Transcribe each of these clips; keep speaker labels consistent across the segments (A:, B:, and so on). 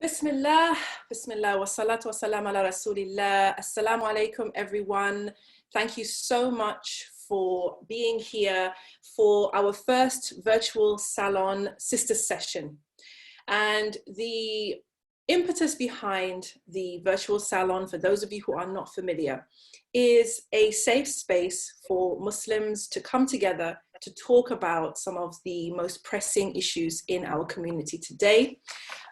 A: Bismillah, Bismillah, wa salatu wa salam ala Rasulillah. Assalamu alaikum, everyone. Thank you so much for being here for our first virtual salon sister session. And the impetus behind the virtual salon, for those of you who are not familiar, is a safe space for Muslims to come together to talk about some of the most pressing issues in our community today.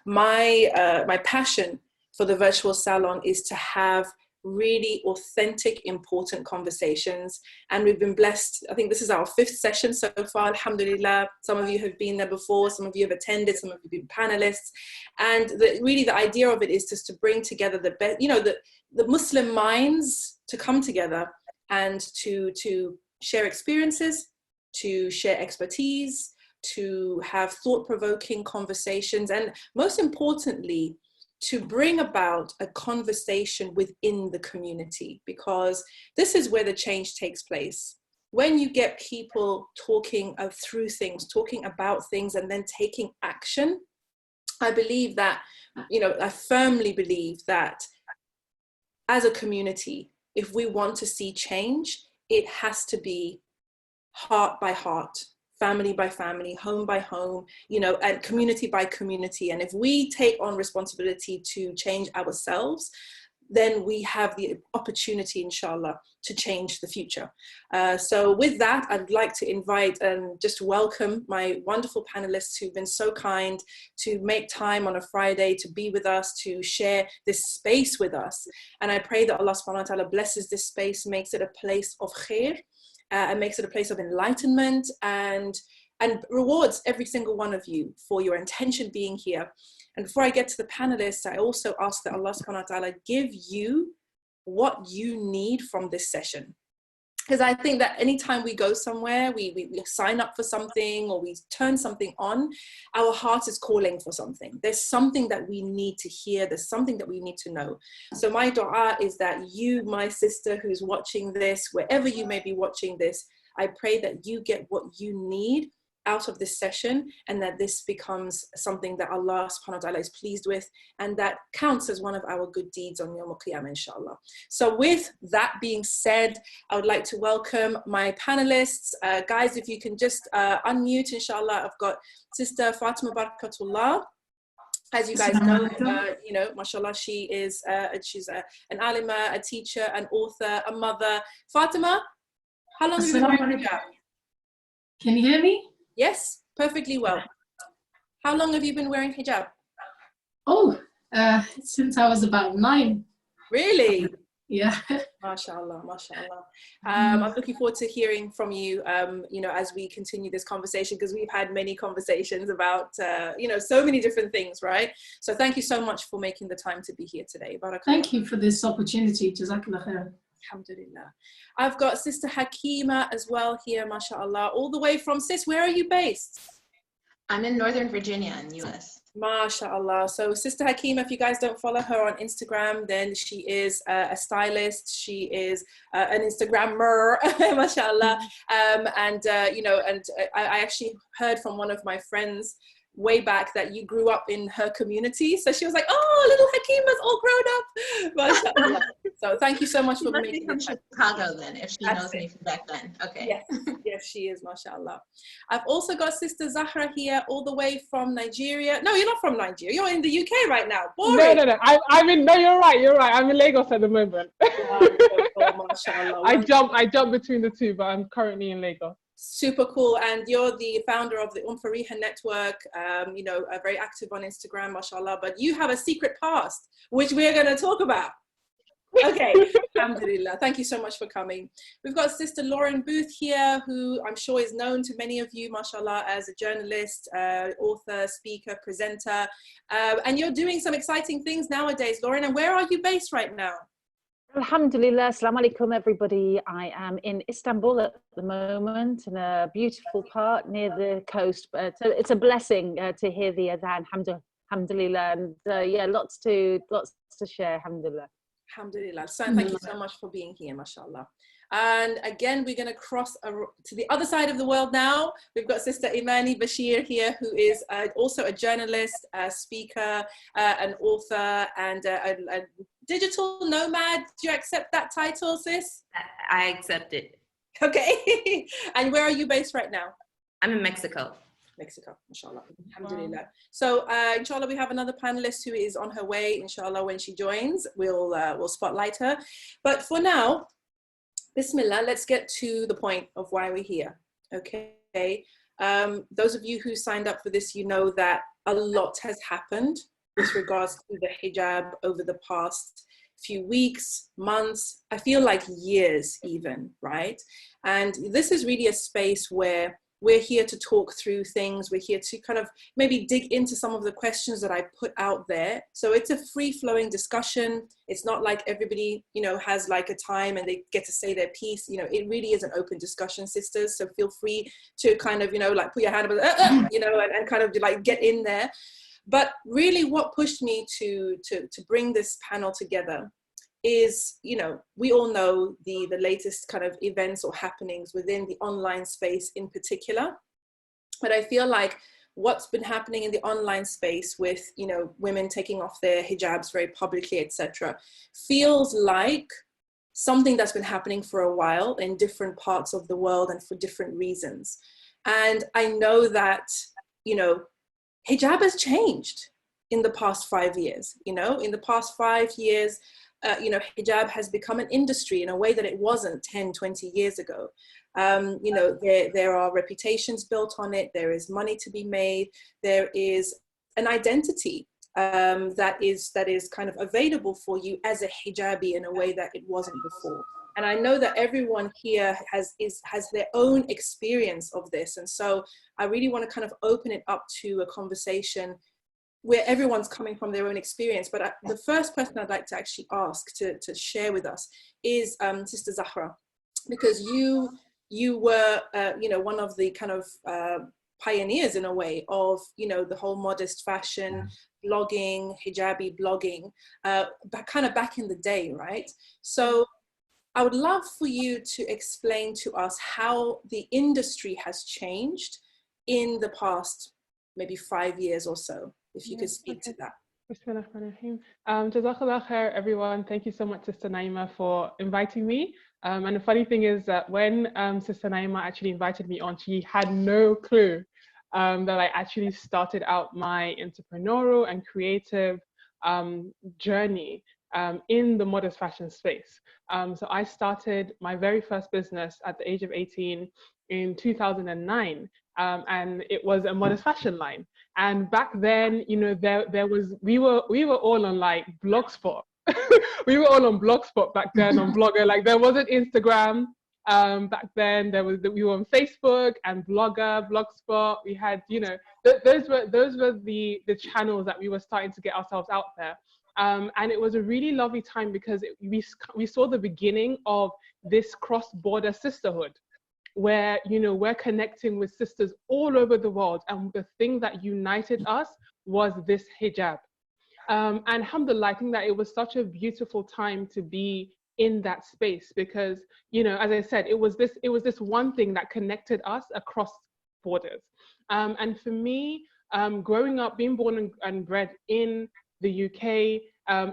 A: My passion for the virtual salon is to have really authentic, important conversations. And we've been blessed. I think this is our 5th session so far, alhamdulillah. Some of you have been there before, some of you have attended, some of you have been panelists. And really the idea of it is just to bring together the best, the Muslim minds to come together and to share experiences, to share expertise, to have thought-provoking conversations, and most importantly, to bring about a conversation within the community, because this is where the change takes place. When you get people talking through things, talking about things, and then taking action, I believe that, I firmly believe that as a community, if we want to see change, it has to be heart by heart, family by family, home by home, and community by community. And if we take on responsibility to change ourselves, then we have the opportunity, inshallah, to change the future. So with that, I'd like to invite and just welcome my wonderful panelists who've been so kind to make time on a Friday to be with us, to share this space with us. And I pray that Allah subhanahu wa ta'ala blesses this space, makes it a place of khair, and makes it a place of enlightenment, and rewards every single one of you for your intention being here. And before I get to the panelists, I also ask that Allah subhanahu wa ta'ala give you what you need from this session. Because I think that anytime we go somewhere, we sign up for something or we turn something on, our heart is calling for something. There's something that we need to hear. There's something that we need to know. So my dua is that you, my sister who's watching this, wherever you may be watching this, I pray that you get what you need out of this session, and that this becomes something that Allah subhanahu wa ta'ala is pleased with, and that counts as one of our good deeds on Yawm al-Qiyamah, inshallah. So with that being said, I would like to welcome my panelists. Guys, if you can just unmute, inshallah. I've got Sister Fatima Barkatulla. As you guys know, mashallah, she is she's an alima, a teacher, an author, a mother. Fatima, how long have you been wearing hijab?
B: Can you hear me?
A: Yes, perfectly well. How long have you been wearing hijab?
B: Oh, since I was about 9.
A: Really?
B: Yeah.
A: MashaAllah, MashaAllah. I'm looking forward to hearing from you, as we continue this conversation, because we've had many conversations about, so many different things, right? So thank you so much for making the time to be here today. Barakallah.
B: Thank you for this opportunity. Jazakallah khair.
A: Alhamdulillah. I've got Sister Hakeemah as well here, mashallah, all the way from, sis, where are you based?
C: I'm in Northern Virginia in the US.
A: MashaAllah. So Sister Hakeemah, if you guys don't follow her on Instagram, then she is a stylist. She is an Instagrammer, mashallah. I actually heard from one of my friends way back that you grew up in her community. So she was like, oh, little Hakeemah's all grown up. MashaAllah. So thank you so much for making
C: from Chicago then, if she knows me from back then. Okay.
A: Yes, yes, she is, mashallah. I've also got Sister Zahra here, all the way from Nigeria. No, you're not from Nigeria. You're in the UK right now. Boring.
D: No. No, you're right. I'm in Lagos at the moment.
A: Mashallah.
D: I jump between the two, but I'm currently in Lagos.
A: Super cool. And you're the founder of the Fariha network, very active on Instagram, mashallah. But you have a secret past, which we're going to talk about. Okay, alhamdulillah. Thank you so much for coming. We've got Sister Lauren Booth here, who I'm sure is known to many of you, mashallah, as a journalist, author, speaker, presenter. And you're doing some exciting things nowadays, Lauren. And where are you based right now?
E: Alhamdulillah, assalamu alaikum everybody. I am in Istanbul at the moment, in a beautiful part near the coast. But it's a blessing to hear the adhan, alhamdulillah, and lots to share, alhamdulillah.
A: Alhamdulillah. So thank you so much for being here, mashallah. And again, we're going to cross to the other side of the world now. We've got Sister Imani Bashir here, who is also a journalist, a speaker, an author, and a digital nomad. Do you accept that title, sis?
F: I accept it.
A: Okay. And where are you based right now?
F: I'm in Mexico.
A: Mexico, inshallah. Alhamdulillah. So inshallah, we have another panelist who is on her way. Inshallah, when she joins, we'll spotlight her. But for now, Bismillah, let's get to the point of why we're here. Okay. Those of you who signed up for this, you know that a lot has happened with regards to the hijab over the past few weeks, months, I feel like years even, right? And this is really a space where we're here to talk through things. We're here to kind of maybe dig into some of the questions that I put out there. So it's a free-flowing discussion. It's not like everybody, you know, has like a time and they get to say their piece. You know, it really is an open discussion, sisters. So feel free to kind of, you know, like put your hand up, you know, and kind of like get in there. But really what pushed me to bring this panel together is, you know, we all know the latest kind of events or happenings within the online space in particular. But I feel like what's been happening in the online space with, you know, women taking off their hijabs very publicly, etc., feels like something that's been happening for a while in different parts of the world and for different reasons. And I know that, you know, hijab has changed in the past 5 years. You know, in the past 5 years, you know, hijab has become an industry in a way that it wasn't 10, 20 years ago. You know, there are reputations built on it. There is money to be made. There is an identity that is kind of available for you as a hijabi in a way that it wasn't before. And I know that everyone here has their own experience of this. And so I really want to kind of open it up to a conversation where everyone's coming from their own experience. But the first person I'd like to actually ask to share with us is Sister Zahra, because you were, you know, one of the kind of pioneers in a way of, you know, the whole modest fashion, blogging, hijabi blogging, kind of back in the day, right? So I would love for you to explain to us how the industry has changed in the past maybe 5 years or so, if you could speak to that.
D: Jazakallah khair, everyone. Thank you so much, Sister Naima, for inviting me. And the funny thing is that when Sister Naima actually invited me on, she had no clue that I actually started out my entrepreneurial and creative journey in the modest fashion space. So I started my very first business at the age of 18 in 2009. And it was a modest fashion line. And back then, you know, we were all on like Blogspot. We were all on Blogspot back then, on Blogger. Like there wasn't Instagram back then. We were on Facebook and Blogger, Blogspot. We had, you know, those were the channels that we were starting to get ourselves out there. And it was a really lovely time because we saw the beginning of this cross-border sisterhood, where, you know, we're connecting with sisters all over the world. And the thing that united us was this hijab. And alhamdulillah, I think that it was such a beautiful time to be in that space because, you know, as I said, it was this one thing that connected us across borders. And for me, growing up, being born and bred in the UK,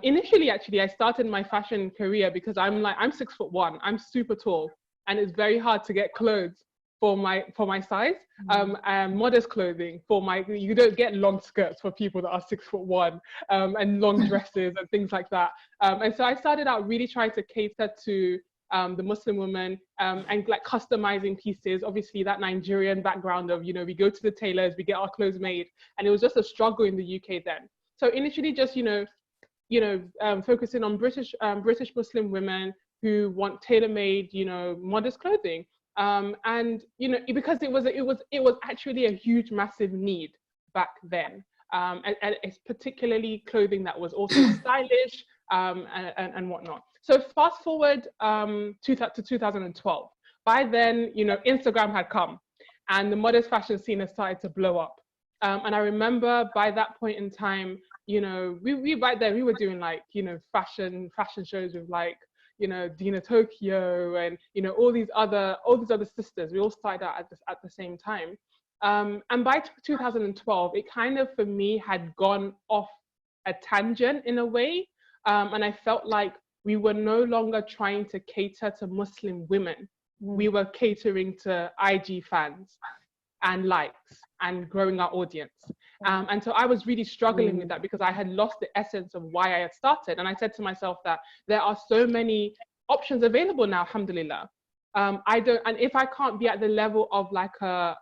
D: initially, actually, I started my fashion career because I'm 6'1", I'm super tall. And it's very hard to get clothes for my size, and modest clothing you don't get long skirts for people that are 6'1", and long dresses and things like that. And so I started out really trying to cater to the Muslim woman, and like customizing pieces. Obviously that Nigerian background of, you know, we go to the tailors, we get our clothes made, and it was just a struggle in the UK then. So initially just, focusing on British Muslim women who want tailor-made, you know, modest clothing, and you know, because it was actually a huge, massive need back then, and it's particularly clothing that was also stylish, and whatnot. So fast forward to 2012. By then, you know, Instagram had come, and the modest fashion scene has started to blow up. And I remember by that point in time, you know, we back then we were doing like, you know, fashion shows with like, you know, Dina Tokyo and, you know, all these other sisters. We all started out at the same time. And by 2012, it kind of, for me, had gone off a tangent in a way. And I felt like we were no longer trying to cater to Muslim women. We were catering to IG fans and likes and growing our audience. And so I was really struggling with that because I had lost the essence of why I had started. And I said to myself that there are so many options available now, alhamdulillah. And if I can't be at the level of like a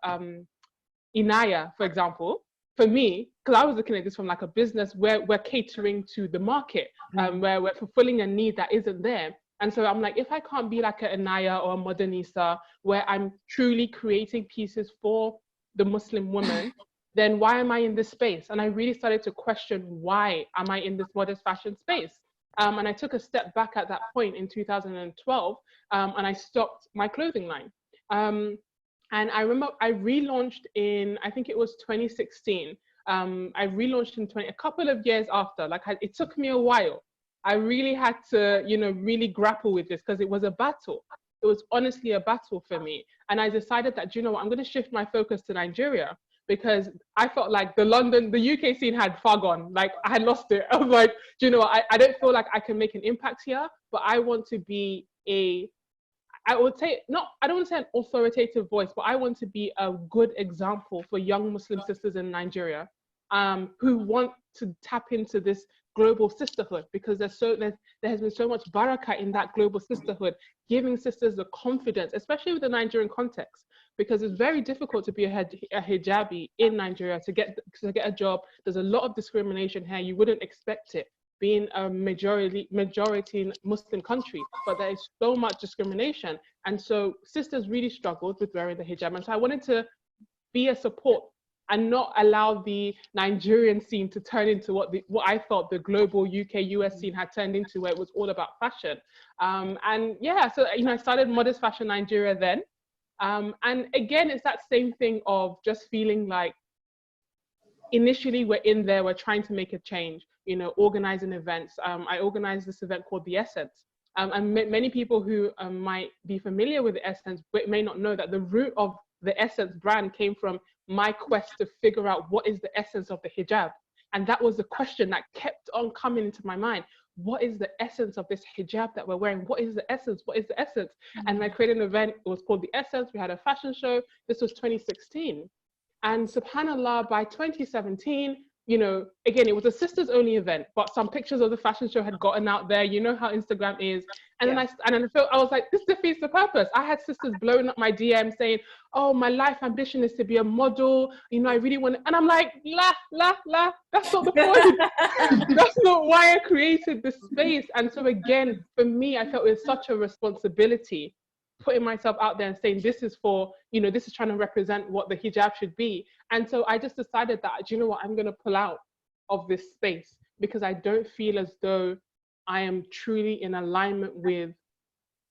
D: Inaya, for example, for me, because I was looking at this from like a business where we're catering to the market, where we're fulfilling a need that isn't there. And so I'm like, if I can't be like an Inaya or a Modernisa, where I'm truly creating pieces for the Muslim woman, then why am I in this space? And I really started to question, why am I in this modest fashion space? And I took a step back at that point in 2012, and I stopped my clothing line. And I remember I relaunched in, I think it was 2016. I relaunched in a couple of years after. Like it took me a while. I really had to, you know, really grapple with this because it was a battle. It was honestly a battle for me. And I decided that, you know what, I'm going to shift my focus to Nigeria because I felt like the UK scene had far gone. Like I had lost it. I was like, do you know what, I don't feel like I can make an impact here, but I want to be I would say, I don't want to say an authoritative voice, but I want to be a good example for young Muslim sisters in Nigeria who want to tap into this global sisterhood, because there has been so much barakah in that global sisterhood, giving sisters the confidence, especially with the Nigerian context, because it's very difficult to be a hijabi in Nigeria, to get a job. There's a lot of discrimination here. You wouldn't expect it, being a majority Muslim country, but there is so much discrimination. And so sisters really struggled with wearing the hijab. And so I wanted to be a support and not allow the Nigerian scene to turn into what I thought the global UK, US scene had turned into, where it was all about fashion. And yeah, so, you know, I started Modest Fashion Nigeria then. And again, it's that same thing of just feeling like, initially we're in there, we're trying to make a change, you know, organizing events. I organized this event called The Essence. And many people who might be familiar with The Essence may not know that the root of the Essence brand came from my quest to figure out what is the essence of the hijab. And that was the question that kept on coming into my mind. What is the essence of this hijab that we're wearing? What is the essence? What is the essence? And I created an event, it was called The Essence. We had a fashion show. This was 2016. And subhanAllah, by 2017, you know, again, it was a sisters only event, but some pictures of the fashion show had gotten out there. You know how Instagram is. And then I was like, this defeats the purpose. I had sisters blowing up my DM saying, oh, my life ambition is to be a model. You know, I really want to, and I'm like, that's not the point. That's not why I created this space. And so again, for me, I felt it was such a responsibility, putting myself out there and saying, this is for, you know, this is trying to represent what the hijab should be. And so I just decided that, do you know what, I'm going to pull out of this space because I don't feel as though I am truly in alignment with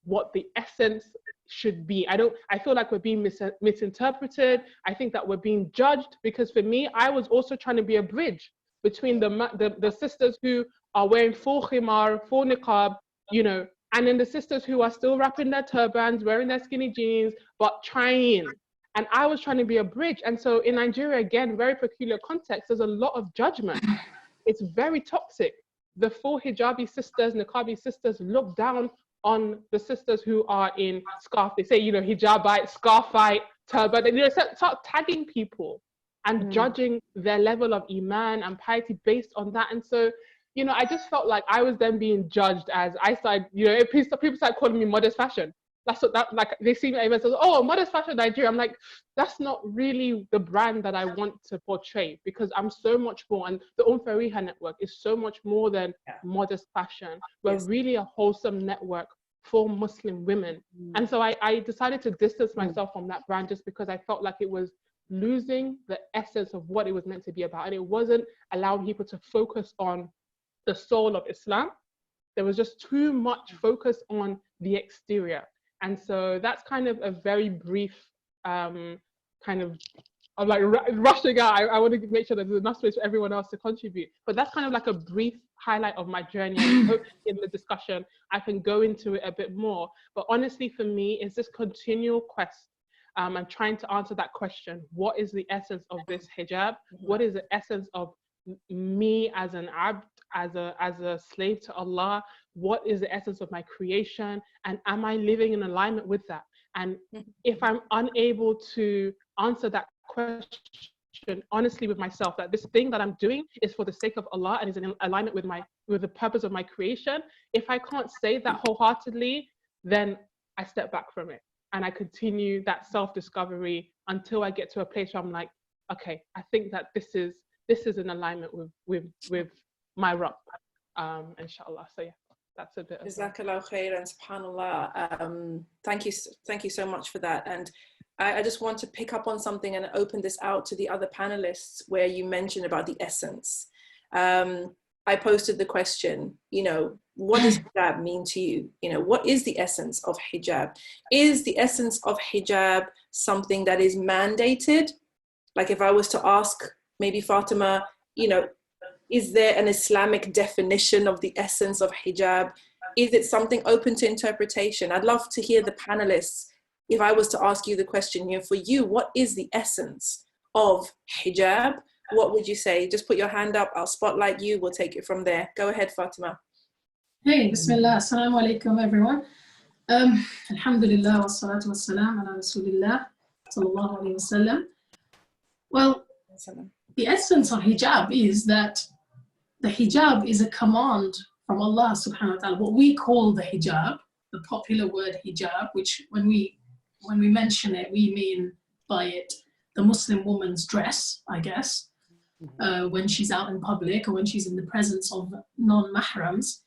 D: what the essence should be. I feel like we're being misinterpreted. I think that we're being judged, because for me, I was also trying to be a bridge between the sisters who are wearing full khimar, full niqab, you know, and then the sisters who are still wrapping their turbans, wearing their skinny jeans, but trying. And I was trying to be a bridge. And so in Nigeria, again, very peculiar context, there's a lot of judgment. It's very toxic. The full hijabi sisters, niqabi sisters look down on the sisters who are in scarf. They say, you know, hijabite, scarfite, turban. They start tagging people and judging their level of iman and piety based on that. And so, you know, I just felt like I was then being judged as I started, you know, people started calling me modest fashion. That's what that, like, they see me even says, oh, modest fashion Nigeria. I'm like, that's not really the brand that I want to portray, because I'm so much more, and the Fariha network is so much more than modest fashion. We're really a wholesome network for Muslim women. And so I decided to distance myself from that brand, just because I felt like it was losing the essence of what it was meant to be about. And it wasn't allowing people to focus on the soul of Islam. There was just too much focus on the exterior. And so that's kind of a very brief kind of I'm like rushing out. I want to make sure that there's enough space for everyone else to contribute. But that's kind of like a brief highlight of my journey. And hopefully in the discussion, I can go into it a bit more. But honestly, for me, it's this continual quest. I'm trying to answer that question. What is the essence of this hijab? What is the essence of me as an abd, as a slave to Allah? What is the essence of my creation? And am I living in alignment with that? And if I'm unable to answer that question honestly with myself, that this thing that I'm doing is for the sake of Allah and is in alignment with the purpose of my creation, if I can't say that wholeheartedly, then I step back from it and I continue that self-discovery until I get to a place where I'm like, okay, I think that this is in alignment with my Rabb, inshallah. So yeah, that's a bit of
A: Jazakallah khairan, subhanallah. Thank you so much for that. And I just want to pick up on something and open this out to the other panelists where you mentioned about the essence. I posted the question, what does hijab mean to you? What is the essence of hijab? Is the essence of hijab something that is mandated? Like if I was to ask maybe Fatima, is there an Islamic definition of the essence of hijab? Is it something open to interpretation? I'd love to hear the panelists. If I was to ask you the question, for you, what is the essence of hijab? What would you say? Just put your hand up. I'll spotlight you. We'll take it from there. Go ahead, Fatima.
B: Hey, Bismillah. Assalamu alaikum, everyone. Alhamdulillah, wa salatu wa salam ala Rasulillah, sallallahu alayhi wa sallam. Well, the essence of hijab is that the hijab is a command from Allah subhanahu wa ta'ala. What we call the hijab, the popular word hijab, which when we mention it, we mean by it the Muslim woman's dress, I guess, when she's out in public or when she's in the presence of non-mahrams,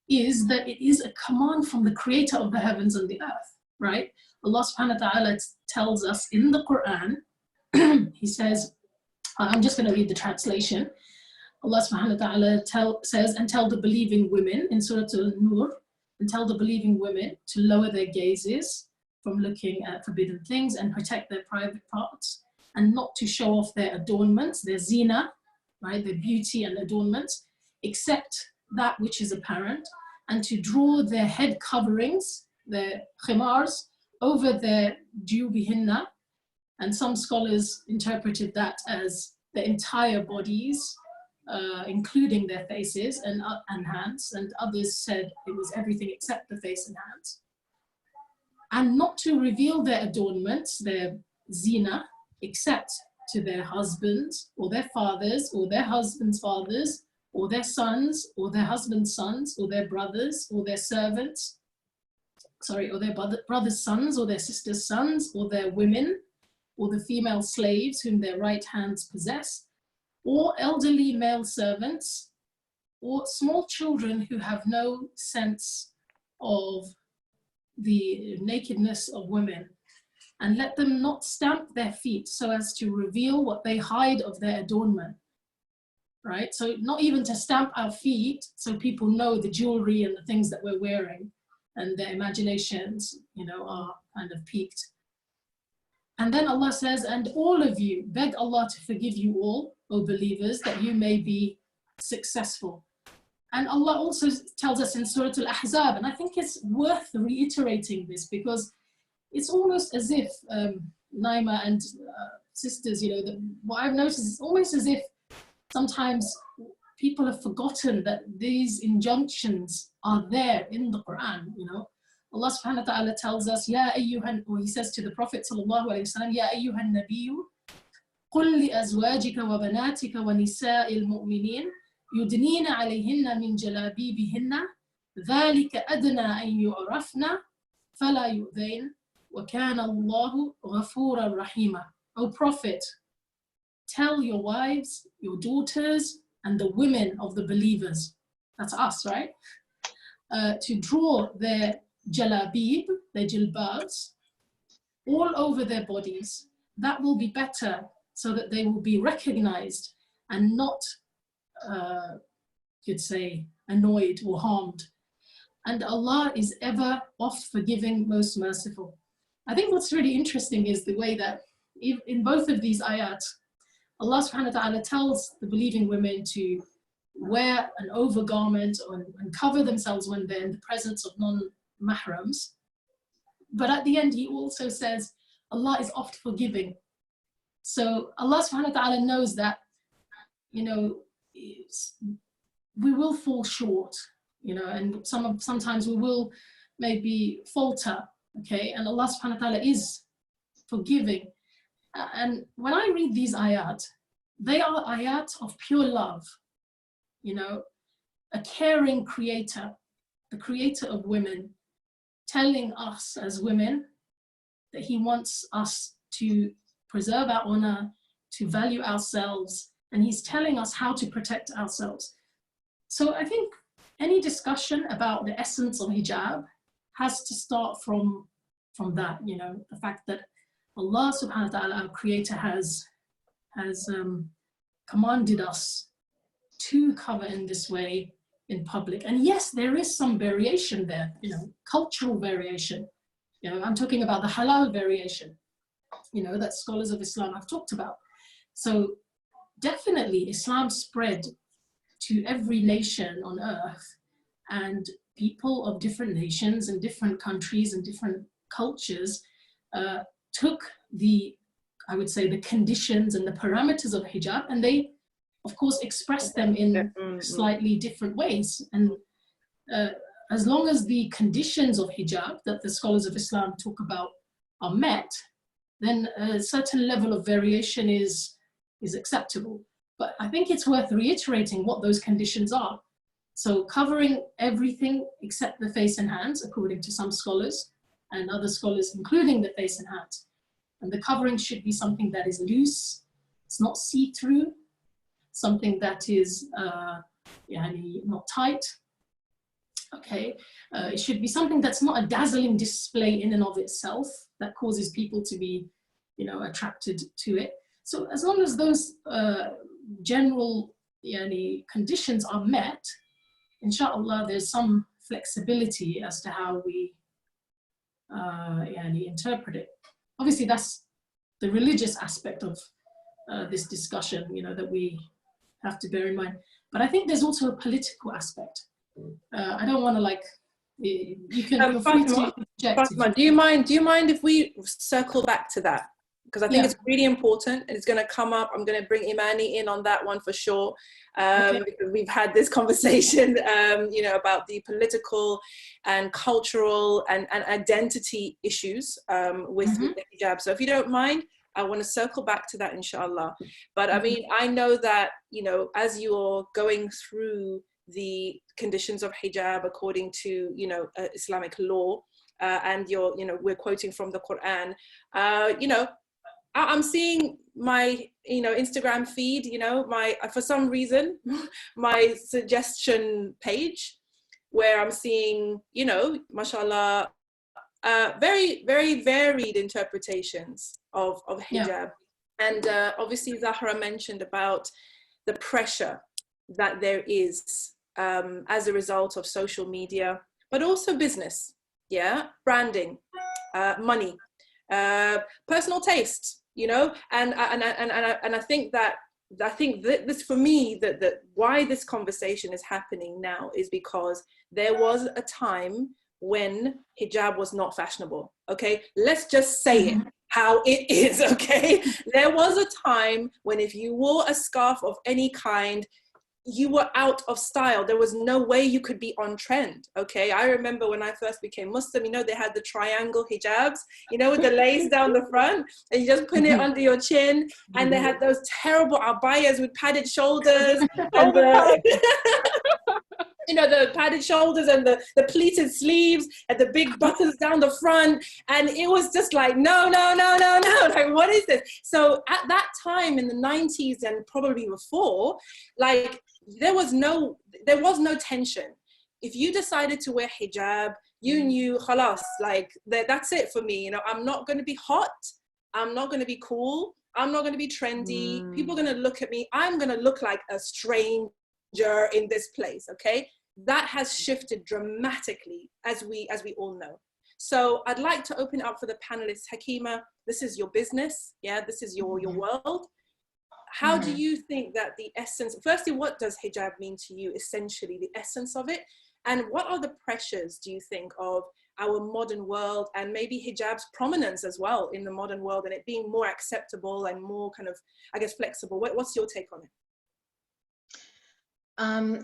B: is that it is a command from the creator of the heavens and the earth, right? Allah subhanahu wa ta'ala tells us in the Quran, he says, I'm just going to read the translation. Allah subhanahu wa ta'ala says, and tell the believing women in Surah Al-Nur, and tell the believing women to lower their gazes from looking at forbidden things and protect their private parts, and not to show off their adornments, their zina, right, their beauty and adornments, except that which is apparent, and to draw their head coverings, their khimars, over their jubihinna. And some scholars interpreted that as the entire bodies, including their faces and hands, and others said it was everything except the face and hands. And not to reveal their adornments, their zina, except to their husbands or their fathers or their husbands' fathers or their sons or their husbands' sons or their brothers or their servants, or their brothers' sons or their sisters' sons or their women or the female slaves whom their right hands possess, or elderly male servants, or small children who have no sense of the nakedness of women. And let them not stamp their feet so as to reveal what they hide of their adornment, right? So not even to stamp our feet so people know the jewelry and the things that we're wearing, and their imaginations, are kind of piqued. And then Allah says, and all of you, beg Allah to forgive you all, O believers, that you may be successful. And Allah also tells us in Surah Al-Ahzab, and I think it's worth reiterating this because it's almost as if, Naima and sisters, what I've noticed is almost as if sometimes people have forgotten that these injunctions are there in the Quran, Allah subhanahu wa ta'ala tells us, or he says to the Prophet sallallahu alayhi wa sallam, Ya ayyuhan nabiyyu, قل لأزواجك وبناتك ونساء المؤمنين يدنين عليهن من جلابيبهن ذلك أدنى أن يعرفن فلا يؤذين وكان الله غفورا رحيما. O Prophet, tell your wives, your daughters, and the women of the believers, that's us, right? To draw their jalabib, their jilbabs, all over their bodies. That will be better so that they will be recognized and not, you'd say, annoyed or harmed. And Allah is ever oft forgiving, most merciful. I think what's really interesting is the way that in both of these ayat, Allah subhanahu wa ta'ala tells the believing women to wear an overgarment and cover themselves when they're in the presence of non-mahrams. But at the end, he also says, Allah is oft forgiving. So Allah subhanahu wa ta'ala knows that, you know, we will fall short, you know, and sometimes we will maybe falter, okay? And Allah subhanahu wa ta'ala is forgiving. And when I read these ayat, they are ayat of pure love, you know, a caring creator, the creator of women, telling us as women that he wants us to preserve our honor, to value ourselves, and he's telling us how to protect ourselves. So I think any discussion about the essence of hijab has to start from that, you know, the fact that Allah subhanahu wa ta'ala, our creator, has commanded us to cover in this way in public. And yes, there is some variation there, you know, cultural variation. You know, I'm talking about the halal variation, you know, that scholars of Islam have talked about. So definitely Islam spread to every nation on earth, and people of different nations and different countries and different cultures took I would say, the conditions and the parameters of hijab, and they, of course, expressed them in slightly different ways. And as long as the conditions of hijab that the scholars of Islam talk about are met, then a certain level of variation is acceptable. But I think it's worth reiterating what those conditions are. So covering everything except the face and hands, according to some scholars, and other scholars, including the face and hands. And the covering should be something that is loose, it's not see-through, something that is not tight, okay? It should be something that's not a dazzling display in and of itself that causes people to be, you know, attracted to it. So as long as those general conditions are met, inshallah, there's some flexibility as to how we interpret it. Obviously, that's the religious aspect of this discussion, you know, that we have to bear in mind. But I think there's also a political aspect. I don't want to you can feel free to object.
A: Fatima, do you mind if we circle back to that? Because I think it's really important, and it's going to come up. I'm going to bring Imani in on that one for sure. Because we've had this conversation, you know, about the political and cultural and identity issues with the hijab. So if you don't mind, I want to circle back to that, inshallah. But I mean, I know that, you know, as you're going through the conditions of hijab according to, you know, Islamic law, and you're, you know, we're quoting from the Quran, you know, I'm seeing my, you know, Instagram feed, you know, for some reason, my suggestion page, where I'm seeing, you know, mashallah, very, very varied interpretations of hijab. And obviously Zahra mentioned about the pressure that there is as a result of social media, but also business, branding, money, personal taste, you know, and I think this, for me, that why this conversation is happening now is because there was a time when hijab was not fashionable. Okay, let's just say it how it is. Okay, there was a time when if you wore a scarf of any kind, you were out of style. There was no way you could be on trend. Okay, I remember when I first became Muslim, you know, they had the triangle hijabs, you know, with the lace down the front, and you just put it under your chin, and they had those terrible abayas with padded shoulders, and you know, the padded shoulders and the pleated sleeves and the big buttons down the front. And it was just like, no, like, what is this? So at that time in the 90s and probably before, like, there was no tension. If you decided to wear hijab, you knew, khalas, like, that's it for me. You know, I'm not going to be hot. I'm not going to be cool. I'm not going to be trendy. People are going to look at me. I'm going to look like a stranger in this place. Okay, that has shifted dramatically, as we all know. So I'd like to open it up for the panelists. Hakeemah, this is your business, yeah, this is your world. How do you think that the essence, firstly, what does hijab mean to you, essentially, the essence of it? And what are the pressures, do you think, of our modern world, and maybe hijab's prominence as well in the modern world, and it being more acceptable and more kind of, I guess, flexible? What's your take on it?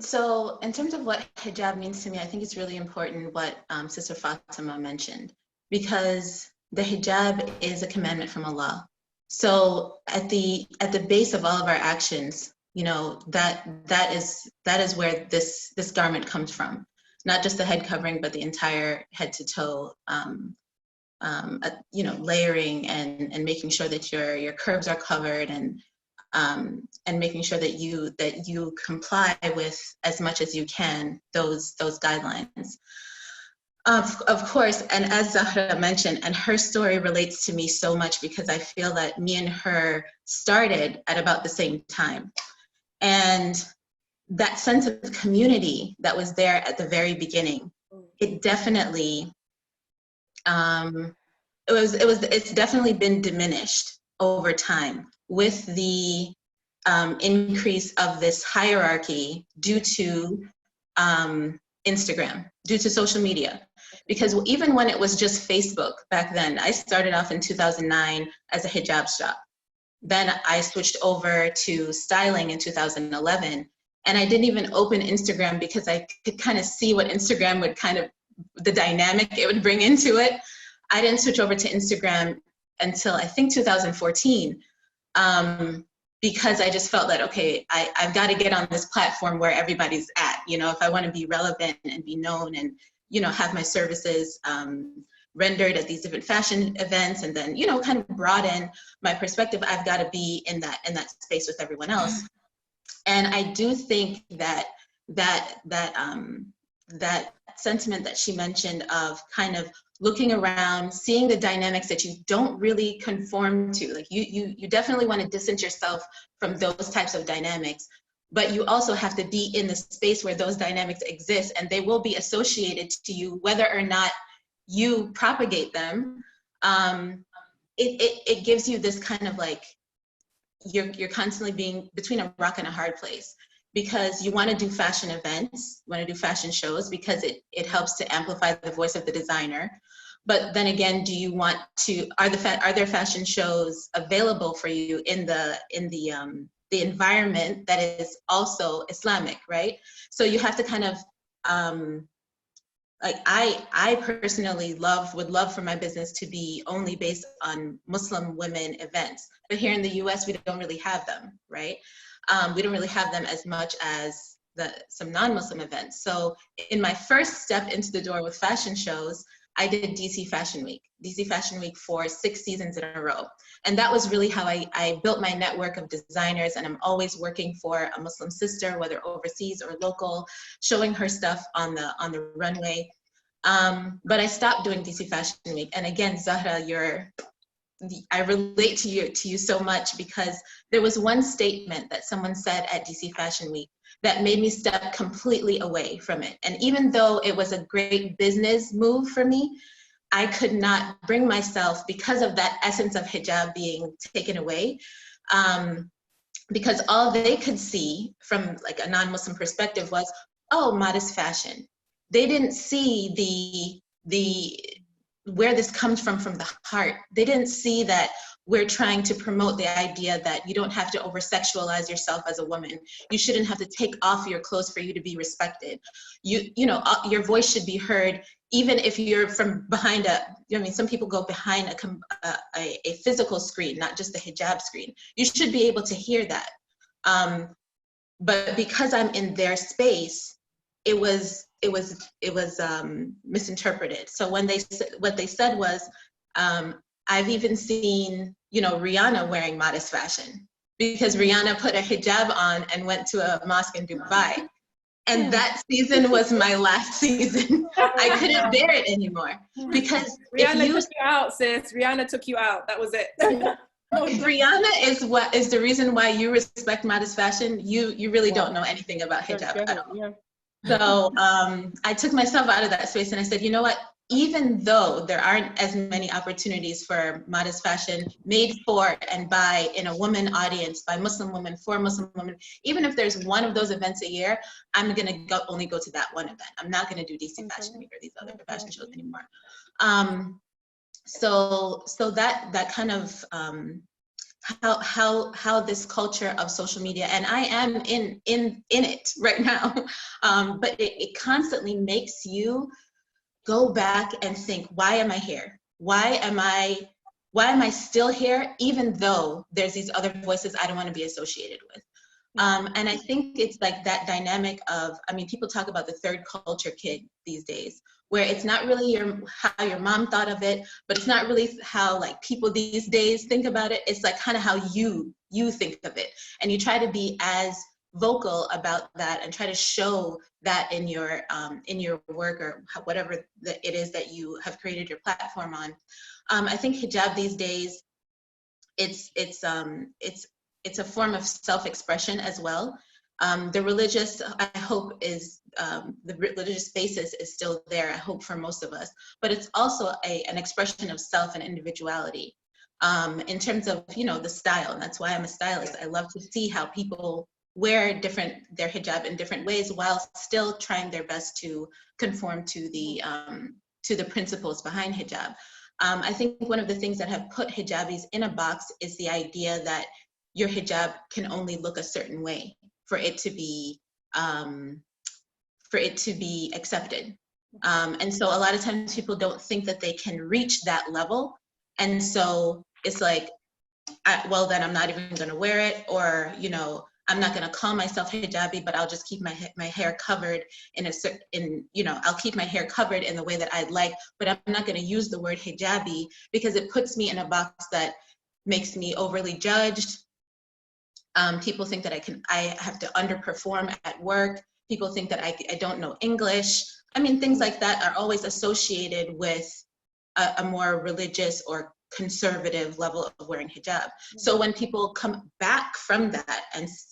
C: So in terms of what hijab means to me, I think it's really important what Sister Fatima mentioned, because the hijab is a commandment from Allah. So at the base of all of our actions, you know, that is where this garment comes from. Not just the head covering, but the entire head to toe, you know, layering and making sure that your curves are covered, and making sure that you comply with, as much as you can, those guidelines. Of course, and as Zahra mentioned, and her story relates to me so much, because I feel that me and her started at about the same time. And that sense of community that was there at the very beginning, it definitely, it's definitely been diminished over time with the increase of this hierarchy due to Instagram, due to social media. Because even when it was just Facebook back then, I started off in 2009 as a hijab shop. Then I switched over to styling in 2011. And I didn't even open Instagram because I could kind of see what Instagram would kind of, the dynamic it would bring into it. I didn't switch over to Instagram until I think 2014, because I just felt that, okay, I've got to get on this platform where everybody's at, you know, if I want to be relevant and be known and, you know, have my services rendered at these different fashion events, and then, you know, kind of broaden my perspective, I've got to be in that space with everyone else. And I do think that sentiment that she mentioned of kind of looking around, seeing the dynamics that you don't really conform to, like you definitely want to distance yourself from those types of dynamics, but you also have to be in the space where those dynamics exist, and they will be associated to you whether or not you propagate them. It gives you this kind of like, you're constantly being between a rock and a hard place, because you want to do fashion events, you want to do fashion shows, because it helps to amplify the voice of the designer. But then again, do you want to, are there fashion shows available for you in the environment that is also Islamic, right? So you have to kind of, like I personally would love for my business to be only based on Muslim women events, but here in the US, we don't really have them, right? We don't really have them as much as some non-Muslim events. So in my first step into the door with fashion shows, I did DC Fashion Week for 6 seasons in a row. And that was really how I built my network of designers, and I'm always working for a Muslim sister, whether overseas or local, showing her stuff on the runway. But I stopped doing DC Fashion Week. And again, Zahra, I relate to you so much, because there was one statement that someone said at DC Fashion Week that made me step completely away from it. And even though it was a great business move for me, I could not bring myself, because of that essence of hijab being taken away, because all they could see from like a non-Muslim perspective was, oh, modest fashion. They didn't see where this comes from the heart. They didn't see that we're trying to promote the idea that you don't have to over-sexualize yourself as a woman. You shouldn't have to take off your clothes for you to be respected. You know, your voice should be heard, even if you're from behind some people go behind a physical screen, not just the hijab screen. You should be able to hear that. But because I'm in their space, it was misinterpreted. So what they said was, I've even seen, Rihanna wearing modest fashion, because Rihanna put a hijab on and went to a mosque in Dubai. And that season was my last season. I couldn't bear it anymore, because
A: Rihanna took you out, sis. Rihanna took you out. That was it.
C: Rihanna is the reason why you respect modest fashion. You really don't know anything about hijab at all. Yeah. So I took myself out of that space, and I said, you know what? even though there aren't as many opportunities for modest fashion made for and by in a woman audience, by Muslim women, for Muslim women, even if there's one of those events a year, I'm gonna only go to that one event. I'm not gonna do DC Fashion Week or these other fashion shows anymore. So that kind of how this culture of social media, and I am in it right now, but it constantly makes you go back and think, why am I here? Why am I still here, even though there's these other voices I don't want to be associated with? And I think it's like that dynamic of, I mean, people talk about the third culture kid these days, where it's not really how your mom thought of it, but it's not really how like people these days think about it. It's like kind of how you think of it. And you try to be as vocal about that and try to show that in your work or whatever it is that you have created your platform on. I think hijab these days, it's a form of self-expression as well. The religious, I hope, is the religious basis is still there, I hope, for most of us, but it's also an expression of self and individuality in terms of, you know, the style. And that's why I'm a stylist. I love to see how people wear their hijab in different ways while still trying their best to conform to the principles behind hijab. I think one of the things that have put hijabis in a box is the idea that your hijab can only look a certain way for it to be accepted. And so a lot of times people don't think that they can reach that level. And so it's like, well, then I'm not even gonna wear it, or, you know, I'm not gonna call myself hijabi, but I'll just keep my hair covered I'll keep my hair covered in the way that I'd like, but I'm not gonna use the word hijabi because it puts me in a box that makes me overly judged. People think that I have to underperform at work. People think that I don't know English. I mean, things like that are always associated with a more religious or conservative level of wearing hijab. So when people come back from that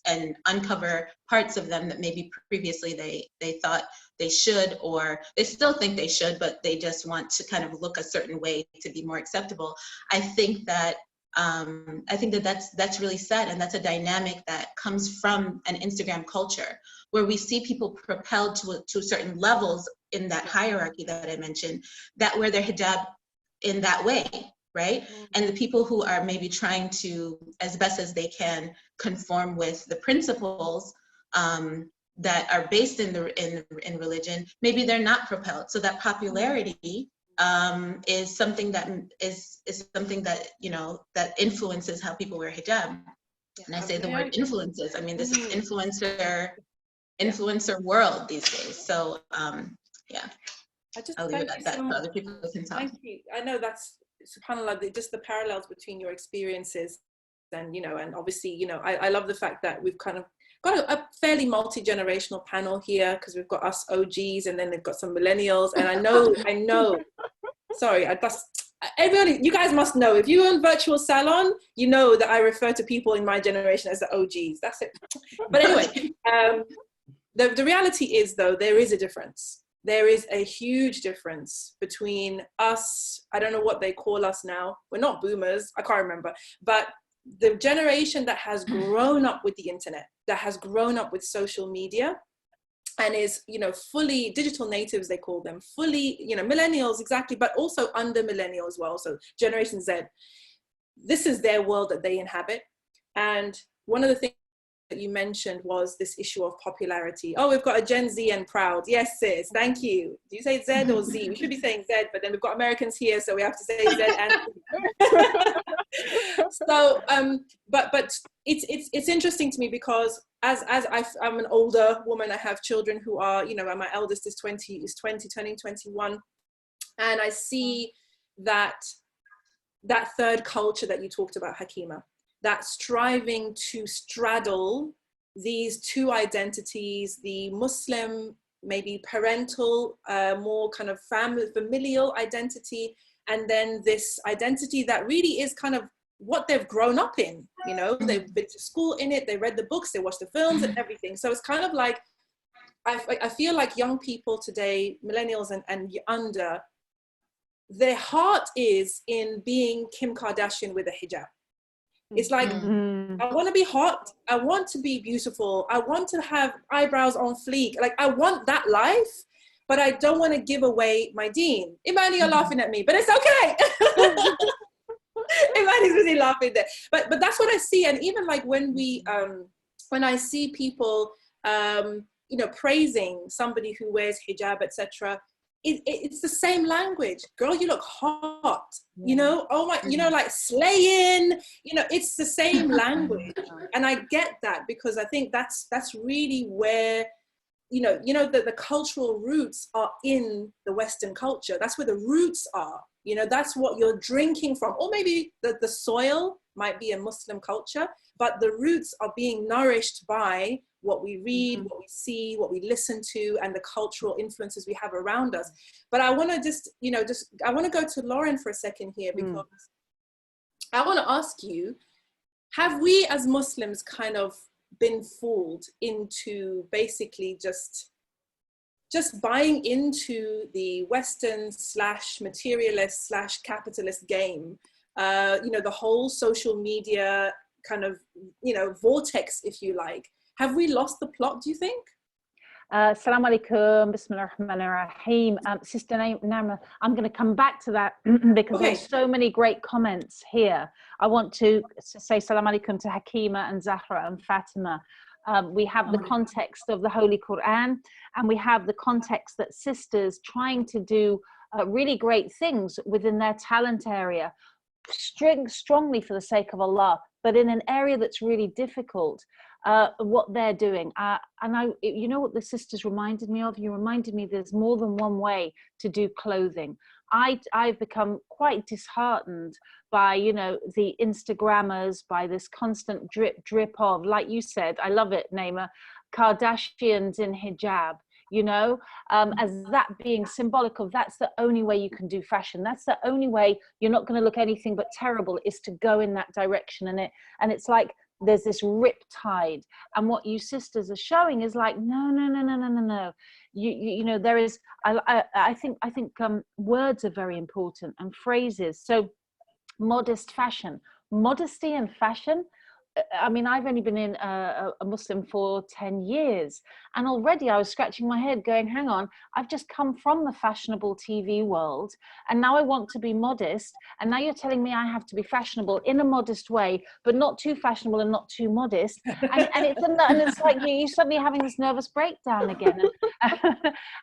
C: and uncover parts of them that maybe previously they thought they should, or they still think they should, but they just want to kind of look a certain way to be more acceptable, I think that that's really sad, and that's a dynamic that comes from an Instagram culture where we see people propelled to certain levels in that hierarchy that I mentioned, that wear their hijab in that way, right? And the people who are maybe trying to, as best as they can, conform with the principles that are based in religion, maybe they're not propelled. So that popularity is something that is something that, you know, that influences how people wear hijab. And I say the word influences. I mean, this is influencer world these days. So yeah, I'll leave it at that. So other people can talk.
A: Thank you. I know that's subhanAllah, just the parallels between your experiences, and, you know, and obviously, you know, I love the fact that we've kind of got a fairly multi-generational panel here, because we've got us OGs and then they've got some millennials, and I know sorry, everybody, you guys must know, if you're in virtual salon, you know that I refer to people in my generation as the OGs. That's it. But anyway, the reality is, though, there is a difference. There is a huge difference between us, I don't know what they call us now, we're not boomers, I can't remember, but the generation that has grown up with the internet, that has grown up with social media, and is, you know, fully digital natives, they call them, fully, you know, millennials, exactly, but also under millennial as well, so Generation Z. This is their world that they inhabit. And one of the things that you mentioned was this issue of popularity. Oh, we've got a Gen Z and proud. Yes, sis, thank you. Do you say Z or Z? We should be saying Z, but then we've got Americans here, so we have to say Z and so but it's interesting to me, because as I'm an older woman, I have children who are, you know, my eldest is 20 turning 21, and I see that third culture that you talked about, Hakeemah, that striving to straddle these two identities, the Muslim, maybe parental, more kind of familial identity, and then this identity that really is kind of what they've grown up in. You know, they've been to school in it, they read the books, they watched the films and everything. So it's kind of like, I feel like young people today, millennials and under, their heart is in being Kim Kardashian with a hijab. It's like, I want to be hot. I want to be beautiful. I want to have eyebrows on fleek. Like, I want that life, but I don't want to give away my deen. Imani, you're laughing at me, but it's okay. Imani's really laughing there. But that's what I see. And even like when I see people, you know, praising somebody who wears hijab, etc., it's the same language. Girl, you look hot. You know, oh my, you know, like slaying. You know, it's the same language, and I get that because I think that's really where, you know that the cultural roots are in the Western culture. That's where the roots are. You know, that's what you're drinking from, or maybe the soil might be a Muslim culture, but the roots are being nourished by what we read, what we see, what we listen to, and the cultural influences we have around us. But I want to I want to go to Lauren for a second here, because I want to ask you, have we as Muslims kind of been fooled into basically just buying into the Western / materialist / capitalist game? You know, the whole social media kind of, you know, vortex, if you like. Have we lost the plot, do you think?
E: Assalamu alaikum, bismillah ar-Rahman ar-Rahim. Sister Naima, I'm going to come back to that because there's so many great comments here. I want to say salam alaikum to Hakeemah and Zahra and Fatima. We have the context of the Holy Quran, and we have the context that sisters trying to do really great things within their talent area, strongly for the sake of Allah, but in an area that's really difficult. What they're doing, and you know what the sisters reminded me of? You reminded me there's more than one way to do clothing. I've become quite disheartened by, you know, the Instagrammers, by this constant drip of, like you said, I love it, Naima, Kardashians in hijab. You know, as that being symbolic of that's the only way you can do fashion. That's the only way you're not going to look anything but terrible, is to go in that direction. And it's like there's this rip tide, and what you sisters are showing is like, no. You know, there is. I think words are very important, and phrases. So modest fashion, modesty and fashion. I mean, I've only been in a Muslim for 10 years, and already I was scratching my head going, hang on, I've just come from the fashionable TV world, and now I want to be modest, and now you're telling me I have to be fashionable in a modest way, but not too fashionable and not too modest, and it's like you're suddenly having this nervous breakdown again.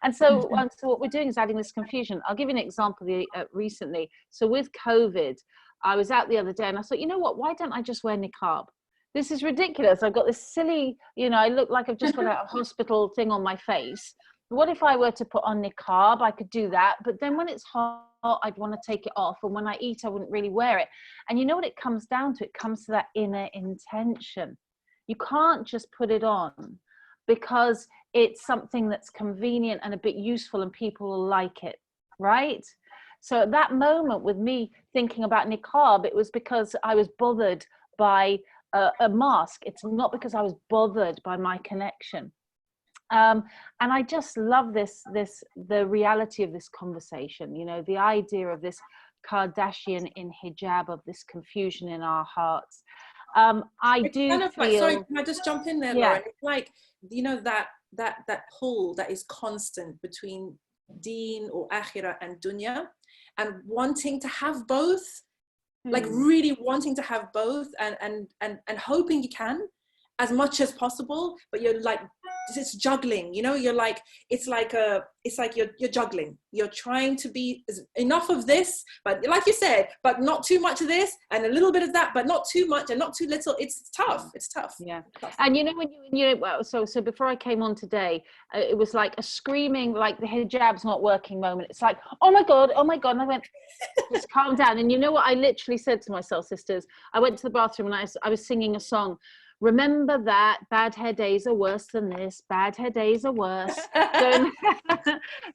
E: And so what we're doing is adding this confusion. I'll give you an example recently. So with COVID, I was out the other day and I thought, you know what, why don't I just wear niqab? This is ridiculous. I've got this silly, you know, I look like I've just got a hospital thing on my face. What if I were to put on niqab? I could do that. But then when it's hot, I'd want to take it off. And when I eat, I wouldn't really wear it. And you know what it comes down to? It comes to that inner intention. You can't just put it on because it's something that's convenient and a bit useful and people will like it, right? So at that moment with me thinking about niqab, it was because I was bothered by a mask. It's not because I was bothered by my connection. And I just love the reality of this conversation, you know, the idea of this Kardashian in hijab, of this confusion in our hearts. I do kind of feel...
A: Like, sorry, can I just jump in there, Lauren? It's like, you know, that pull that is constant between deen or akhirah and dunya, and wanting to have both, like really wanting to have both, and hoping you can as much as possible, but you're like, it's juggling, you know, you're like, it's like you're juggling. You're trying to be enough of this, but like you said, but not too much of this, and a little bit of that, but not too much and not too little. It's tough. Yeah.
E: Tough. And you know, when you know, so before I came on today, it was like a screaming, like the hijab's not working moment. It's like, oh my God. And I went, just calm down. And you know what I literally said to myself, sisters? I went to the bathroom and I was singing a song. Remember that bad hair days are worse than this. Bad hair days are worse.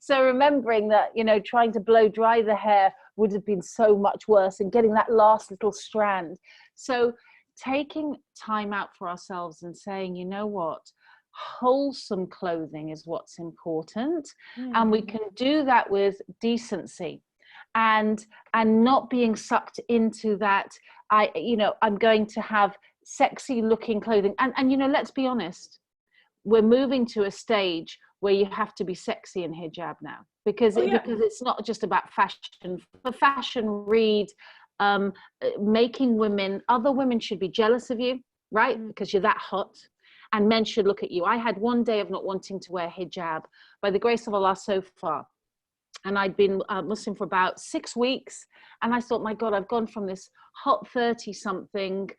E: So remembering that, you know, trying to blow dry the hair would have been so much worse, and getting that last little strand. So taking time out for ourselves and saying, you know what, wholesome clothing is what's important. And we can do that with decency. and not being sucked into that. I'm going to have sexy looking clothing, and let's be honest, we're moving to a stage where you have to be sexy in hijab now, because because it's not just about fashion. For fashion, read making other women should be jealous of you, right? Because you're that hot, and men should look at you. I had one day of not wanting to wear hijab by the grace of Allah so far. And I'd been Muslim for about 6 weeks. And I thought, my God, I've gone from this hot 30-something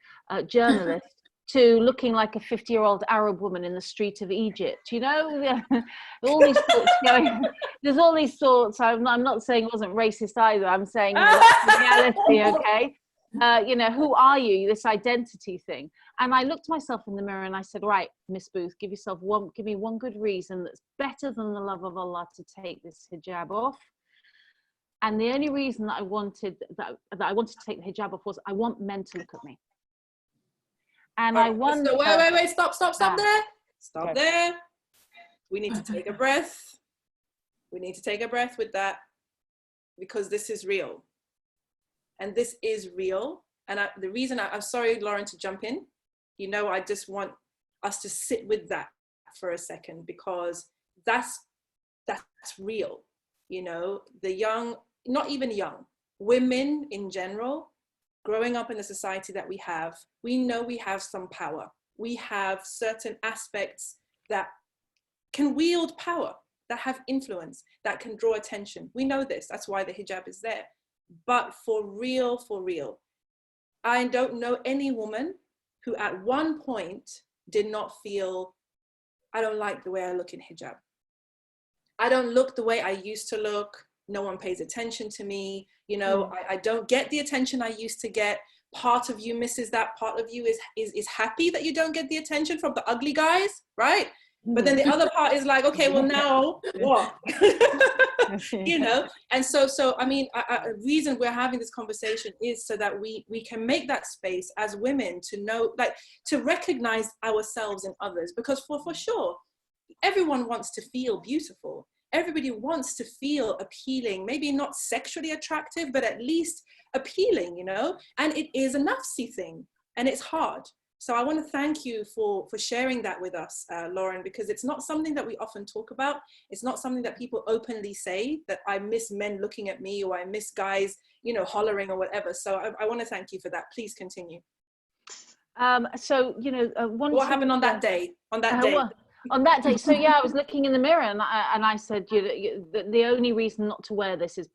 E: journalist to looking like a 50-year-old Arab woman in the street of Egypt. All these thoughts going. There's all these thoughts. I'm not saying it wasn't racist either. I'm saying that's reality, okay? Who are you? This identity thing. And I looked myself in the mirror and I said, right, Miss Booth, give me one good reason that's better than the love of Allah to take this hijab off. And the only reason that I wanted to take the hijab off was I want men to look at me. And I wonder.
A: So wait, stop there. Stop there. We need to take a breath. We need to take a breath with that, because this is real. And this is real. And the reason I'm sorry, Lauren, to jump in, I just want us to sit with that for a second, because that's real. The young, not even young, women in general, growing up in the society that we know we have some power. We have certain aspects that can wield power, that have influence, that can draw attention. We know this, that's why the hijab is there. But for real, I don't know any woman who at one point did not feel, I don't like the way I look in hijab. I don't look the way I used to look. No one pays attention to me. I don't get the attention I used to get. Part of you misses that. Part of you is happy that you don't get the attention from the ugly guys, right? But then the other part is like, okay, well now what? And so I mean, a reason we're having this conversation is so that we can make that space as women to know, like, to recognize ourselves in others, because for sure, everyone wants to feel beautiful. Everybody wants to feel appealing, maybe not sexually attractive, but at least appealing, and it is a nafsi thing, and it's hard. So I want to thank you for sharing that with us, Lauren, because it's not something that we often talk about. It's not something that people openly say, that I miss men looking at me, or I miss guys, hollering or whatever. So I want to thank you for that. Please continue.
E: What
A: happened on that day? On that day.
E: So I was looking in the mirror and I said, the only reason not to wear this is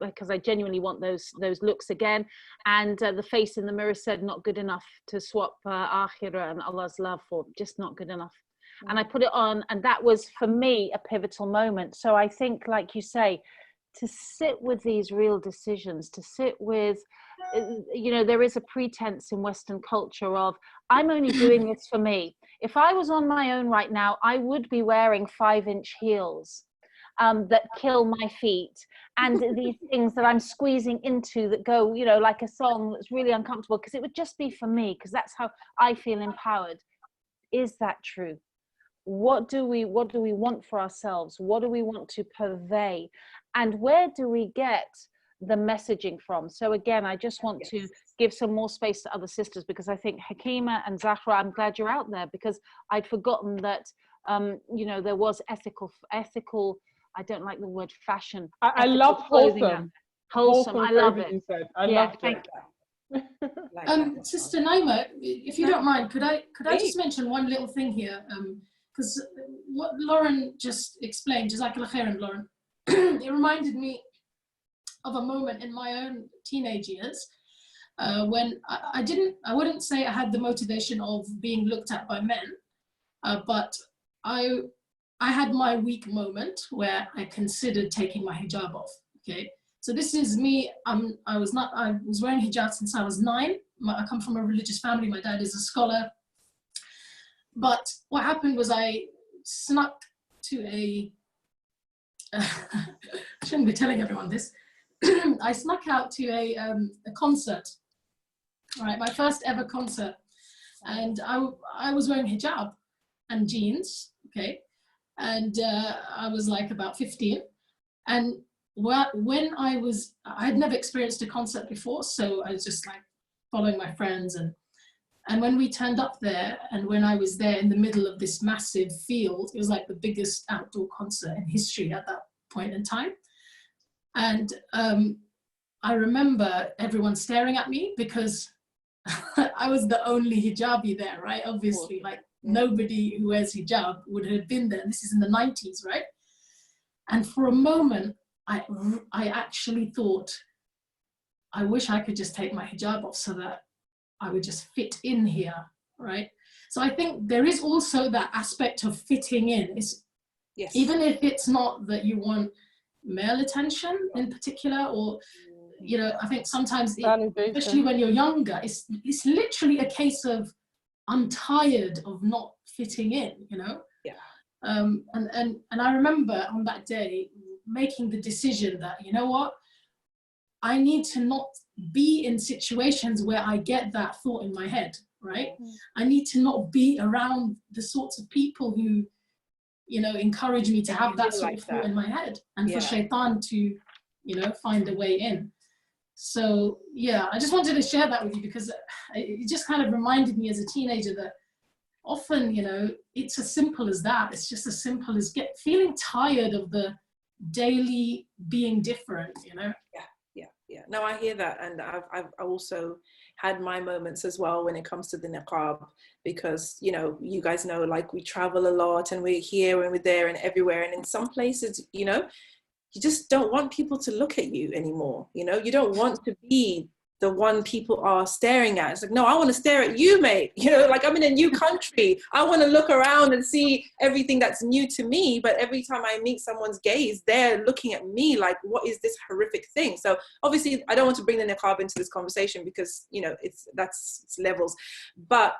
E: because I genuinely want those looks again. And the face in the mirror said, not good enough to swap akhirah and Allah's love for, just not good enough. And I put it on, and that was for me a pivotal moment. So I think, like you say, to sit with these real decisions, to sit with, there is a pretense in Western culture of, I'm only doing this for me. If I was on my own right now, I would be wearing 5-inch heels that kill my feet, and these things that I'm squeezing into that go, like a song that's really uncomfortable, because it would just be for me, because that's how I feel empowered. Is that true? What do we want for ourselves? What do we want to purvey? And where do we get the messaging from? So again, I just want to give some more space to other sisters, because I think Hakeemah and Zahra, I'm glad you're out there, because I'd forgotten that there was ethical, I don't like the word fashion.
D: I love wholesome.
E: I love it.
D: I loved it.
B: Sister Naima, if you don't mind, could I just mention one little thing here? Because what Lauren just explained, Jazakallah khairan, Lauren, it reminded me of a moment in my own teenage years when I wouldn't say I had the motivation of being looked at by men, but I had my weak moment where I considered taking my hijab off. Okay, so this is me. I was wearing hijab since I was 9. I come from a religious family. My dad is a scholar. But what happened was I snuck to I shouldn't be telling everyone this. I snuck out to a concert. All right, my first ever concert, and I was wearing hijab and jeans. Okay, and I was like about 15, and when I'd never experienced a concert before, so I was just like following my friends, and when we turned up there, and when I was there in the middle of this massive field, it was like the biggest outdoor concert in history at that point in time. And I remember everyone staring at me because I was the only hijabi there, right? Obviously, like nobody who wears hijab would have been there. This is in the 90s, right? And for a moment, I actually thought, I wish I could just take my hijab off so that I would just fit in here, right? So I think there is also that aspect of fitting in.
A: Yes.
B: Even if it's not that you want male attention in particular, or, you know, I think sometimes, especially when you're younger, it's literally a case of, I'm tired of not fitting in, you know?
A: Yeah.
B: And I remember on that day making the decision that, you know what, I need to not be in situations where I get that thought in my head, right? I need to not be around the sorts of people who, you know, encourage me to have that sort of thought in my head, and for shaitan to, you know, find a way in. So yeah, I just wanted to share that with you because it just kind of reminded me as a teenager that often, you know, it's as simple as that. It's just as simple as feeling tired of the daily being different, you know?
A: Yeah. No, I hear that. And I've also had my moments as well when it comes to the niqab, because, you know, you guys know, like, we travel a lot and we're here and we're there and everywhere. And in some places, you know, you just don't want people to look at you anymore. You know, you don't want to be the one people are staring at. It's like, no, I want to stare at you, mate. You know, like, I'm in a new country. I want to look around and see everything that's new to me. But every time I meet someone's gaze, they're looking at me like, what is this horrific thing? So obviously, I don't want to bring the niqab into this conversation because, you know, it's levels. But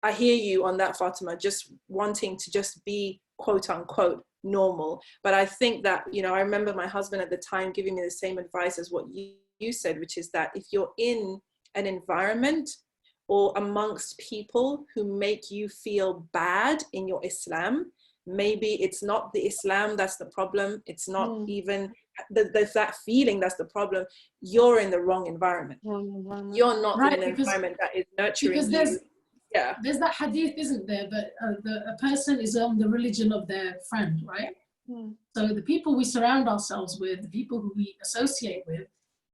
A: I hear you on that, Fatima, just wanting to just be, quote unquote, normal. But I think that, you know, I remember my husband at the time giving me the same advice as what you said, which is that if you're in an environment or amongst people who make you feel bad in your Islam, maybe it's not the Islam that's the problem. It's not even there's that feeling that's the problem. You're in the wrong environment. You're not in an environment that is nurturing you.
B: There's that hadith, isn't there, that a person is on the religion of their friend, right? So the people we surround ourselves with, the people who we associate with,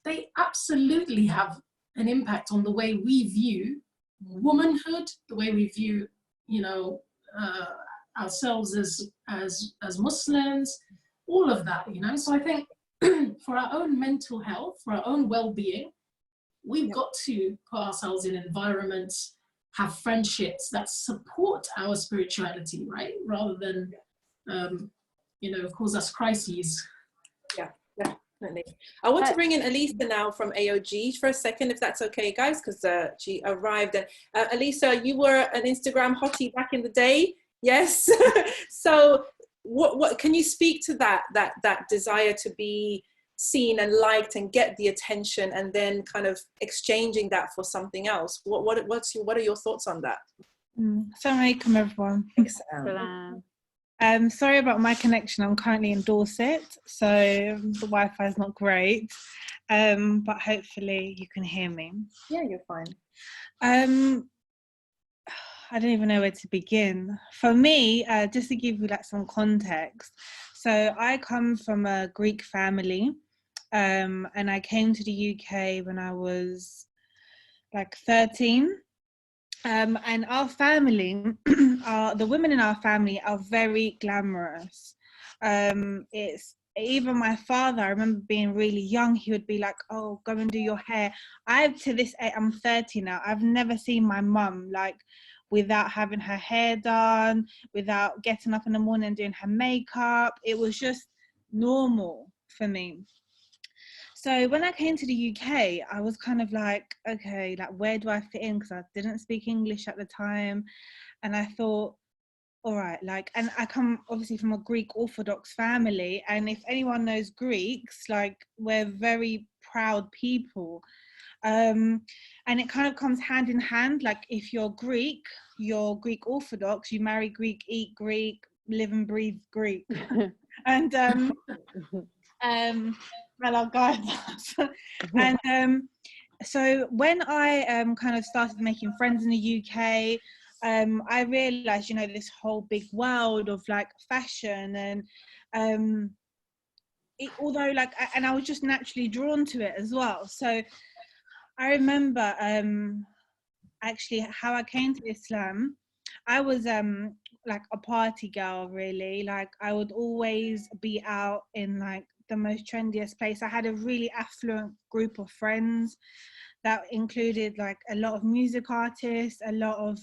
B: they absolutely have an impact on the way we view womanhood, the way we view, you know, ourselves as Muslims, all of that, you know. So I think for our own mental health, for our own well-being, we've got to put ourselves in environments, have friendships that support our spirituality, right? Rather than, you know, cause us crises.
A: Yeah, definitely. I want to bring in Elisa now from AOG for a second, if that's okay, guys, because she arrived. And Elisa, you were an Instagram hottie back in the day, yes? So what can you speak to that desire to be seen and liked and get the attention, and then kind of exchanging that for something else? What are your thoughts on that?
G: Assalamu alaikum, everyone. Sorry about my connection. I'm currently in Dorset, so the Wi-Fi is not great, but hopefully you can hear me.
A: Yeah, you're fine.
G: I don't even know where to begin. For me, just to give you like some context, so I come from a Greek family, and I came to the UK when I was like 13. And our family, the women in our family are very glamorous. It's even my father, I remember being really young, he would be like, oh, go and do your hair. To this age, I'm 30 now, I've never seen my mum like without having her hair done, without getting up in the morning and doing her makeup. It was just normal for me. So when I came to the UK, I was kind of like, okay, like, where do I fit in? Because I didn't speak English at the time. And I thought, all right, like, and I come obviously from a Greek Orthodox family. And if anyone knows Greeks, like, we're very proud people. And it kind of comes hand in hand. Like, if you're Greek Orthodox, you marry Greek, eat Greek, live and breathe Greek. And Well, I'll go with that. And so when I kind of started making friends in the UK, I realized, you know, this whole big world of like fashion and although like, and I was just naturally drawn to it as well. So I remember actually how I came to Islam. I was like a party girl, really. Like I would always be out in like the most trendiest place. I had a really affluent group of friends that included like a lot of music artists, a lot of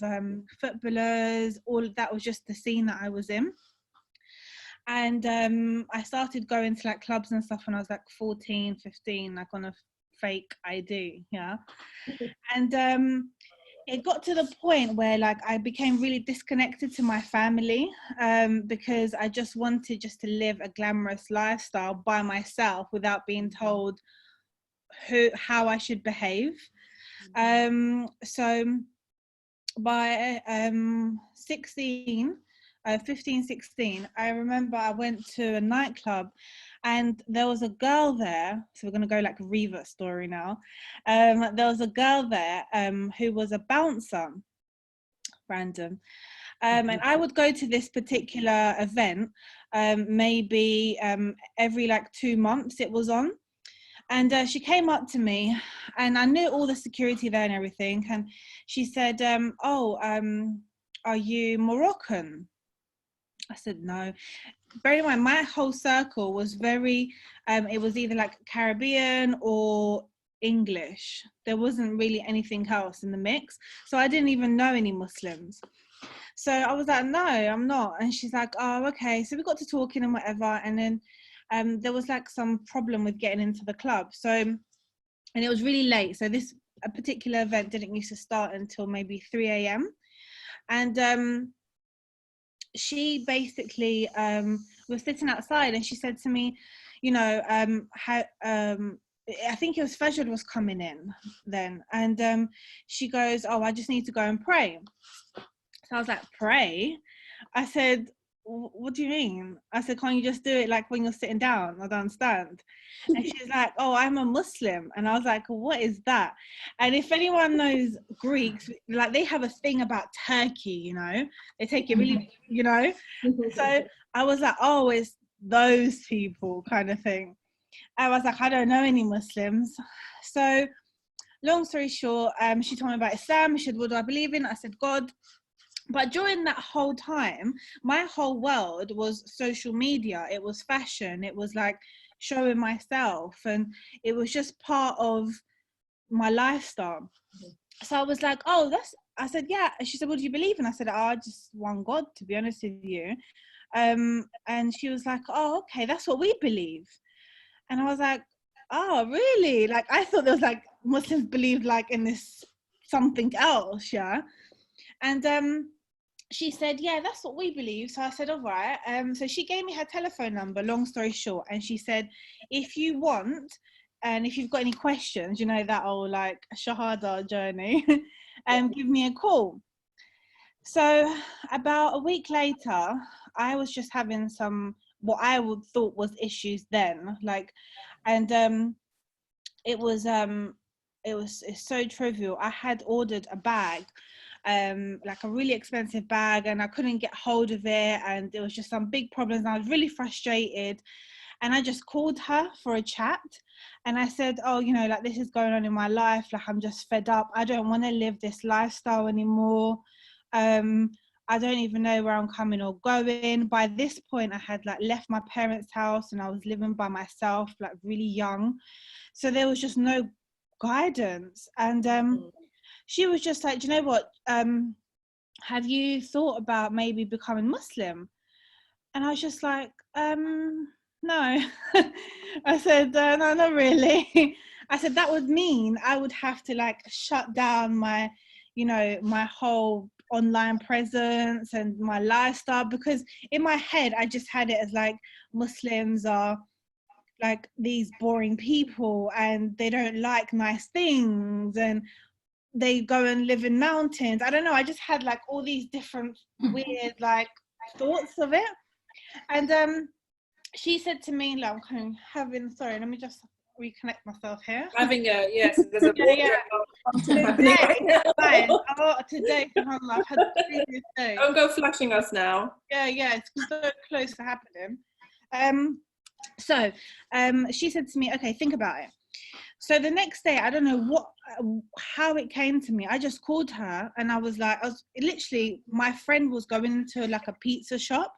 G: footballers. All of that was just the scene that I was in. And I started going to like clubs and stuff when I was like 14, 15, like on a fake ID, yeah. And it got to the point where like I became really disconnected to my family because I just wanted just to live a glamorous lifestyle by myself without being told how I should behave. So by 15, 16, I remember I went to a nightclub and there was a girl there. So we're going to go like a reverse story now. There was a girl there who was a bouncer, random. And I would go to this particular event maybe every like 2 months it was on. And she came up to me and I knew all the security there and everything. And she said, are you Moroccan? I said, no. Bear in mind, my whole circle was very, it was either like Caribbean or English. There wasn't really anything else in the mix. So I didn't even know any Muslims. So I was like, no, I'm not. And she's like, oh, okay. So we got to talking and whatever. And then there was like some problem with getting into the club. So, and it was really late. So this a particular event didn't used to start until maybe 3 a.m. And she basically was sitting outside and she said to me, you know, I think it was Fajr was coming in then. And she goes, oh, I just need to go and pray. So I was like, pray? I said, what do you mean? I said, can't you just do it like when you're sitting down? I don't understand. And she's like, oh, I'm a Muslim. And I was like, what is that? And if anyone knows Greeks, like they have a thing about Turkey, you know, they take it really, you know. So I was like, oh, it's those people kind of thing. I was like, I don't know any Muslims. So long story short, she told me about Islam. She said, what do I believe in? I said, God. But during that whole time, my whole world was social media. It was fashion. It was like showing myself. And it was just part of my lifestyle. So I was like, oh, I said, yeah. And she said, what do you believe in? I said, oh, just one God, to be honest with you. And she was like, oh, okay, that's what we believe. And I was like, oh, really? Like, I thought there was like Muslims believed like in this something else, yeah. And she said, yeah, that's what we believe. So I said, all right. So she gave me her telephone number, long story short. And she said, if you want, and if you've got any questions, you know, that whole like Shahada journey, give me a call. So about a week later, I was just having some, what I would thought was issues then. Like, and it's so trivial. I had ordered a bag, like a really expensive bag, and I couldn't get hold of it, and there was just some big problems, and I was really frustrated. And I just called her for a chat, and I said, oh, you know, like this is going on in my life, like I'm just fed up, I don't want to live this lifestyle anymore. I don't even know where I'm coming or going. By this point, I had like left my parents' house and I was living by myself, like really young, so there was just no guidance. And she was just like, do you know what, have you thought about maybe becoming Muslim? And I was just like, no. I said, no, not really. I said, that would mean I would have to like shut down my, you know, my whole online presence and my lifestyle, because in my head, I just had it as like Muslims are like these boring people and they don't like nice things and they go and live in mountains. I don't know. I just had like all these different weird like thoughts of it. And she said to me, like, I'm having, sorry, let me just reconnect myself here.
A: Having a, yes, there's a
G: today, fine. Oh, today, subhanAllah, I've had a previous day.
A: Don't go flashing us now.
G: Yeah, it's so close to happening. So she said to me, okay, think about it. So the next day, I don't know how it came to me. I just called her and I was literally, my friend was going into like a pizza shop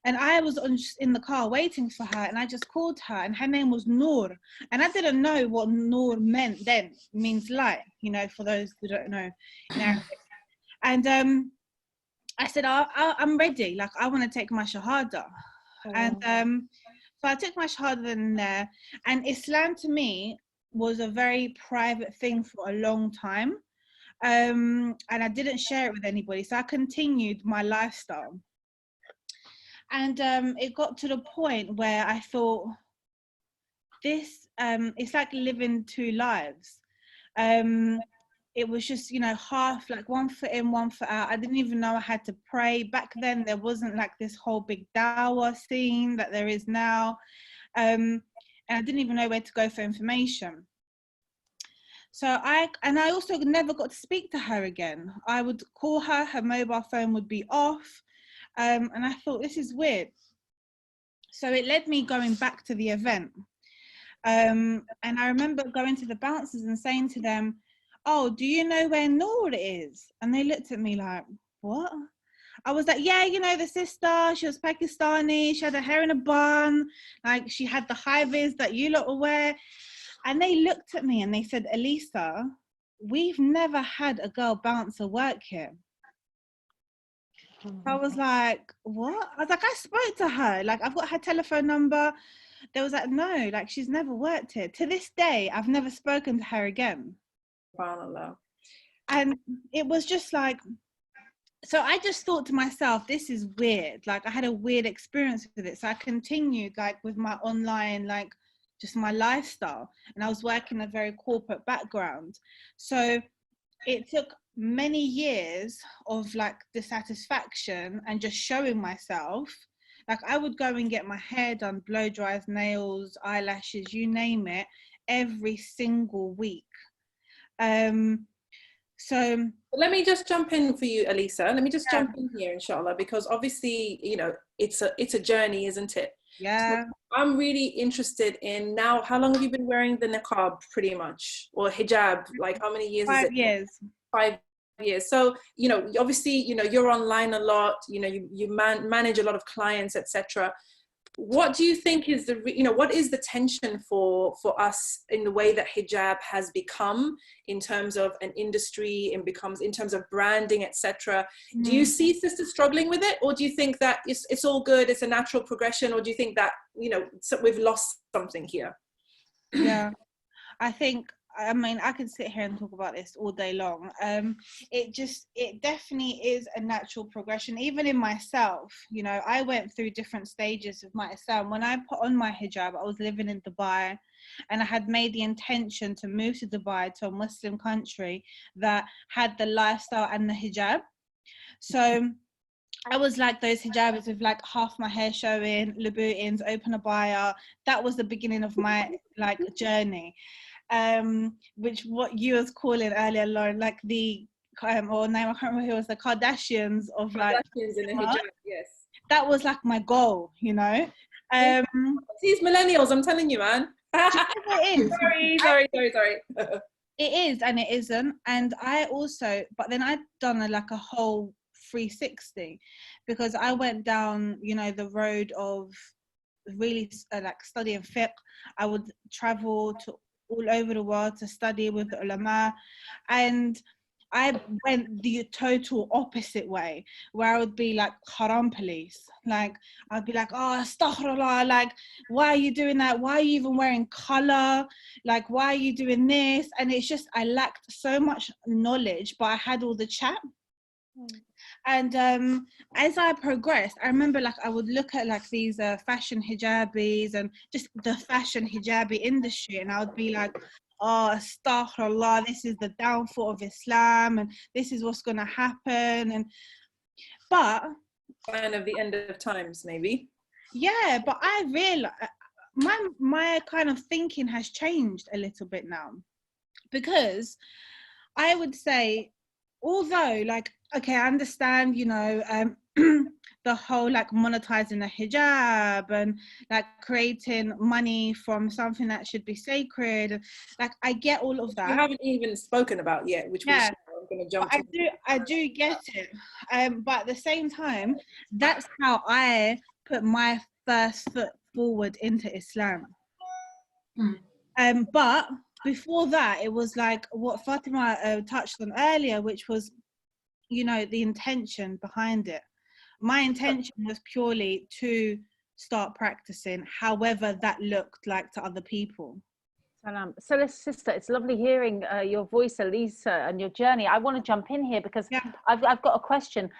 G: and I was in the car waiting for her and I just called her and her name was Noor. And I didn't know what Noor meant then, means light, you know, for those who don't know in Arabic. And I said, I'm ready. Like, I want to take my shahada. Oh. And so I took my shahada in there. And Islam to me was a very private thing for a long time. And I didn't share it with anybody. So I continued my lifestyle. And it got to the point where I thought, this, it's like living two lives. It was just, you know, half, like 1 foot in, 1 foot out. I didn't even know I had to pray. Back then, there wasn't like this whole big dawah scene that there is now. And I didn't even know where to go for information. So I also never got to speak to her again. I would call her, her mobile phone would be off. And I thought, this is weird. So it led me going back to the event. And I remember going to the bouncers and saying to them, oh, do you know where Noor is? And they looked at me like, what? I was like, yeah, you know, the sister, she was Pakistani, she had her hair in a bun, like she had the high vis that you lot wear. And they looked at me and they said, Elisa, we've never had a girl bouncer work here. I was like, what? I was like, I spoke to her, like I've got her telephone number. They was like, no, like she's never worked here. To this day, I've never spoken to her again.
A: SubhanAllah.
G: And it was just like, so I just thought to myself, this is weird. Like I had a weird experience with it. So I continued like with my online, like just my lifestyle. And I was working a very corporate background. So it took many years of like dissatisfaction and just showing myself. Like I would go and get my hair done, blow dries, nails, eyelashes, you name it, every single week. So
A: let me just jump in for you, Elisa. Let me just jump in here, inshallah, because obviously, you know, it's a journey, isn't it?
G: Yeah.
A: So I'm really interested in now, how long have you been wearing the niqab pretty much, or hijab? Like how many years is it?
G: 5 years.
A: 5 years. So, you know, obviously, you know, you're online a lot, you know, you manage a lot of clients, etc. What do you think is what is the tension for us in the way that hijab has become in terms of an industry and becomes in terms of branding, etc.? Do you see sisters struggling with it, or do you think that it's all good, it's a natural progression, or do you think that, you know, we've lost something here?
G: Yeah, I mean, I could sit here and talk about this all day long. It definitely is a natural progression. Even in myself, you know, I went through different stages of my Islam. When I put on my hijab, I was living in Dubai and I had made the intention to move to Dubai, to a Muslim country that had the lifestyle and the hijab. So I was like those hijabis with like half my hair showing, laboutins, open abaya. That was the beginning of my like journey. Which what you was calling earlier, Lauren, like the or name, I can't remember who was, the Kardashians of like
A: Kardashians in a hijab, yes.
G: That was like my goal, you know.
A: These millennials, I'm telling you, man.
G: It is.
A: Sorry.
G: It is and it isn't. And I also, but then I'd done a whole 360 because I went down, you know, the road of really like studying fiqh. I would travel to all over the world to study with the ulama, and I went the total opposite way, where I would be like haram police. Like I'd be like, oh, astaghfirullah, like why are you doing that? Why are you even wearing color? Like why are you doing this? And it's just, I lacked so much knowledge, but I had all the chat. And as I progressed, I remember like I would look at like these fashion hijabis and just the fashion hijabi industry, and I would be like, oh, astaghfirullah, this is the downfall of Islam and this is what's going to happen. But
A: sign of the end of times, maybe.
G: Yeah, but I realize my kind of thinking has changed a little bit now, because I would say, although like, okay, I understand, you know, the whole like monetizing the hijab and like creating money from something that should be sacred, like I get all of that.
A: You haven't even spoken about yet, which
G: yeah.
A: I'm going to jump
G: to. I do get it, but at the same time, that's how I put my first foot forward into Islam. But before that, it was like what Fatima touched on earlier, which was, you know, the intention behind it. My intention was purely to start practicing, however that looked like to other people.
E: Salam. So, sister, it's lovely hearing your voice, Elisa, and your journey. I want to jump in here because I've got a question,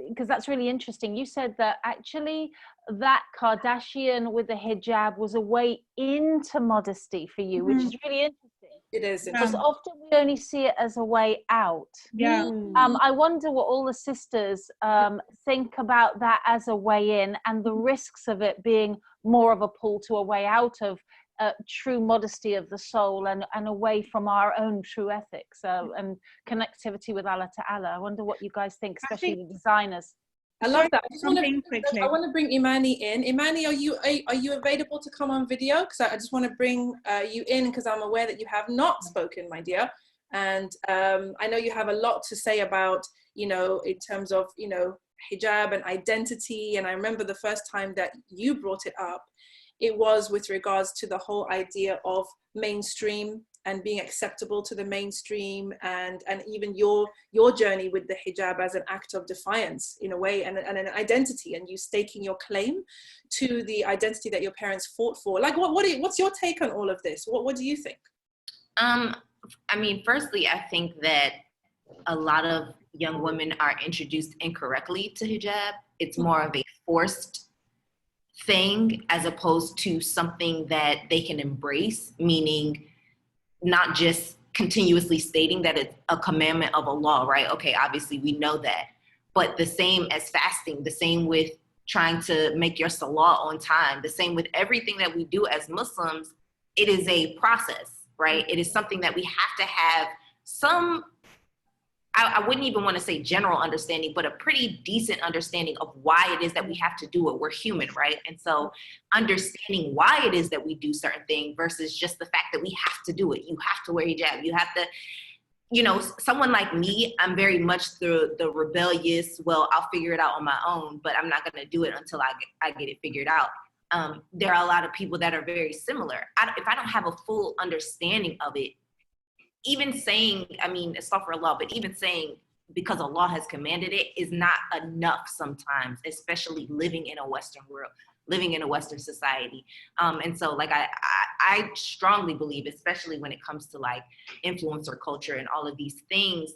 E: because that's really interesting. You said that actually that Kardashian with the hijab was a way into modesty for you, which is really interesting.
A: It is.
E: Because often we only see it as a way out.
G: Yeah.
E: I wonder what all the sisters think about that as a way in, and the risks of it being more of a pull to a way out of true modesty of the soul and away from our own true ethics and connectivity with Allah Ta'ala. I wonder what you guys think, especially the designers.
A: I love that. I want to bring Imani in. Imani, are you available to come on video? Because I just want to bring you in, because I'm aware that you have not spoken, my dear. And I know you have a lot to say about, you know, in terms of, you know, hijab and identity. And I remember the first time that you brought it up, it was with regards to the whole idea of mainstream and being acceptable to the mainstream, and even your journey with the hijab as an act of defiance in a way, and an identity, and you staking your claim to the identity that your parents fought for. Like, what's your take on all of this? What do you think?
F: I mean, firstly, I think that a lot of young women are introduced incorrectly to hijab. It's more of a forced thing as opposed to something that they can embrace, meaning not just continuously stating that it's a commandment of Allah, right? Okay, obviously we know that, but the same as fasting, the same with trying to make your salah on time, the same with everything that we do as Muslims, it is a process, right? It is something that we have to have some, I wouldn't even want to say general understanding, but a pretty decent understanding of why it is that we have to do it. We're human, right? And so understanding why it is that we do certain things versus just the fact that we have to do it. You have to wear hijab. You have to, you know, someone like me, I'm very much the rebellious, well, I'll figure it out on my own, but I'm not going to do it until I get it figured out. There are a lot of people that are very similar. If I don't have a full understanding of it, even saying, I mean, astaghfirullah, but even saying because Allah has commanded it is not enough sometimes, especially living in a Western world, living in a Western society. And so like, I strongly believe, especially when it comes to like influencer culture and all of these things,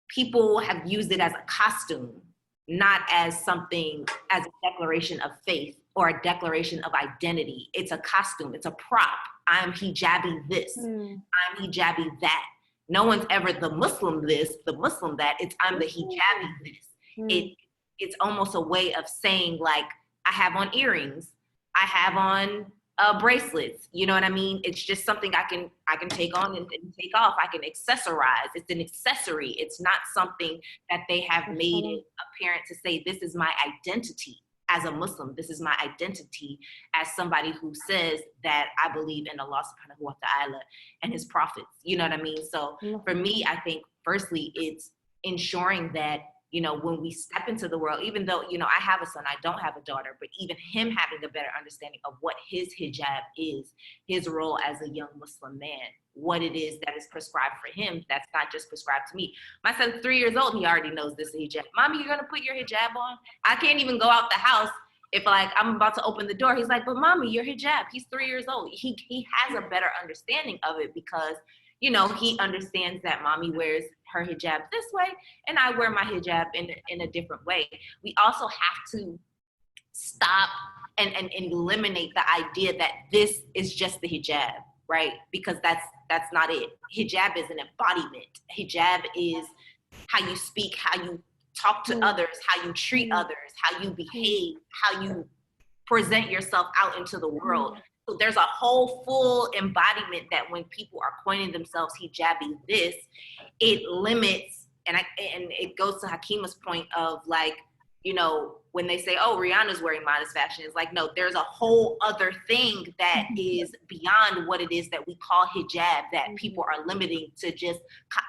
F: people have used it as a costume, not as something, as a declaration of faith or a declaration of identity. It's a costume, it's a prop. I'm hijabi this, I'm hijabi that. No one's ever the Muslim this, the Muslim that. It's I'm the hijabi this. It's almost a way of saying like, I have on earrings, I have on bracelets, you know what I mean? It's just something I can take on and take off. I can accessorize. It's an accessory. It's not something that they have made it apparent to say, this is my identity as a Muslim. This is my identity as somebody who says that I believe in Allah subhanahu wa ta'ala and his prophets. You know what I mean? So for me, I think firstly, it's ensuring that, you know, when we step into the world, even though, you know, I have a son, I don't have a daughter, but even him having a better understanding of what his hijab is, his role as a young Muslim man, what it is that is prescribed for him, that's not just prescribed to me. My son's 3 years old, he already knows this hijab. Mommy, you're gonna put your hijab on? I can't even go out the house if like I'm about to open the door. He's like, but mommy, your hijab. He's 3 years old. He has a better understanding of it because, you know, he understands that mommy wears her hijab this way and I wear my hijab in a different way. We also have to stop and eliminate the idea that this is just the hijab, right? Because that's not it. Hijab is an embodiment. Hijab is how you speak, how you talk to others, how you treat others, how you behave, how you present yourself out into the world. So there's a whole full embodiment that when people are coining themselves hijabi this, it limits, and it goes to Hakeemah's point of like, you know, when they say, oh, Rihanna's wearing modest fashion, it's like, no, there's a whole other thing that is beyond what it is that we call hijab, that people are limiting to just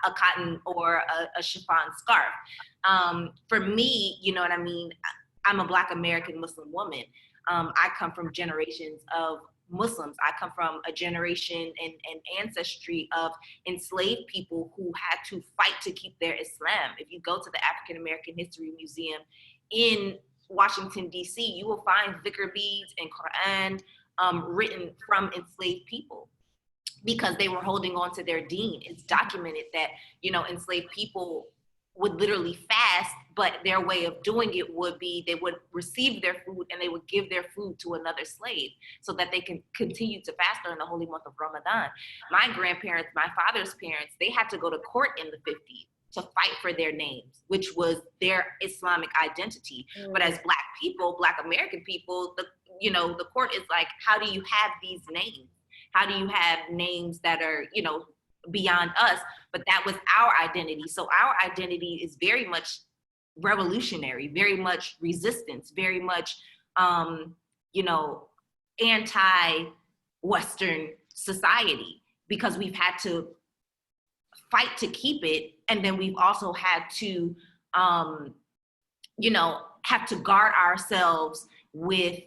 F: a cotton or a chiffon scarf. For me, you know what I mean? I'm a Black American Muslim woman. I come from generations of Muslims. I come from a generation and ancestry of enslaved people who had to fight to keep their Islam. If you go to the African American History Museum in Washington, D.C., you will find dhikr beads and Quran written from enslaved people because they were holding on to their deen. It's documented that, you know, enslaved people would literally fast, but their way of doing it would be they would receive their food and they would give their food to another slave so that they can continue to fast during the holy month of Ramadan. My grandparents, my father's parents, they had to go to court in the 50s to fight for their names, which was their Islamic identity. But as Black people, Black American people, the court is like, how do you have these names? How do you have names that are, you know, beyond us? But that was our identity. So our identity is very much revolutionary, very much resistance, very much, anti-Western society, because we've had to fight to keep it. And then we've also had to, have to guard ourselves with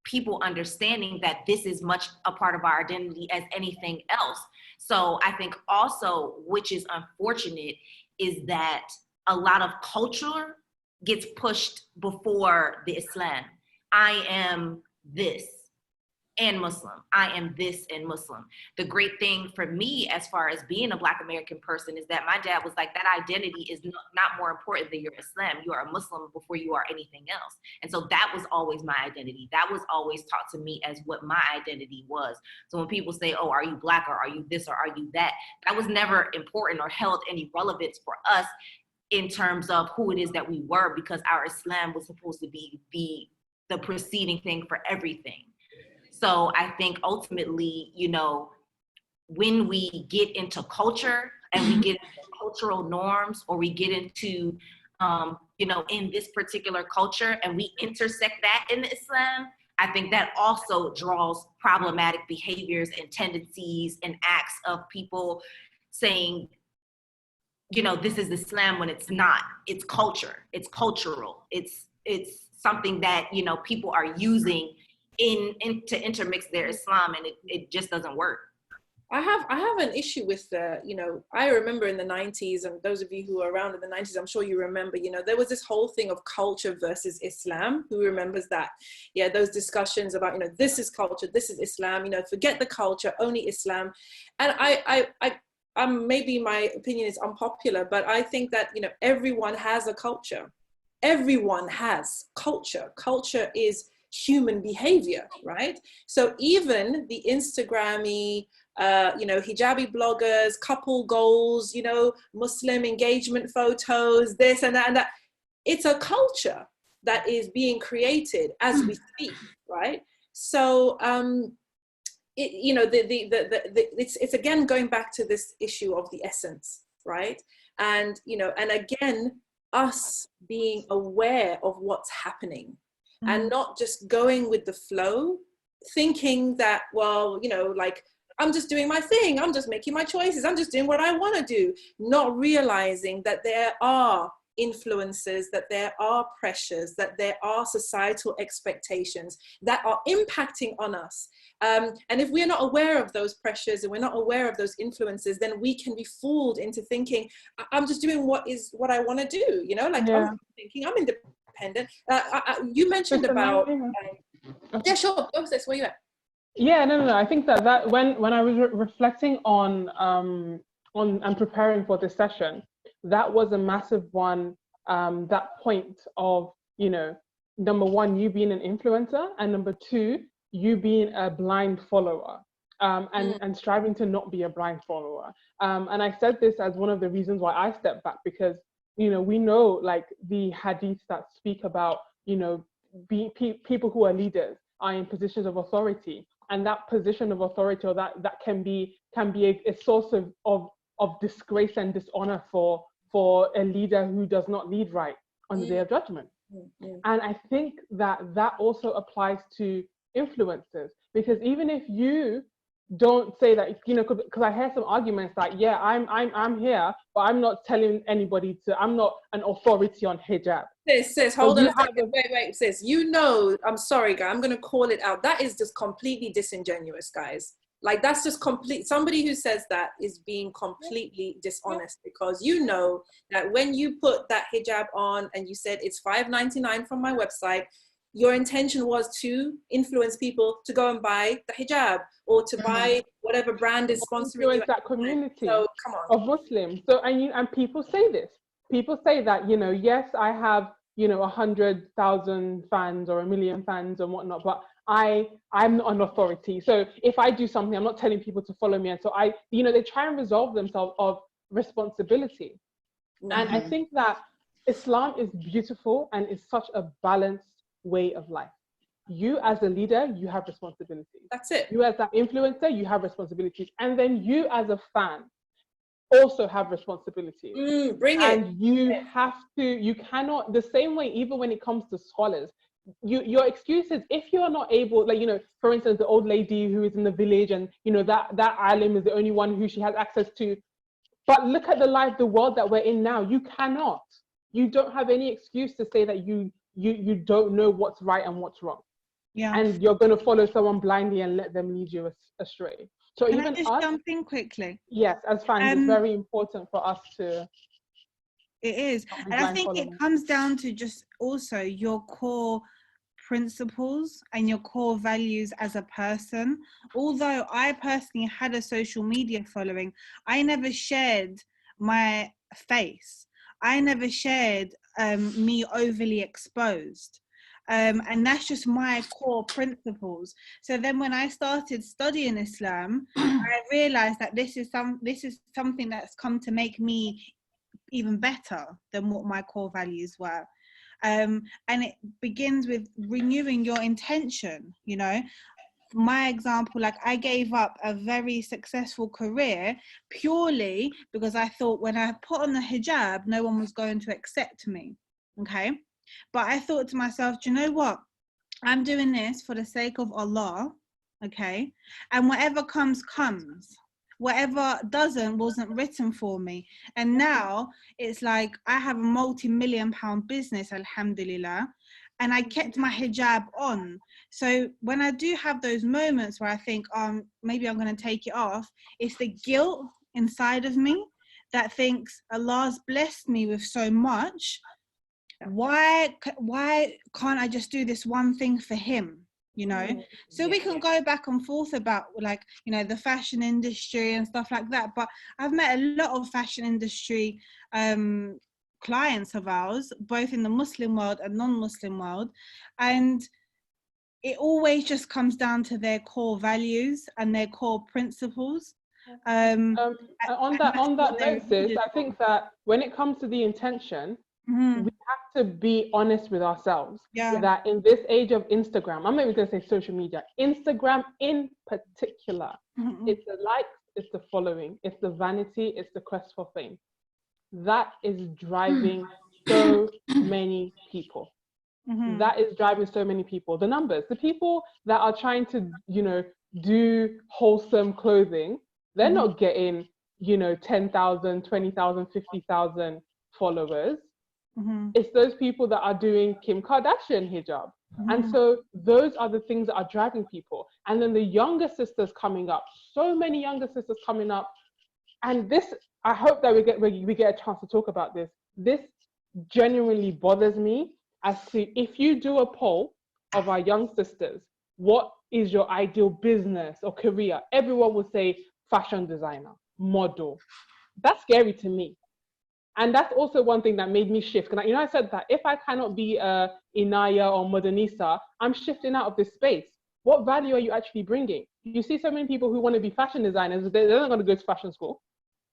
F: people understanding that this is much a part of our identity as anything else. So I think also, which is unfortunate, is that a lot of culture gets pushed before the Islam. I am this and Muslim. I am this and Muslim. The great thing for me as far as being a Black American person is that my dad was like, that identity is not more important than your Islam. You are a Muslim before you are anything else. And so that was always my identity. That was always taught to me as what my identity was. So when people say, oh, are you Black or are you this or are you that? That was never important or held any relevance for us in terms of who it is that we were, because our Islam was supposed to be the preceding thing for everything. So I think ultimately, when we get into culture and we get into cultural norms, or we get into, in this particular culture and we intersect that in Islam, I think that also draws problematic behaviors and tendencies and acts of people saying, this is Islam when it's not. It's culture. It's cultural. It's something that, people are using to intermix their Islam, and it just doesn't work.
A: I have an issue with I remember in the 90s, and those of you who are around in the 90s, I'm sure you remember, there was this whole thing of culture versus Islam. Who remembers that? Yeah, those discussions about, this is culture, this is Islam, forget the culture, only Islam. And maybe my opinion is unpopular, but I think that, everyone has a culture. Everyone has culture. Culture is human behavior, right? So even the Instagrammy, hijabi bloggers, couple goals, Muslim engagement photos, this and that and that, it's a culture that is being created as we speak, right? So, it's again going back to this issue of the essence, right? And, and again, us being aware of what's happening. And not just going with the flow, thinking that, well, I'm just doing my thing. I'm just making my choices. I'm just doing what I want to do. Not realizing that there are influences, that there are pressures, that there are societal expectations that are impacting on us. And if we're not aware of those pressures and we're not aware of those influences, then we can be fooled into thinking, I'm just doing what I want to do. I'm thinking I'm independent. You mentioned about yeah, sure, go sis, where you at?
D: Yeah, no, I think that when I was reflecting on and preparing for this session, that was a massive one, that point of, number one, you being an influencer, and number two, you being a blind follower, and striving to not be a blind follower. And I said this as one of the reasons why I stepped back, because we know, like, the hadiths that speak about, people who are leaders, are in positions of authority, and that position of authority, or that can be a source of disgrace and dishonor for a leader who does not lead right on the day of judgment. And I think that also applies to influencers, because even if you don't say that, because I hear some arguments like, yeah, I'm here, but I'm not telling anybody I'm not an authority on hijab.
A: Sis, hold on a second. Wait, sis. I'm sorry, guys. I'm going to call it out. That is just completely disingenuous, guys. Like, that's just somebody who says that is being completely dishonest, because you know that when you put that hijab on and you said it's $5.99 from my website, your intention was to influence people to go and buy the hijab or to buy whatever brand is sponsoring you.
D: That community
A: so, come on.
D: of Muslims. So, and people say this. People say that, yes, I have, 100,000 fans or 1 million fans and whatnot, but I'm not an authority. So if I do something, I'm not telling people to follow me. And so they try and resolve themselves of responsibility. And I think that Islam is beautiful and is such a balanced way of life. You as a leader, you have responsibilities.
A: That's it.
D: You as that influencer, you have responsibilities. And then you as a fan also have responsibilities.
A: Bring it.
D: And you cannot, the same way, even when it comes to scholars, your excuses, if you're not able, for instance, the old lady who is in the village and, that alim is the only one who she has access to. But look at the world that we're in now. You don't have any excuse to say that you don't know what's right and what's wrong.
G: Yeah.
D: And you're going to follow someone blindly and let them lead you astray. So
G: Can
D: even
G: I just jump in quickly?
D: Yes, as fans, it's very important for us to.
G: It is. And I think it comes down to just also your core principles and your core values as a person. Although I personally had a social media following, I never shared my face. I never shared me overly exposed. And that's just my core principles. So then when I started studying Islam, I realized that this is something that's come to make me even better than what my core values were. And it begins with renewing your intention. My example, like, I gave up a very successful career purely because I thought when I put on the hijab, no one was going to accept me. Okay. But I thought to myself, do you know what? I'm doing this for the sake of Allah, okay? And whatever comes. Whatever wasn't written for me. And now it's like I have a multi-million-pound business, alhamdulillah, and I kept my hijab on. So when I do have those moments where I think, maybe I'm going to take it off, it's the guilt inside of me that thinks Allah's blessed me with so much. Why can't I just do this one thing for him, so we can go back and forth about the fashion industry and stuff like that, but I've met a lot of fashion industry clients of ours, both in the Muslim world and non-Muslim world, and it always just comes down to their core values and their core principles.
D: On that note, sis, I think that when it comes to the intention, we have to be honest with ourselves. That in this age of Instagram, I'm not even going to say social media, Instagram in particular, it's the likes, it's the following, it's the vanity, it's the quest for fame. That is driving so many people. That is driving so many people. The numbers, the people that are trying to, do wholesome clothing, they're not getting, 10,000, 20,000, 50,000 followers. It's those people that are doing Kim Kardashian hijab. And so those are the things that are driving people. And then the younger sisters coming up, so many younger sisters coming up. And this, I hope that we get a chance to talk about this. This genuinely bothers me as to, if you do a poll of our young sisters, what is your ideal business or career? Everyone will say fashion designer, model. That's scary to me. And that's also one thing that made me shift. And I said that if I cannot be a Inaya or Modernista, I'm shifting out of this space. What value are you actually bringing? You see so many people who want to be fashion designers, they're not going to go to fashion school.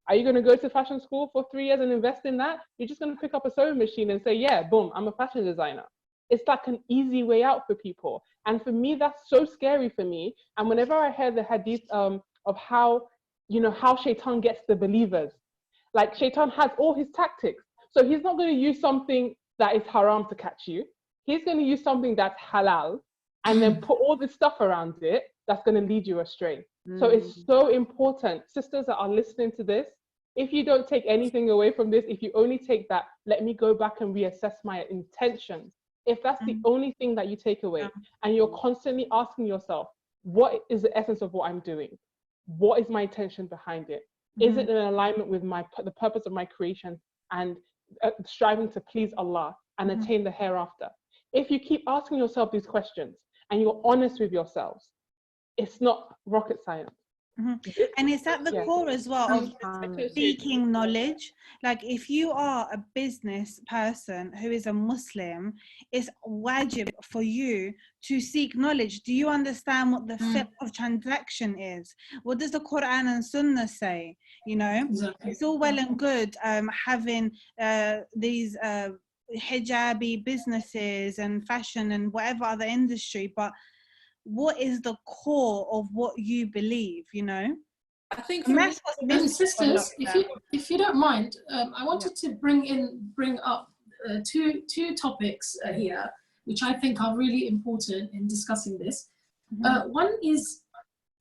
D: Are you going to go to fashion school for 3 years and invest in that? You're just going to pick up a sewing machine and say, yeah, boom, I'm a fashion designer. it's like an easy way out for people. And for me, that's so scary for me. And whenever I hear the hadith of how, you know, how Shaitan gets the believers, like Shaitan has all his tactics. So he's not going to use something that is haram to catch you. He's going to use something that's halal and then put all this stuff around it that's going to lead you astray. So it's so important. Sisters that are listening to this, if you don't take anything away from this, if you only take that, let me go back and reassess my intentions. If that's the only thing that you take away, and you're constantly asking yourself, what is the essence of what I'm doing? What is my intention behind it? Is it in alignment with the purpose of my creation and striving to please Allah and attain the hereafter? If you keep asking yourself these questions and you're honest with yourselves, it's not rocket science.
G: And it's at the core as well of seeking knowledge. Like if you are a business person who is a Muslim, it's wajib for you to seek knowledge. Do you understand what the fiqh of transaction is? What does the Quran and Sunnah say? You know, it's all well and good having these hijabi businesses and fashion and whatever other industry, but what is the core of what you believe, you know?
A: I think
B: sisters, if you don't mind, I wanted to bring up two topics here, which I think are really important in discussing this. One is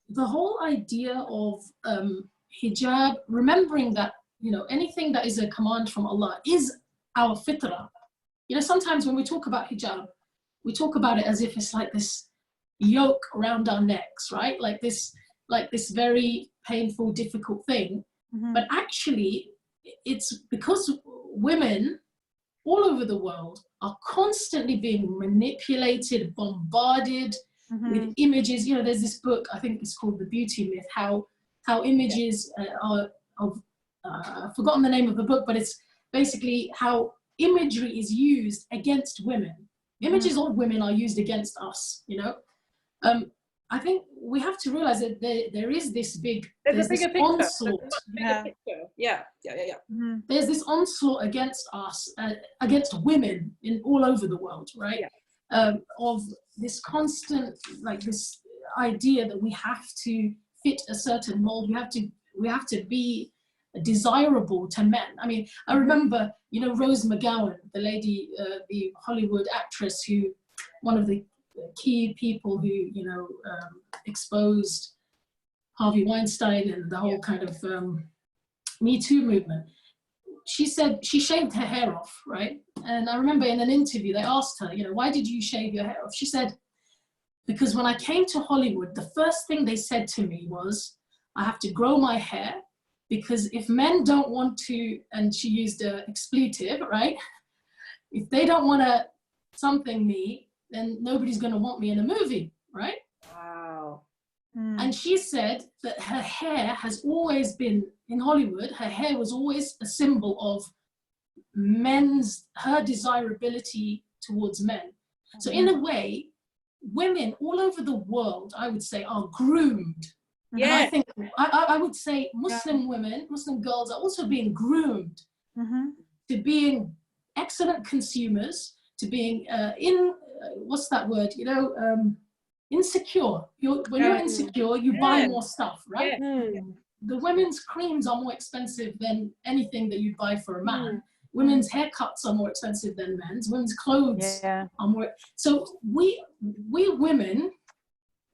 B: the whole idea of hijab, remembering that, you know, anything that is a command from Allah is our fitrah. You know, sometimes when we talk about hijab, we talk about it as if it's like this yoke around our necks, right? Like this very painful, difficult thing. But actually, it's because women all over the world are constantly being manipulated, bombarded with images. You know, there's this book, I think it's called The Beauty Myth, how images are of, I've forgotten the name of the book, but it's basically how imagery is used against women. Images of women are used against us, you know? I think we have to realize that there is this there's this onslaught. There's this onslaught against us, against women all over the world, right? Of this constant, like this idea that we have to fit a certain mold. We have to be desirable to men. I mean, I remember, you know, Rose McGowan, the lady, the Hollywood actress one of the key people who, you know, exposed Harvey Weinstein and the whole kind of Me Too movement. She said she shaved her hair off, right? And I remember in an interview, they asked her, you know, why did you shave your hair off? She said, because when I came to Hollywood, the first thing they said to me was, I have to grow my hair, because if men don't want to, and she used an expletive, right? If they don't want to something me, then nobody's going to want me in a movie, right? Wow. And she said that her hair has always been, in Hollywood, her hair was always a symbol of her desirability towards men. So in a way, women all over the world, I would say, are groomed. Yeah. I think I would say Muslim women, Muslim girls are also being groomed to being excellent consumers, to being what's that word? You know, insecure. When you're insecure, you buy more stuff, right? The women's creams are more expensive than anything that you'd buy for a man. Women's haircuts are more expensive than men's. Women's clothes are more. So we women,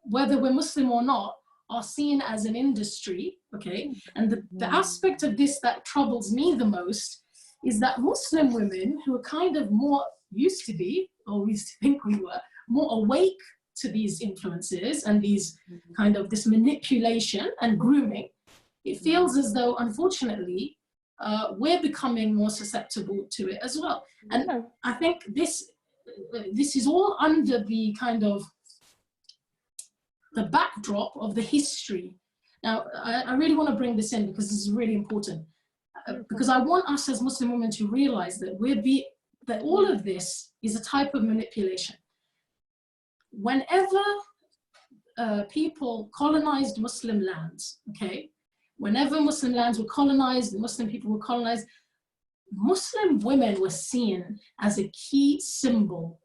B: whether we're Muslim or not, are seen as an industry, okay? And the aspect of this that troubles me the most is that Muslim women who are kind of more used to be, or we used to think we were, more awake to these influences and these kind of this manipulation and grooming, it feels as though, unfortunately, we're becoming more susceptible to it as well. And I think this is all under the kind of the backdrop of the history. Now, I really want to bring this in because this is really important. Because I want us as Muslim women to realize that that all of this is a type of manipulation. Whenever people colonized Muslim lands, okay, whenever Muslim lands were colonized, Muslim people were colonized, Muslim women were seen as a key symbol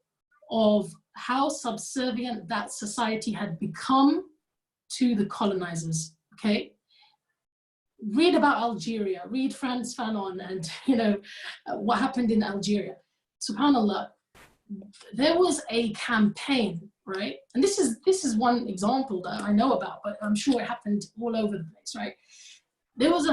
B: of how subservient that society had become to the colonizers, okay? Read about Algeria, read Frantz Fanon and, you know, what happened in Algeria. SubhanAllah, there was a campaign, right? And this is one example that I know about, but I'm sure it happened all over the place, right? There was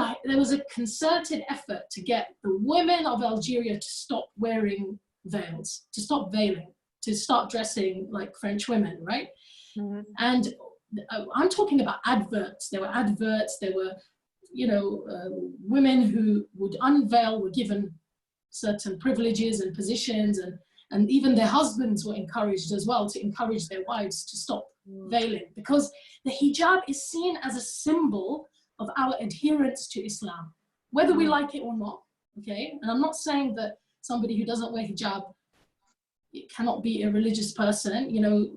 B: a concerted effort to get the women of Algeria to stop wearing veils, to stop veiling, to start dressing like French women, right? Mm-hmm. And I'm talking about adverts. There were adverts, there were, you know, women who would unveil were given certain privileges and positions, and even their husbands were encouraged as well to encourage their wives to stop veiling, because the hijab is seen as a symbol of our adherence to Islam, whether we like it or not, okay? And I'm not saying that somebody who doesn't wear hijab cannot be a religious person. You know,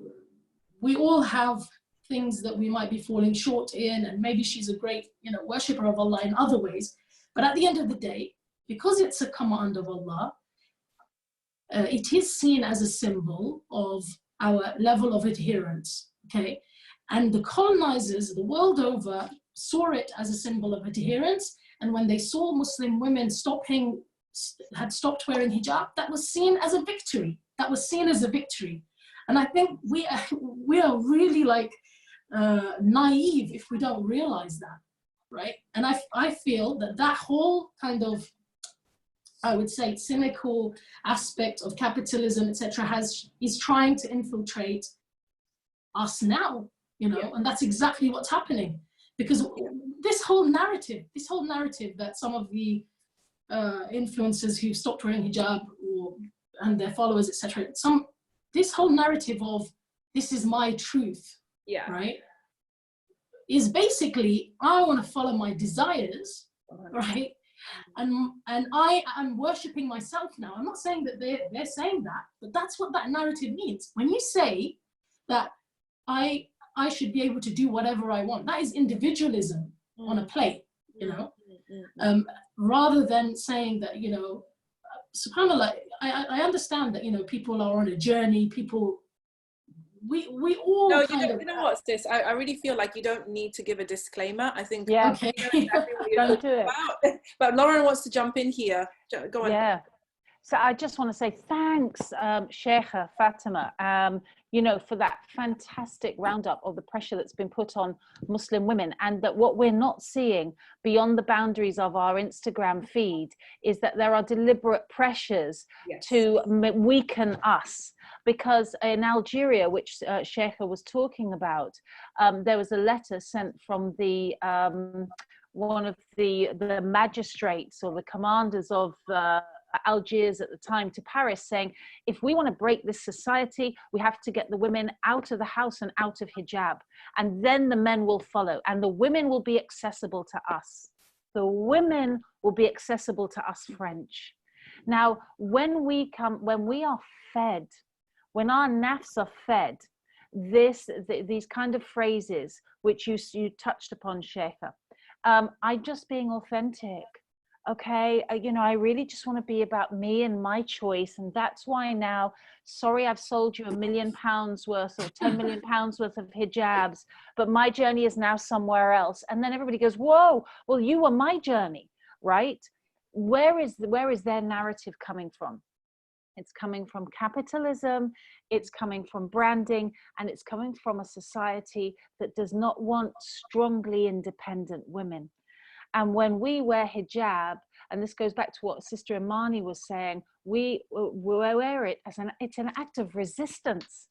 B: we all have things that we might be falling short in, and maybe she's a great, you know, worshipper of Allah in other ways. But at the end of the day, because it's a command of Allah, it is seen as a symbol of our level of adherence, okay? And the colonizers the world over saw it as a symbol of adherence. And when they saw Muslim women had stopped wearing hijab, that was seen as a victory. That was seen as a victory. And I think we are really like naive if we don't realize that, right? And I feel that whole kind of, I would say, cynical aspect of capitalism, etc., is trying to infiltrate us now, you know, and that's exactly what's happening. Because this whole narrative that some of the influencers who stopped wearing hijab and their followers, etc., this whole narrative of this is my truth, right, is basically I want to follow my desires, right, and I am worshipping myself now. I'm not saying that they're saying that, but that's what that narrative means. When you say that I should be able to do whatever I want, that is individualism on a plate, you know, rather than saying that, you know, subhanAllah, I understand that, you know, people are on a journey, we all
A: no, you know what, sis, I really feel like you don't need to give a disclaimer. I think
E: okay.
A: You know exactly what you're talking about. But Lauren wants to jump in here. Go on.
E: Yeah. So I just want to say thanks, Sheikha Fatima, you know, for that fantastic roundup of the pressure that's been put on Muslim women, and that what we're not seeing beyond the boundaries of our Instagram feed is that there are deliberate pressures to weaken us. Because in Algeria, which Sheikha was talking about, there was a letter sent from the one of the magistrates or the commanders of Algiers at the time to Paris, saying, if we want to break this society, we have to get the women out of the house and out of hijab, and then the men will follow, and the women will be accessible to us. The women will be accessible to us French. Now, when we are fed, when our nafs are fed, these kind of phrases, which you touched upon, Sheikha, I'm just being authentic. Okay, you know, I really just want to be about me and my choice, and that's why now, sorry, I've sold you £1 million worth or £10 million worth of hijabs, but my journey is now somewhere else. And then everybody goes, whoa, well, you were my journey, right? Where is their narrative coming from? It's coming from capitalism, it's coming from branding, and it's coming from a society that does not want strongly independent women. And when we wear hijab, and this goes back to what Sister Imani was saying, we wear it as it's an act of resistance.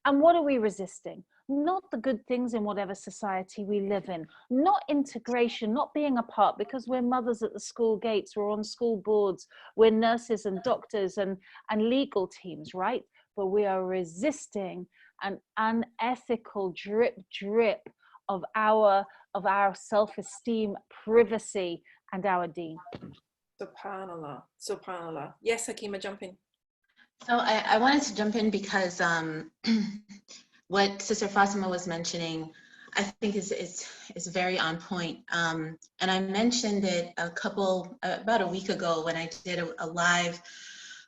E: And what are we resisting? Not the good things in whatever society we live in, not integration, not being a part, because we're mothers at the school gates, we're on school boards, we're nurses and doctors and legal teams, right? But we are resisting an unethical drip of our self-esteem, privacy, and our deen.
A: Subhanallah, subhanallah. Yes, Hakeemah, jump in.
C: So I wanted to jump in because what Sister Fatima was mentioning, I think is very on point. And I mentioned it about a week ago when I did a live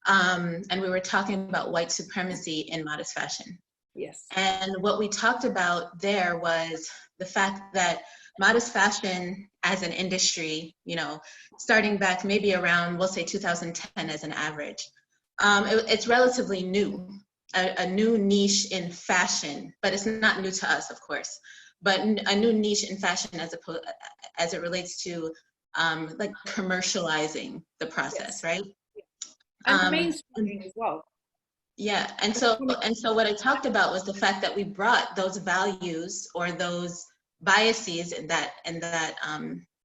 C: and we were talking about white supremacy in modest fashion.
A: Yes.
C: And what we talked about there was the fact that modest fashion as an industry, you know, starting back maybe around, we'll say 2010 as an average, it's relatively new, a new niche in fashion, but it's not new to us, of course, but a new niche in fashion as it relates to like commercializing the process, right?
A: And mainstreaming as well.
C: Yeah, and so what I talked about was the fact that we brought those values or those biases in that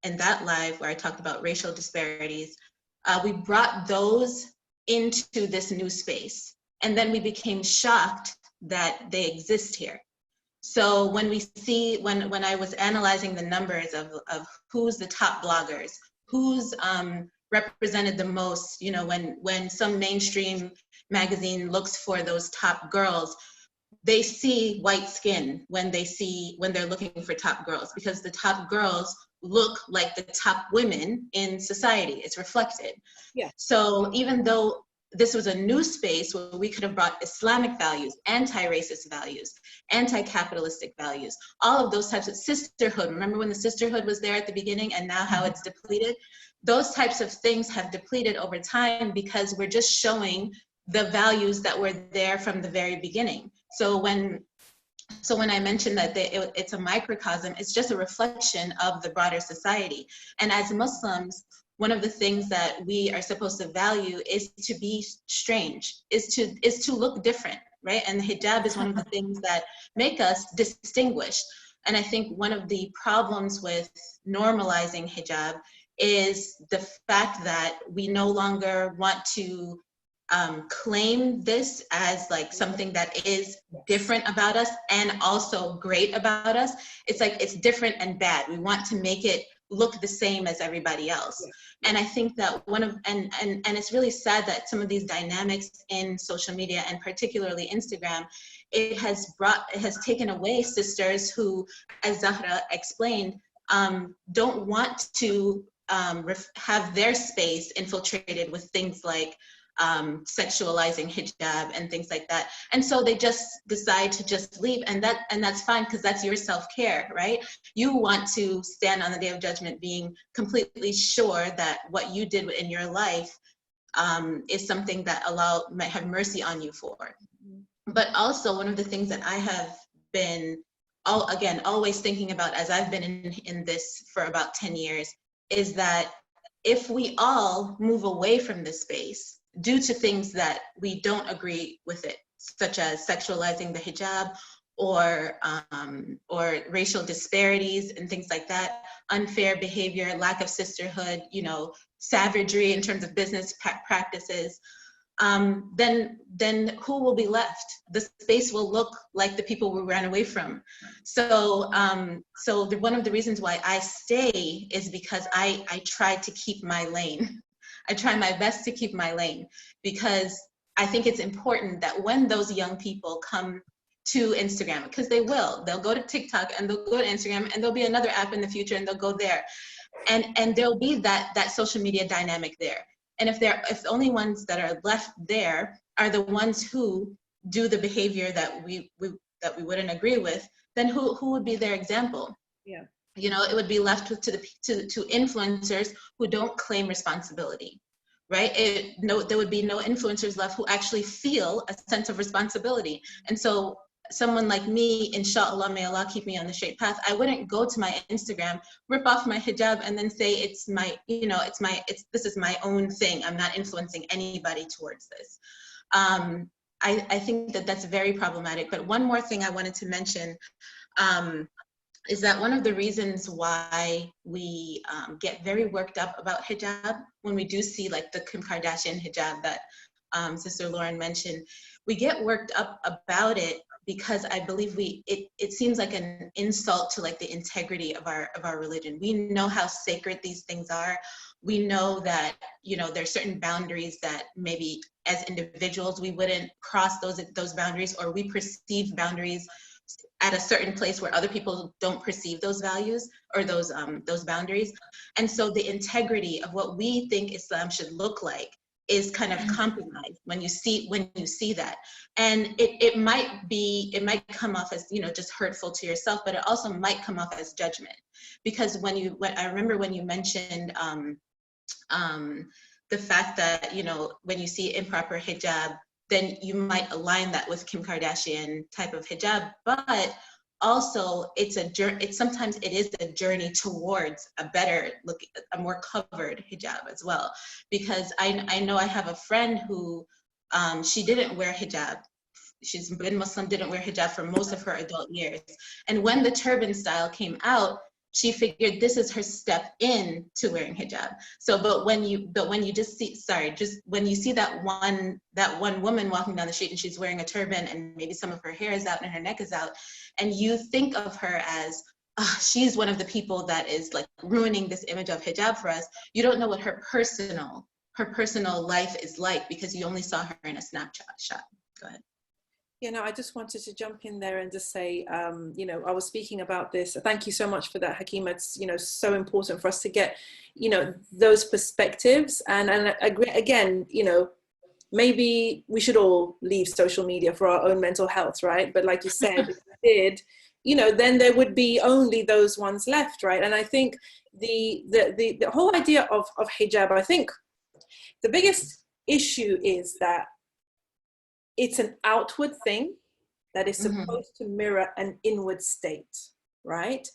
C: live where I talked about racial disparities, we brought those into this new space, and then we became shocked that they exist here. So when we see, when I was analyzing the numbers of who's the top bloggers, who's represented the most, you know, when some mainstream magazine looks for those top girls, they see white skin when they're looking for top girls, because the top girls look like the top women in society. It's reflected.
A: Yeah.
C: So even though this was a new space where we could have brought Islamic values, anti-racist values, anti-capitalistic values, all of those types of sisterhood. Remember when the sisterhood was there at the beginning and now how it's depleted? Those types of things have depleted over time because we're just showing the values that were there from the very beginning. So when I mentioned that it's a microcosm, it's just a reflection of the broader society. And as Muslims, one of the things that we are supposed to value is to be strange, is to look different, right? And the hijab is one of the things that make us distinguished. And I think one of the problems with normalizing hijab is the fact that we no longer want to claim this as like something that is different about us and also great about us. It's like it's different and bad. We want to make it look the same as everybody else. And I think that and it's really sad that some of these dynamics in social media and particularly Instagram, it has taken away sisters who, as Zahra explained, don't want to have their space infiltrated with things like sexualizing hijab and things like that, and so they just decide to just leave, and that's fine, because that's your self-care, right? You want to stand on the Day of Judgment being completely sure that what you did in your life is something that Allah might have mercy on you for. But also one of the things that I have been always thinking about as I've been in this for about 10 years is that if we all move away from this space due to things that we don't agree with it, such as sexualizing the hijab or racial disparities and things like that, unfair behavior, lack of sisterhood, you know, savagery in terms of business practices, then who will be left? The space will look like the people we ran away from. So, one of the reasons why I stay is because I try to keep my lane. I try my best to keep my lane, because I think it's important that when those young people come to Instagram, because they'll go to TikTok and they'll go to Instagram, and there'll be another app in the future and they'll go there. And there'll be that social media dynamic there. And if the only ones that are left there are the ones who do the behavior that we wouldn't agree with, then who would be their example?
A: Yeah.
C: You know, it would be left to influencers who don't claim responsibility, right? There would be no influencers left who actually feel a sense of responsibility. And so someone like me, inshallah, may Allah keep me on the straight path, I wouldn't go to my Instagram, rip off my hijab, and then say this is my own thing. I'm not influencing anybody towards this. I think that that's very problematic. But one more thing I wanted to mention is that one of the reasons why we get very worked up about hijab when we do see like the Kim Kardashian hijab that Sister Lauren mentioned, we get worked up about it because I believe it seems like an insult to like the integrity of our religion. We know how sacred these things are. We know that, you know, there's certain boundaries that maybe as individuals we wouldn't cross those boundaries, or we perceive boundaries at a certain place where other people don't perceive those values or those boundaries. And so the integrity of what we think Islam should look like is kind of compromised when you see that. And it might come off as, you know, just hurtful to yourself, but it also might come off as judgment. Because when I remember when you mentioned the fact that, you know, when you see improper hijab, then you might align that with Kim Kardashian type of hijab, but also sometimes it is a journey towards a better look, a more covered hijab as well. Because I know I have a friend who she didn't wear hijab. She's been Muslim, didn't wear hijab for most of her adult years. And when the turban style came out, she figured this is her step in to wearing hijab. So, but when you just see, when you see that one woman walking down the street and she's wearing a turban and maybe some of her hair is out and her neck is out, and you think of her as, she's one of the people that is like ruining this image of hijab for us, you don't know what her personal life is like, because you only saw her in a snapshot. Go ahead.
A: You know, I just wanted to jump in there and just say, you know, I was speaking about this. Thank you so much for that, Hakeemah. It's, you know, so important for us to get, you know, those perspectives. And again, you know, maybe we should all leave social media for our own mental health, right? But like you said, if we did, you know, then there would be only those ones left, right? And I think the whole idea of hijab, I think the biggest issue is that it's an outward thing that is supposed to mirror an inward state, right?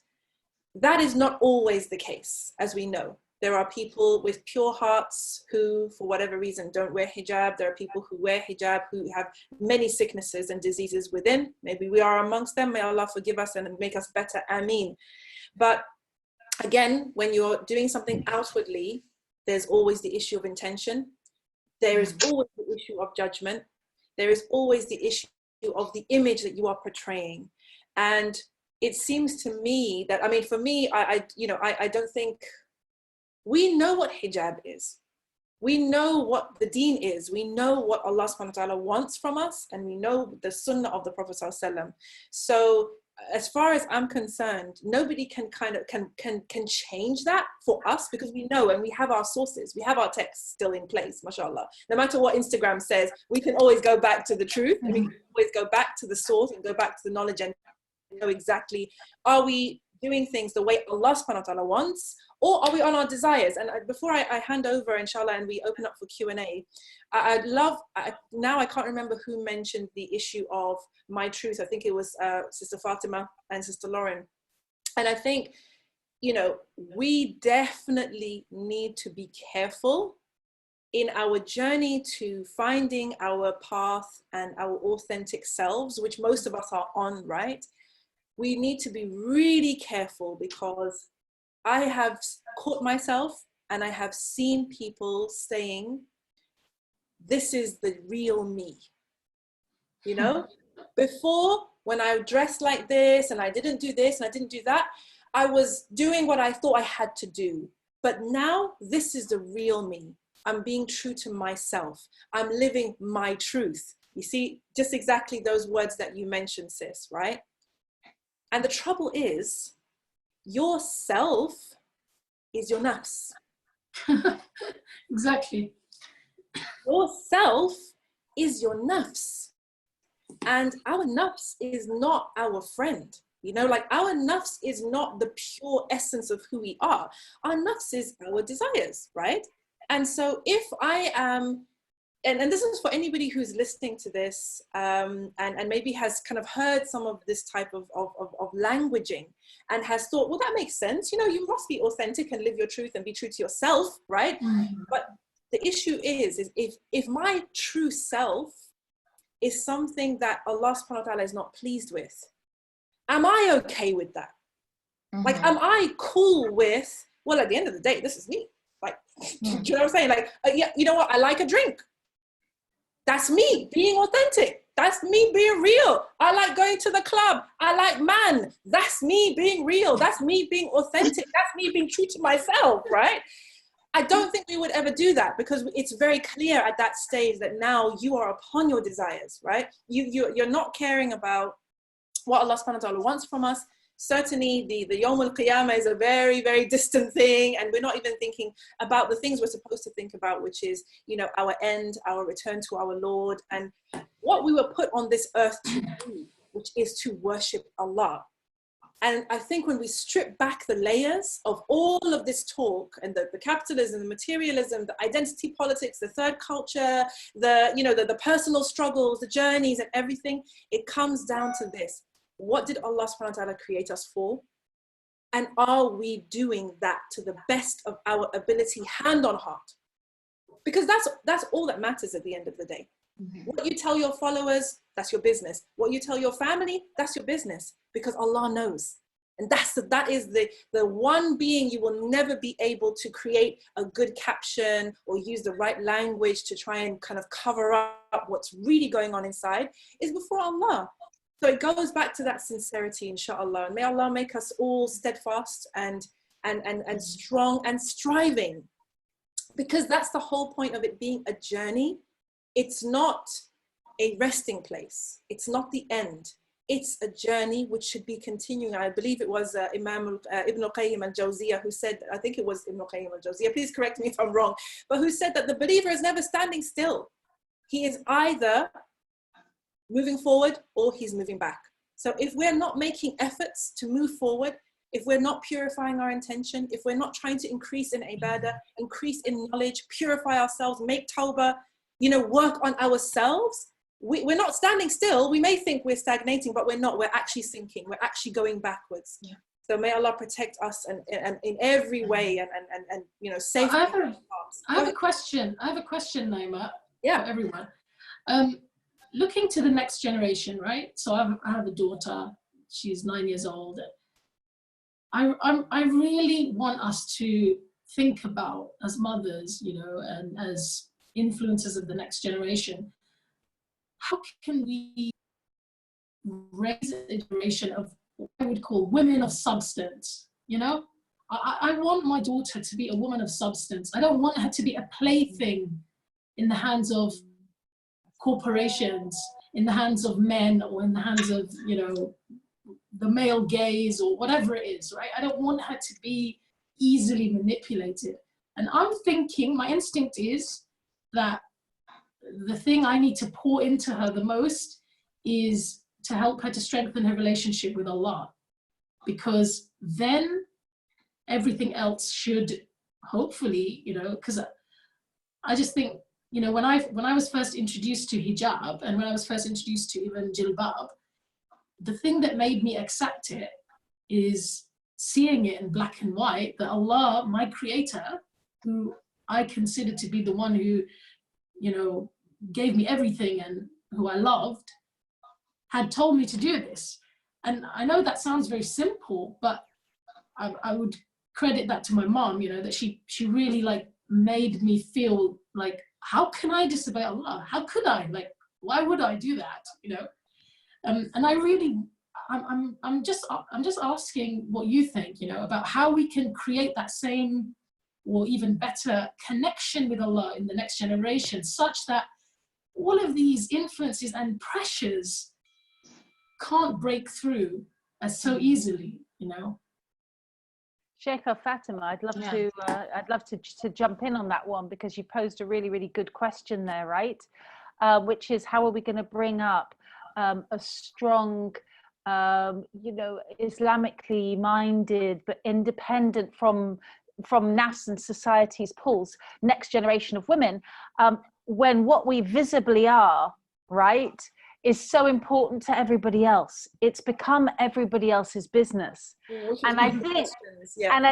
A: That is not always the case, as we know. There are people with pure hearts who, for whatever reason, don't wear hijab. There are people who wear hijab who have many sicknesses and diseases within. Maybe we are amongst them. May Allah forgive us and make us better. Ameen. But again, when you're doing something outwardly, there's always the issue of intention. There is always the issue of judgment. There is always the issue of the image that you are portraying. And it seems to me that, I mean, for me, I don't think, we know what hijab is. We know what the deen is. We know what Allah subhanahu wa ta'ala wants from us, and we know the sunnah of the Prophet sallallahu alaihi wasallam. So as far as I'm concerned, nobody can change that for us, because we know and we have our sources, we have our texts still in place, mashallah. No matter what Instagram says, we can always go back to the truth, and we can always go back to the source and go back to the knowledge and know exactly, are we doing things the way Allah subhanahu wa ta'ala wants, or are we on our desires? And before I hand over, inshallah, and we open up for Q&A, now I can't remember who mentioned the issue of my truth. I think it was Sister Fatima and Sister Lauren. And I think, you know, we definitely need to be careful in our journey to finding our path and our authentic selves, which most of us are on, right? We need to be really careful, because I have caught myself and I have seen people saying, this is the real me. You know, before, when I dressed like this and I didn't do this and I didn't do that, I was doing what I thought I had to do. But now this is the real me. I'm being true to myself. I'm living my truth. You see, just exactly those words that you mentioned, sis, right? And the trouble is, yourself is your nafs.
B: Exactly.
A: Yourself is your nafs. And our nafs is not our friend. You know, like, our nafs is not the pure essence of who we are. Our nafs is our desires, right? And so if I am, and this is for anybody who's listening to this and maybe has kind of heard some of this type of languaging and has thought, well, that makes sense. You know, you must be authentic and live your truth and be true to yourself, right? But the issue is if my true self is something that Allah subhanahu wa ta'ala is not pleased with, am I okay with that? Like, am I cool with, well, at the end of the day, this is me. Like, do you know what I'm saying? Like, yeah, you know what? I like a drink. That's me being authentic. That's me being real. I like going to the club. I like man. That's me being real. That's me being authentic. That's me being true to myself, right? I don't think we would ever do that, because it's very clear at that stage that now you are upon your desires, right? You're not caring about what Allah subhanahu wa ta'ala wants from us. certainly the Yawm al-Qiyamah is a very, very distant thing, and we're not even thinking about the things we're supposed to think about, which is, you know, our end, our return to our Lord, and what we were put on this earth to do, which is to worship Allah. And I think when we strip back the layers of all of this talk and the capitalism, the materialism, the identity politics, the third culture, the personal struggles, the journeys and everything, it comes down to this. What did Allah subhanahu wa ta'ala create us for? And are we doing that to the best of our ability, hand on heart? Because that's all that matters at the end of the day. Mm-hmm. What you tell your followers, that's your business. What you tell your family, that's your business, because Allah knows. And that is the one being you will never be able to create a good caption or use the right language to try and kind of cover up what's really going on inside, is before Allah. So it goes back to that sincerity, inshallah. And may Allah make us all steadfast and strong and striving, because that's the whole point of it being a journey. It's not a resting place. It's not the end. It's a journey which should be continuing. I believe it was Ibn al-Qayyim al-Jawziyah who said, I think it was Ibn al-Qayyim al-Jawziyah, please correct me if I'm wrong, but who said that the believer is never standing still. He is either moving forward or he's moving back. So if we're not making efforts to move forward, if we're not purifying our intention, if we're not trying to increase in ibadah, increase in knowledge, purify ourselves, make tawbah, work on ourselves, we're not standing still. We may think we're stagnating, but we're not. We're actually sinking. We're actually going backwards. Yeah. So may Allah protect us and in every way and save.
B: I have a question. Naima.
A: Yeah.
B: For everyone. Looking to the next generation, right? So I have a daughter. She's 9 years old. I really want us to think about, as mothers, and as influencers of the next generation, how can we raise a generation of what I would call women of substance? I want my daughter to be a woman of substance. I don't want her to be a plaything in the hands of corporations, in the hands of men, or in the hands of, the male gaze or whatever it is, right? I don't want her to be easily manipulated. And I'm thinking, my instinct is that the thing I need to pour into her the most is to help her to strengthen her relationship with Allah, because then everything else should hopefully, because I just think, when I was first introduced to hijab and when I was first introduced to even jilbab, the thing that made me accept it is seeing it in black and white, that Allah, my creator, who I consider to be the one who, gave me everything and who I loved, had told me to do this. And I know that sounds very simple, but I would credit that to my mom, that she really made me feel like, how can I disobey Allah? How could I? Why would I do that? And I really, I'm just asking what you think, about how we can create that same or even better connection with Allah in the next generation, such that all of these influences and pressures can't break through as so easily,
E: Sheikh Fatima, I'd love to jump in on that one, because you posed a really, really good question there, right? Which is, how are we going to bring up a strong, Islamically minded but independent from NAS and society's pulls next generation of women, when what we visibly are, right, is so important to everybody else. It's become everybody else's business. And I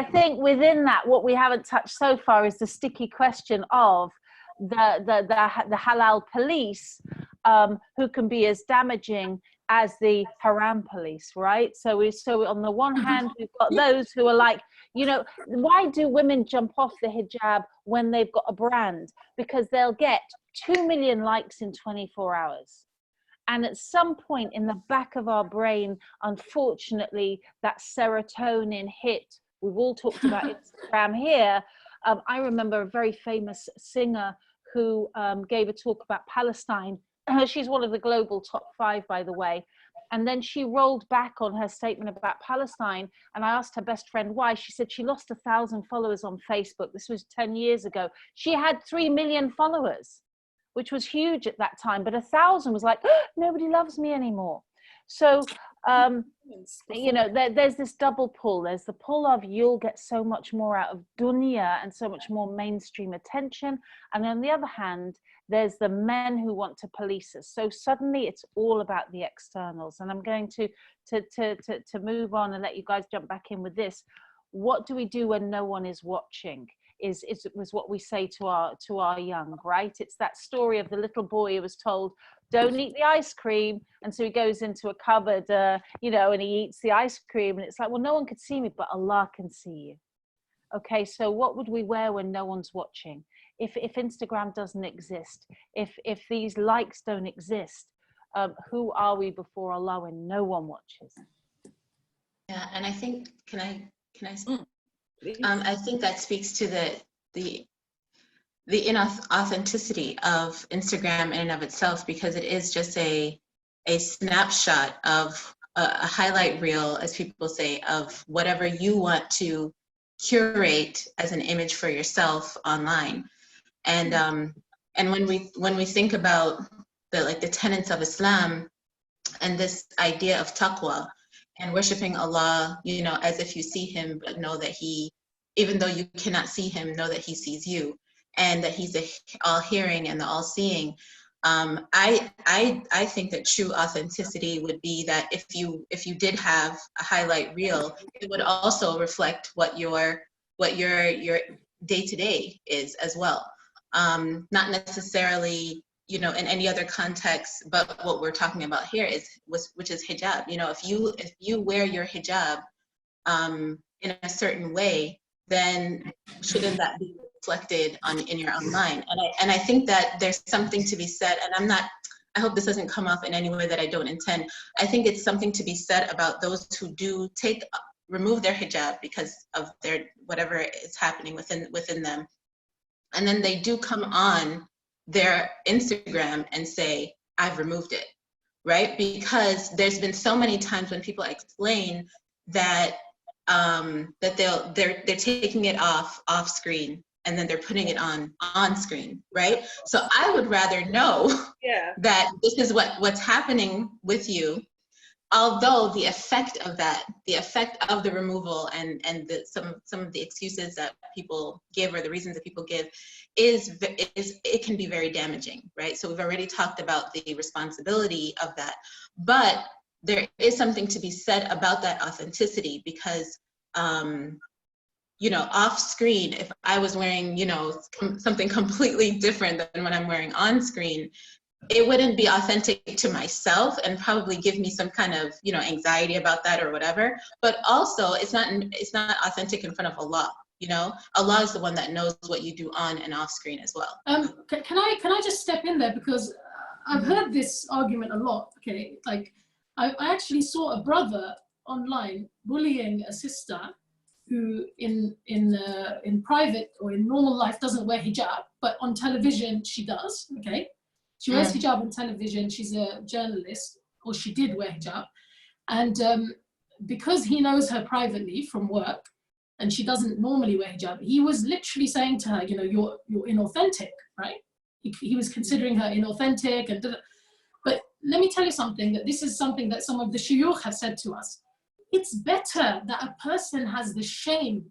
E: think within that, what we haven't touched so far is the sticky question of the halal police, who can be as damaging as the haram police, right? So on the one hand, we've got those who are like, why do women jump off the hijab when they've got a brand? Because they'll get 2 million likes in 24 hours. And at some point in the back of our brain, unfortunately, that serotonin hit. We've all talked about Instagram here. I remember a very famous singer who gave a talk about Palestine. She's one of the global top 5, by the way. And then she rolled back on her statement about Palestine. And I asked her best friend why. She said she lost 1,000 followers on Facebook. This was 10 years ago. She had 3 million followers, which was huge at that time. But 1,000 was like, oh, nobody loves me anymore. So, you know, there's this double pull. There's the pull of you'll get so much more out of dunya and so much more mainstream attention. And on the other hand, there's the men who want to police us. So suddenly it's all about the externals. And I'm going to move on and let you guys jump back in with this. What do we do when no one is watching? Was what we say to our young, right? It's that story of the little boy who was told, don't eat the ice cream. And so he goes into a cupboard, you know, and he eats the ice cream. And it's like, well, no one could see me, but Allah can see you. Okay, so what would we wear when no one's watching? If Instagram doesn't exist, if these likes don't exist, who are we before Allah when no one watches?
C: Yeah, and I think, can I I think that speaks to the inauthenticity of Instagram in and of itself, because it is just a snapshot of a highlight reel, as people say, of whatever you want to curate as an image for yourself online. And when we think about the tenets of Islam and this idea of taqwa and worshiping Allah, you know, as if you see him, but know that he, even though you cannot see him, know that he sees you, and that he's the all-hearing and the all-seeing. I think that true authenticity would be that if you did have a highlight reel, it would also reflect what your day-to-day is as well. Not necessarily, you know, in any other context, but what we're talking about here which is hijab. You know, if you wear your hijab in a certain way, then shouldn't that be reflected in your own mind? And I think that there's something to be said, and I hope this doesn't come off in any way that I don't intend. I think it's something to be said about those who do remove their hijab because of their whatever is happening within them, and then they do come on their Instagram and say, I've removed it, right? Because there's been so many times when people explain that they're taking it off screen and then they're putting it on screen, right? So I would rather know that this is what's happening with you, although the effect of the removal and some of the excuses that people give or the reasons that people give it can be very damaging, right? So we've already talked about the responsibility of that, but there is something to be said about that authenticity, because you know, off screen, if I was wearing, you know, something completely different than what I'm wearing on screen, it wouldn't be authentic to myself and probably give me some kind of, you know, anxiety about that or whatever. But also it's not authentic in front of Allah. You know, Allah is the one that knows what you do on and off screen as well.
B: Can I just step in there, because I've heard this argument a lot. Okay, like I actually saw a brother online bullying a sister who in private or in normal life doesn't wear hijab, but on television she does. Okay, she wears hijab on television. She's a journalist, or she did wear hijab, and because he knows her privately from work, and she doesn't normally wear hijab, he was literally saying to her, you know, you're inauthentic, right? He was considering her inauthentic, but let me tell you something, that this is something that some of the shuyukh have said to us. It's better that a person has the shame,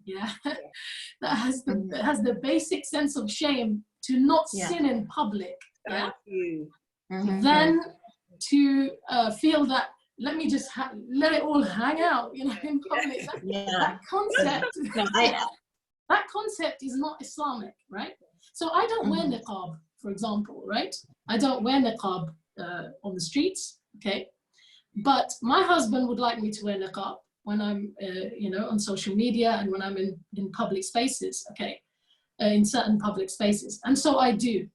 B: that has the basic sense of shame to not sin in public, than to feel that, let me just let it all hang out, you know, in public. That concept is not Islamic, right? So I don't wear niqab, for example, right? I don't wear niqab on the streets, okay? But my husband would like me to wear niqab when I'm, you know, on social media and when I'm in public spaces, okay? In certain public spaces. And so I do.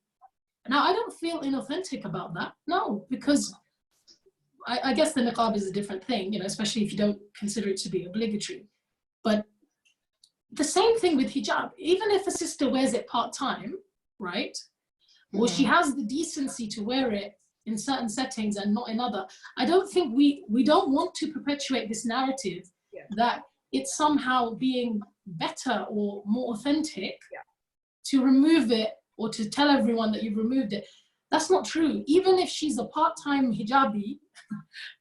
B: Now, I don't feel inauthentic about that, no, because I guess the niqab is a different thing, you know, especially if you don't consider it to be obligatory. But the same thing with hijab, even if a sister wears it part-time, right? Or she has the decency to wear it in certain settings and not in other. I don't think we don't want to perpetuate this narrative that it's somehow being better or more authentic to remove it or to tell everyone that you've removed it. That's not true. Even if she's a part-time hijabi,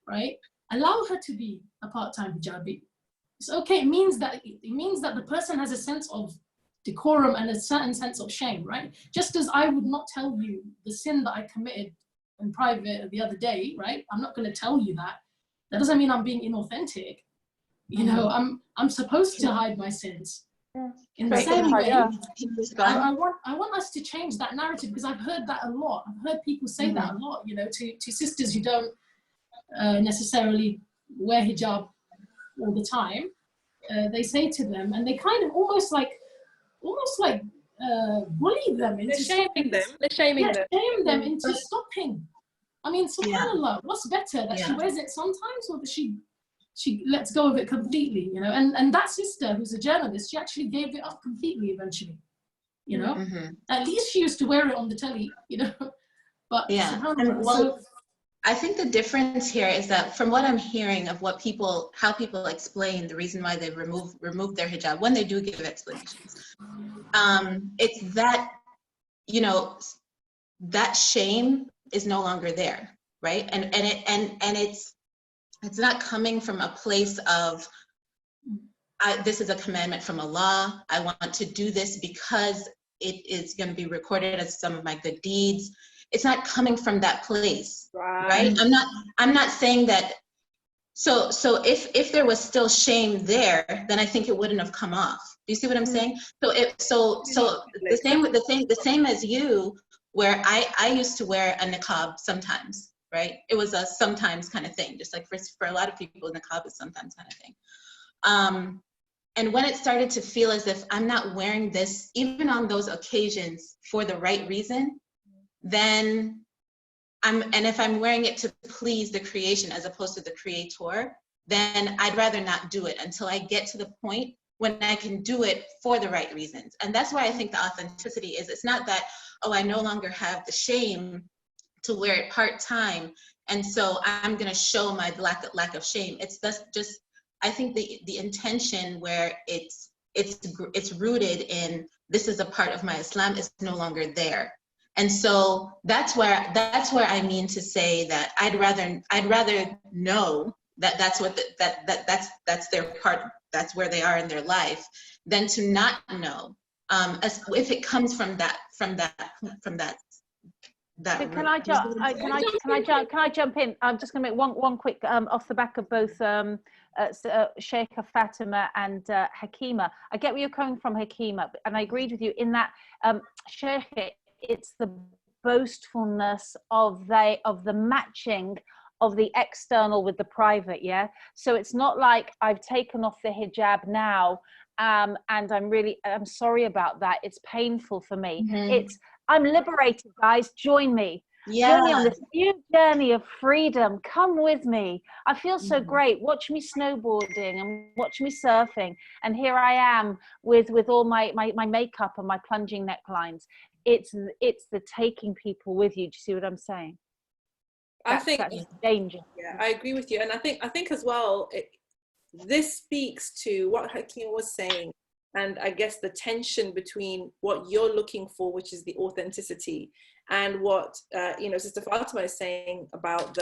B: right? Allow her to be a part-time hijabi. It's okay. It means that the person has a sense of decorum and a certain sense of shame, right? Just as I would not tell you the sin that I committed in private the other day, right? I'm not going to tell you that. That doesn't mean I'm being inauthentic. You know, I'm supposed to hide my sins. In the same way, I want us to change that narrative, because I've heard that a lot. I've heard people say that a lot, you know, to sisters who don't necessarily wear hijab all the time. They say to them, and they kind of almost like bully them into
A: shaming them. They're shaming them.
B: Shame them into stopping. I mean, subhanAllah, what's better, that she wears it sometimes, or that she lets go of it completely, you know? And that sister, who's a journalist, she actually gave it up completely eventually, you know? At least she used to wear it on the telly, you know? But
C: well, I think the difference here is that from what I'm hearing of how people explain the reason why they remove their hijab, when they do give explanations, it's that, you know, that shame is no longer there, right? And it's not coming from a place of, this is a commandment from Allah, I want to do this because it is going to be recorded as some of my good deeds. It's not coming from that place, right? I'm not saying that. So if there was still shame there, then I think it wouldn't have come off. Do you see what I'm saying? So the same as you, where I used to wear a niqab sometimes, right? It was a sometimes kind of thing, just like for a lot of people, niqab is sometimes kind of thing. And when it started to feel as if I'm not wearing this, even on those occasions, for the right reason, then and if I'm wearing it to please the creation as opposed to the creator, then I'd rather not do it until I get to the point when I can do it for the right reasons. And that's why I think the authenticity is, it's not that, oh, I no longer have the shame to wear it part-time, and so I'm gonna show my lack of shame. It's just, I think the intention where it's rooted in, this is a part of my Islam, is no longer there. And so that's where I mean to say that I'd rather know that that's what that's their part, that's where they are in their life, than to not know, if it comes from that.
E: Can I jump in? I'm just going to make one quick off the back of both Sheikha Fatima and Hakeemah. I get where you're coming from, Hakeemah, and I agreed with you in that, Sheikha, it's the boastfulness of the matching of the external with the private, yeah? So it's not like I've taken off the hijab now, and I'm sorry about that. It's painful for me. It's, I'm liberated, guys, join me. Join me on this new journey of freedom. Come with me. I feel so great. Watch me snowboarding and watch me surfing. And here I am with all my makeup and my plunging necklines. It's the taking people with you. Do you see what I'm saying?
A: I think
E: that's danger.
A: Yeah, I agree with you. And I think as well, this speaks to what Hakeem was saying, and I guess the tension between what you're looking for, which is the authenticity, and what Sister Fatima is saying about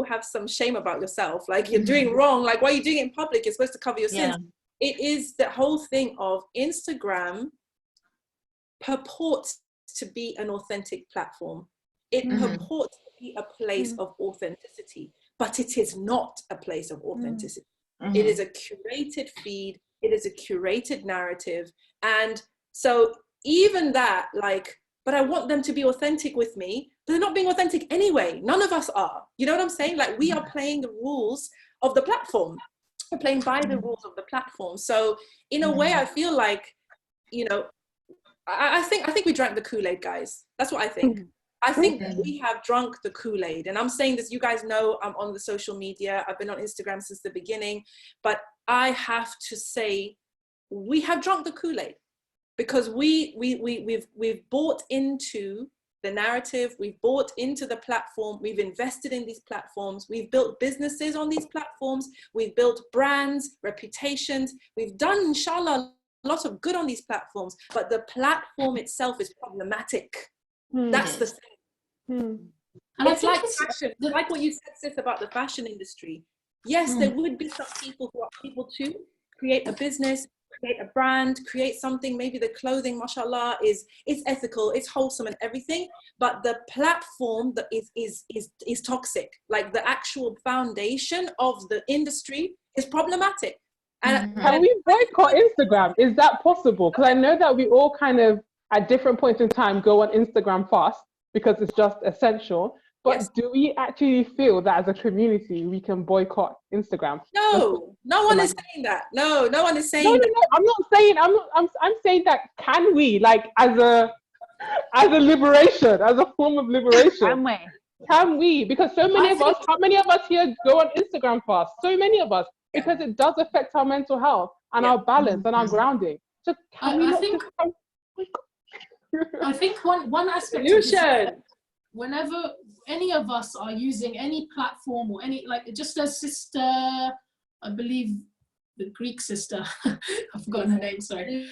A: have some shame about yourself, like you're doing wrong, like why are you doing it in public, you're supposed to cover your sins. It is the whole thing of Instagram purports to be an authentic platform. It purports to be a place of authenticity, but it is not a place of authenticity. It is a curated feed, it is a curated narrative. And so even that, but I want them to be authentic with me, but they're not being authentic anyway. None of us are. You know what I'm saying? Like, we are playing the rules of the platform. We're playing by the rules of the platform. So in a way, I feel like, I think we drank the Kool-Aid, guys. That's what I think. I think we have drunk the Kool-Aid. And I'm saying this, you guys know I'm on the social media. I've been on Instagram since the beginning. But I have to say, we have drunk the Kool-Aid, because we've bought into the narrative, we've bought into the platform, we've invested in these platforms, we've built businesses on these platforms, we've built brands, reputations, we've done, inshallah, a lot of good on these platforms, but the platform itself is problematic. That's the thing. And it's like fashion, like what you said, sis, about the fashion industry. Yes, there would be some people who are able to create a business, create a brand, create something. Maybe the clothing, mashallah, it's ethical, it's wholesome and everything, but the platform that is toxic. Like the actual foundation of the industry is problematic. And
D: can we boycott Instagram? Is that possible? Because I know that we all kind of at different points in time go on Instagram fast because it's just essential. But do we actually feel that as a community we can boycott Instagram?
A: No, no one is saying that. No, no one is saying that.
D: No, I'm not saying. I'm saying that. Can we, like, as a liberation, as a form of liberation? Can we? Because so many of us. How many of us here go on Instagram fast? So many of us, because it does affect our mental health and our balance and our grounding. So can we not?
B: I think one aspect of this, whenever any of us are using any platform or any, like, just as sister, I believe the Greek sister, I've forgotten her name, sorry.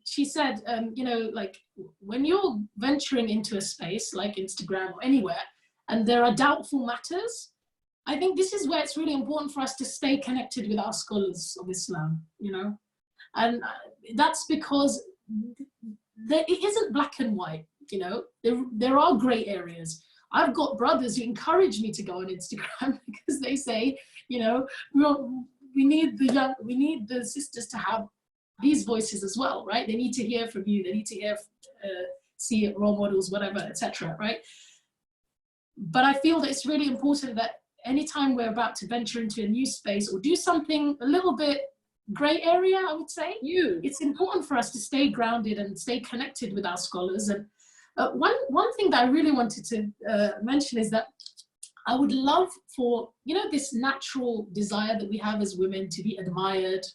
B: She said, you know, like when you're venturing into a space like Instagram or anywhere, and there are doubtful matters, I think this is where it's really important for us to stay connected with our scholars of Islam, you know? And that's because it isn't black and white. You know, there are gray areas. I've got brothers who encourage me to go on Instagram because they say, you know, we need the sisters to have these voices as well, right? They need to hear from you. They need to hear, see role models, whatever, etc. Right? But I feel that it's really important that anytime we're about to venture into a new space or do something a little bit gray area, I would say, it's important for us to stay grounded and stay connected with our scholars. And one thing that I really wanted to mention is that I would love for, you know, this natural desire that we have as women to be admired,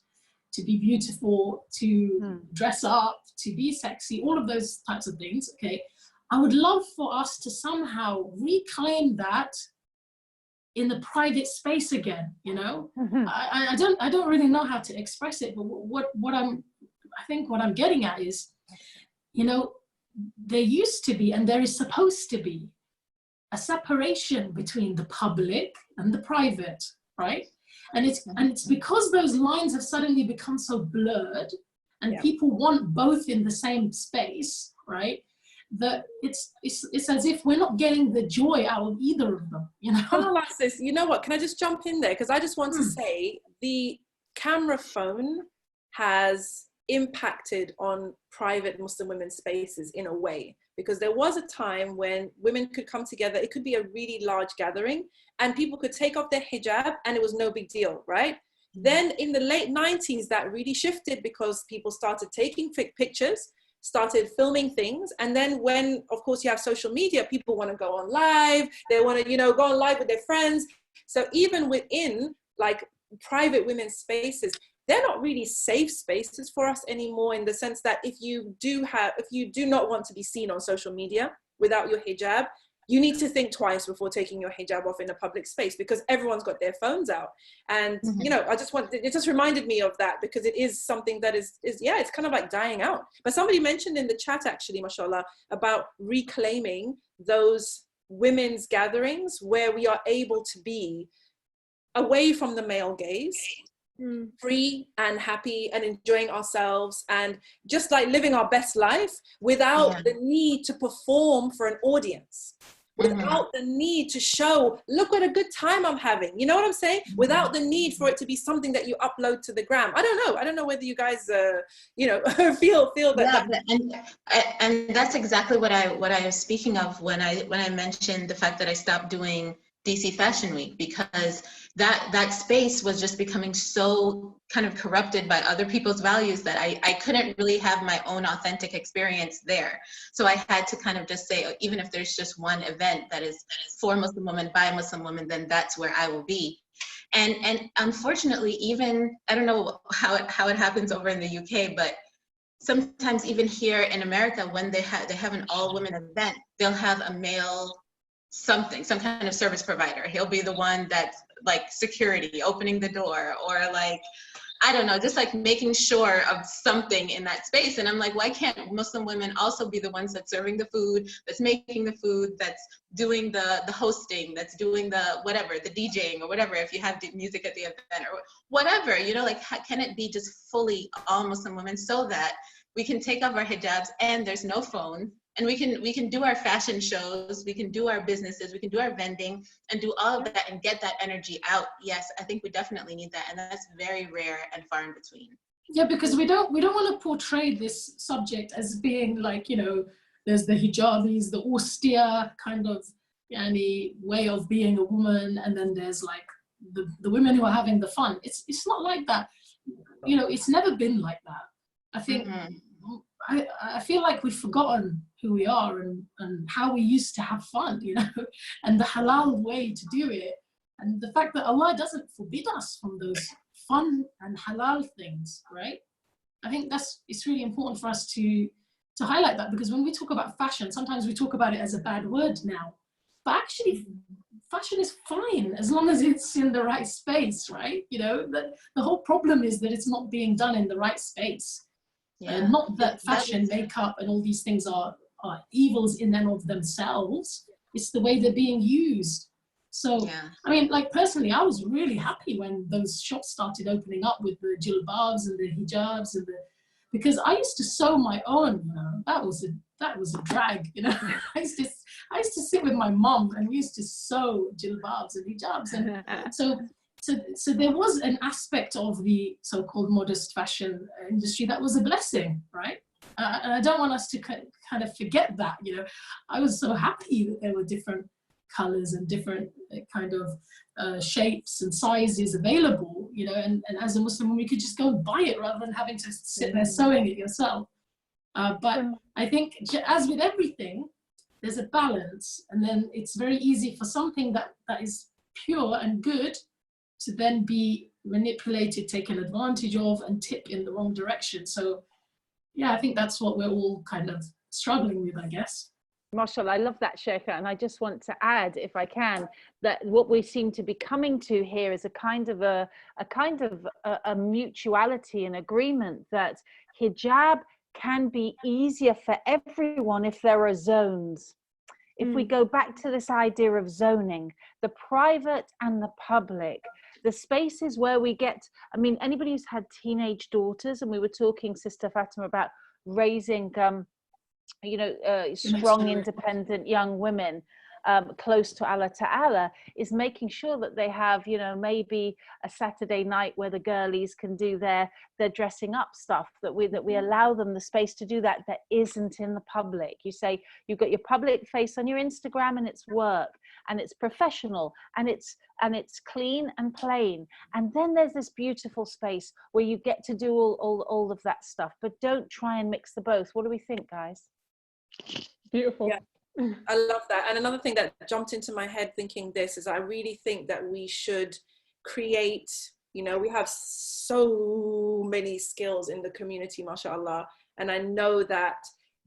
B: to be beautiful, to dress up, to be sexy, all of those types of things, okay? I would love for us to somehow reclaim that in the private space again, you know? I don't really know how to express it, but I think what I'm getting at is, you know, there used to be, and there is supposed to be, a separation between the public and the private, right? And it's because those lines have suddenly become so blurred, and people want both in the same space, right? That it's as if we're not getting the joy out of either of them, you know?
A: Oh, sis, you know what? Can I just jump in there? Because I just want to say the camera phone has impacted on private Muslim women's spaces in a way, because there was a time when women could come together, it could be a really large gathering, and people could take off their hijab and it was no big deal, right? Then in the late 90s, that really shifted because people started taking pictures, started filming things, and then when, of course, you have social media, people want to go on live, they want to, you know, go on live with their friends. So even within like private women's spaces, they're not really safe spaces for us anymore, in the sense that if you do not want to be seen on social media without your hijab, you need to think twice before taking your hijab off in a public space, because everyone's got their phones out. And you know, it just reminded me of that, because it is something that is it's kind of like dying out. But somebody mentioned in the chat, actually, mashallah, about reclaiming those women's gatherings where we are able to be away from the male gaze, free and happy and enjoying ourselves and just like living our best life without the need to perform for an audience, without the need to show, look what a good time I'm having, you know what I'm saying? Without the need for it to be something that you upload to the gram. I don't know whether you guys you know, feel that.
C: And that's exactly what I was speaking of when I mentioned the fact that I stopped doing DC Fashion Week, because that space was just becoming so kind of corrupted by other people's values that I couldn't really have my own authentic experience there. So I had to kind of just say, even if there's just one event that is for Muslim women by Muslim women, then that's where I will be. And unfortunately, even, I don't know how it happens over in the UK, but sometimes even here in America, when they have an all women event, they'll have a male some kind of service provider. He'll be the one that's like security, opening the door, or like, I don't know, just like making sure of something in that space. And I'm like, why can't Muslim women also be the ones that's serving the food, that's making the food, that's doing the hosting, that's doing the whatever, the DJing or whatever, if you have the music at the event or whatever, you know, like can it be just fully all Muslim women so that we can take off our hijabs and there's no phone, and we can do our fashion shows, we can do our businesses, we can do our vending and do all of that and get that energy out. Yes, I think we definitely need that, and that's very rare and far in between.
B: Yeah, because we don't want to portray this subject as being like, you know, there's the hijabis, the austere kind of way of being a woman, and then there's like the women who are having the fun. It's not like that. You know, it's never been like that. I think I feel like we've forgotten who we are and how we used to have fun, you know, and the halal way to do it, and the fact that Allah doesn't forbid us from those fun and halal things, right? I think it's really important for us to highlight that, because when we talk about fashion, sometimes we talk about it as a bad word now, but actually fashion is fine as long as it's in the right space, right? You know, the whole problem is that it's not being done in the right space. Yeah. Not that fashion, makeup, and all these things are evils in and of themselves. It's the way they're being used. So, yeah. I mean, like personally, I was really happy when those shops started opening up with the jilbabs and the hijabs because I used to sew my own. You know, that was a drag. You know, I used to sit with my mom and we used to sew jilbabs and hijabs, and So there was an aspect of the so-called modest fashion industry that was a blessing, right? And I don't want us to kind of forget that, you know. I was so happy that there were different colors and different kind of shapes and sizes available, you know, and as a Muslim, you could just go and buy it rather than having to sit there sewing it yourself. But I think, as with everything, there's a balance, and then it's very easy for something that is pure and good to then be manipulated, taken advantage of, and tip in the wrong direction. So yeah, I think that's what we're all kind of struggling with, I guess.
E: Mashallah, I love that, Sheikha, and I just want to add, if I can, that what we seem to be coming to here is a kind of a mutuality and agreement that hijab can be easier for everyone if there are zones. If we go back to this idea of zoning, the private and the public, the spaces where we get, I mean, anybody who's had teenage daughters, and we were talking, Sister Fatima, about raising, you know, strong, independent young women close to Allah Ta'ala, is making sure that they have, you know, maybe a Saturday night where the girlies can do their dressing up stuff, that we allow them the space to do that isn't in the public. You say you've got your public face on your Instagram and it's work and it's professional and it's clean and plain, and then there's this beautiful space where you get to do all of that stuff, but don't try and mix the both. What do we think, guys?
D: Beautiful.
A: Yeah. I love that. And another thing that jumped into my head thinking this is I really think that we should create, you know, we have so many skills in the community, mashallah. And I know that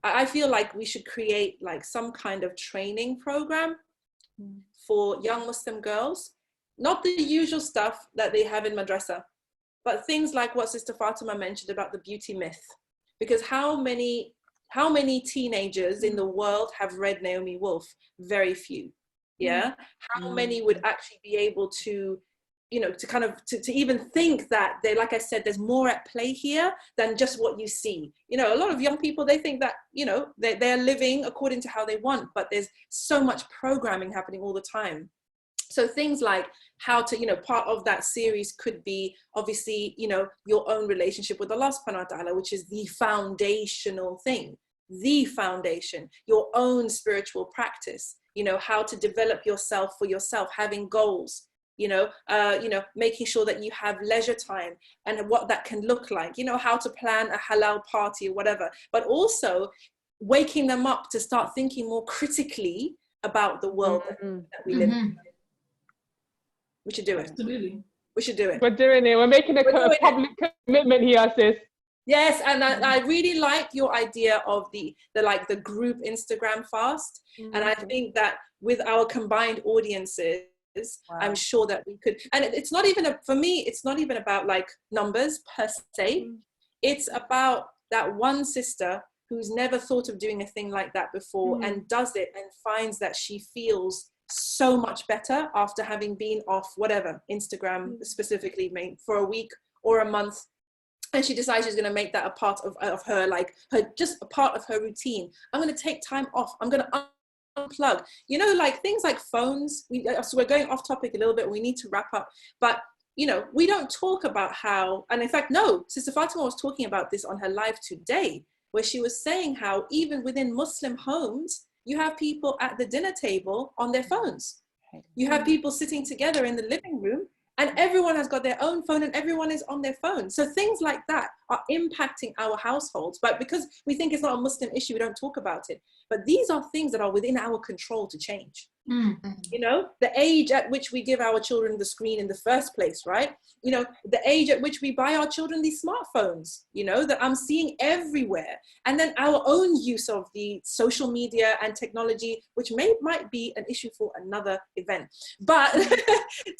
A: I feel like we should create like some kind of training program for young Muslim girls, not the usual stuff that they have in madrasa, but things like what Sister Fatima mentioned about the beauty myth. Because how many teenagers in the world have read Naomi Wolf? Very few. Yeah. How many would actually be able to, you know, to kind of to even think that they, like I said, there's more at play here than just what you see. You know, a lot of young people, they think that, you know, they're living according to how they want, but there's so much programming happening all the time. So things like how to, you know, part of that series could be obviously, you know, your own relationship with Allah subhanahu wa ta'ala, which is the foundational thing, the foundation, your own spiritual practice, you know, how to develop yourself for yourself, having goals, you know, making sure that you have leisure time and what that can look like, you know, how to plan a halal party or whatever, but also waking them up to start thinking more critically about the world that we live in. We should do it.
B: Absolutely.
A: We should do it.
D: We're doing it. We're making a public commitment here, sis.
A: Yes, and I really like your idea of the group Instagram fast. And I think that with our combined audiences, I'm sure that we could, and it's not even for me, it's not even about like numbers per se. It's about that one sister who's never thought of doing a thing like that before and does it and finds that she feels so much better after having been off whatever, Instagram specifically, for a week or a month. And she decides she's going to make that a part of her, like just a part of her routine. I'm going to take time off. I'm going to unplug. You know, like things like phones. So we're going off topic a little bit. We need to wrap up. But, you know, we don't talk about how, and in fact, no, Sister Fatima was talking about this on her live today, where she was saying how even within Muslim homes, you have people at the dinner table on their phones. You have people sitting together in the living room, and everyone has got their own phone and everyone is on their phone. So things like that are impacting our households. But because we think it's not a Muslim issue, we don't talk about it. But these are things that are within our control to change. You know, the age at which we give our children the screen in the first place, right? You know, the age at which we buy our children these smartphones, you know, that I'm seeing everywhere. And then our own use of the social media and technology, which might be an issue for another event. But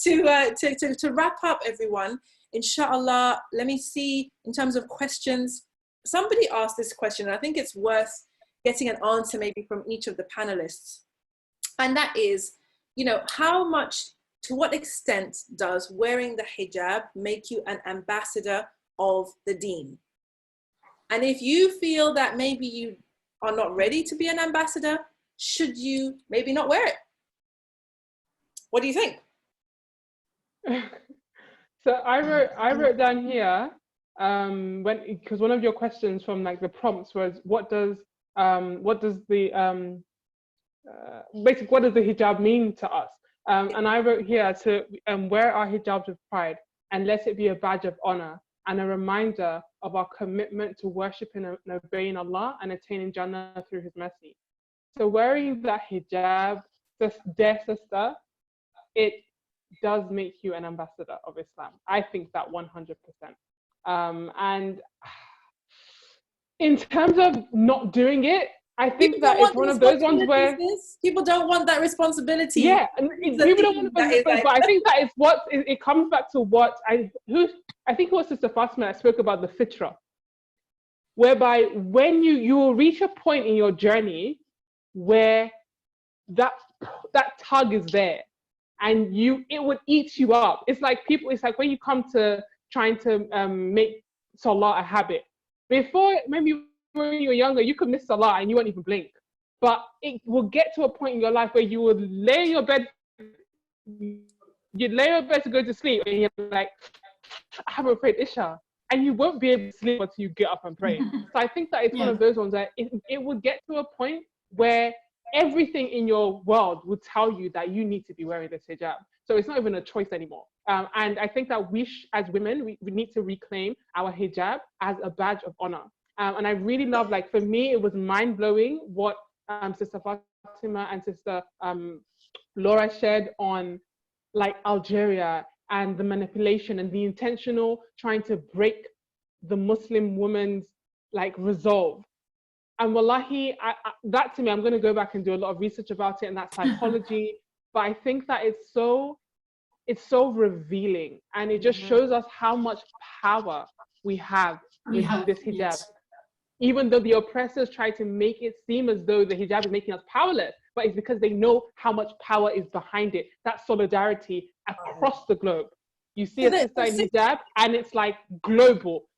A: to wrap up, everyone, inshallah, let me see in terms of questions. Somebody asked this question, and I think it's worth getting an answer maybe from each of the panelists. And that is, you know, to what extent does wearing the hijab make you an ambassador of the deen? And if you feel that maybe you are not ready to be an ambassador, should you maybe not wear it? What do you think?
D: So I wrote down here, because one of your questions from like the prompts was, what does the basically, what does the hijab mean to us? And I wrote here to wear our hijabs with pride and let it be a badge of honor and a reminder of our commitment to worshiping and obeying Allah and attaining Jannah through His mercy. So wearing that hijab, dear sister, it does make you an ambassador of Islam. I think that 100%. And in terms of not doing it, I think that it's one of those ones where
A: people don't want that responsibility.
D: Yeah, and people don't want to, but I think that is what it comes back to. What I think it was Sister Fatima that spoke about the fitra, whereby when you will reach a point in your journey where that tug is there, and it would eat you up. It's like when you come to trying to make salah a habit. Before, maybe when you were younger, you could miss salah and you won't even blink. But it will get to a point in your life where you would lay in your bed, to go to sleep, and you're like, I haven't prayed Isha. And you won't be able to sleep until you get up and pray. So I think that it's one of those ones that it would get to a point where everything in your world would tell you that you need to be wearing this hijab. So it's not even a choice anymore. And I think that as women, we need to reclaim our hijab as a badge of honor. And I really love, like, for me, it was mind-blowing what Sister Fatima and Sister Laura shared on, like, Algeria and the manipulation and the intentional trying to break the Muslim woman's, like, resolve. And wallahi, that to me, I'm going to go back and do a lot of research about it and that psychology. But I think that it's so revealing, and it just shows us how much power we have with this hijab. Yes. Even though the oppressors try to make it seem as though the hijab is making us powerless, but it's because they know how much power is behind it, that solidarity across the globe. You see a sister in hijab and it's like global.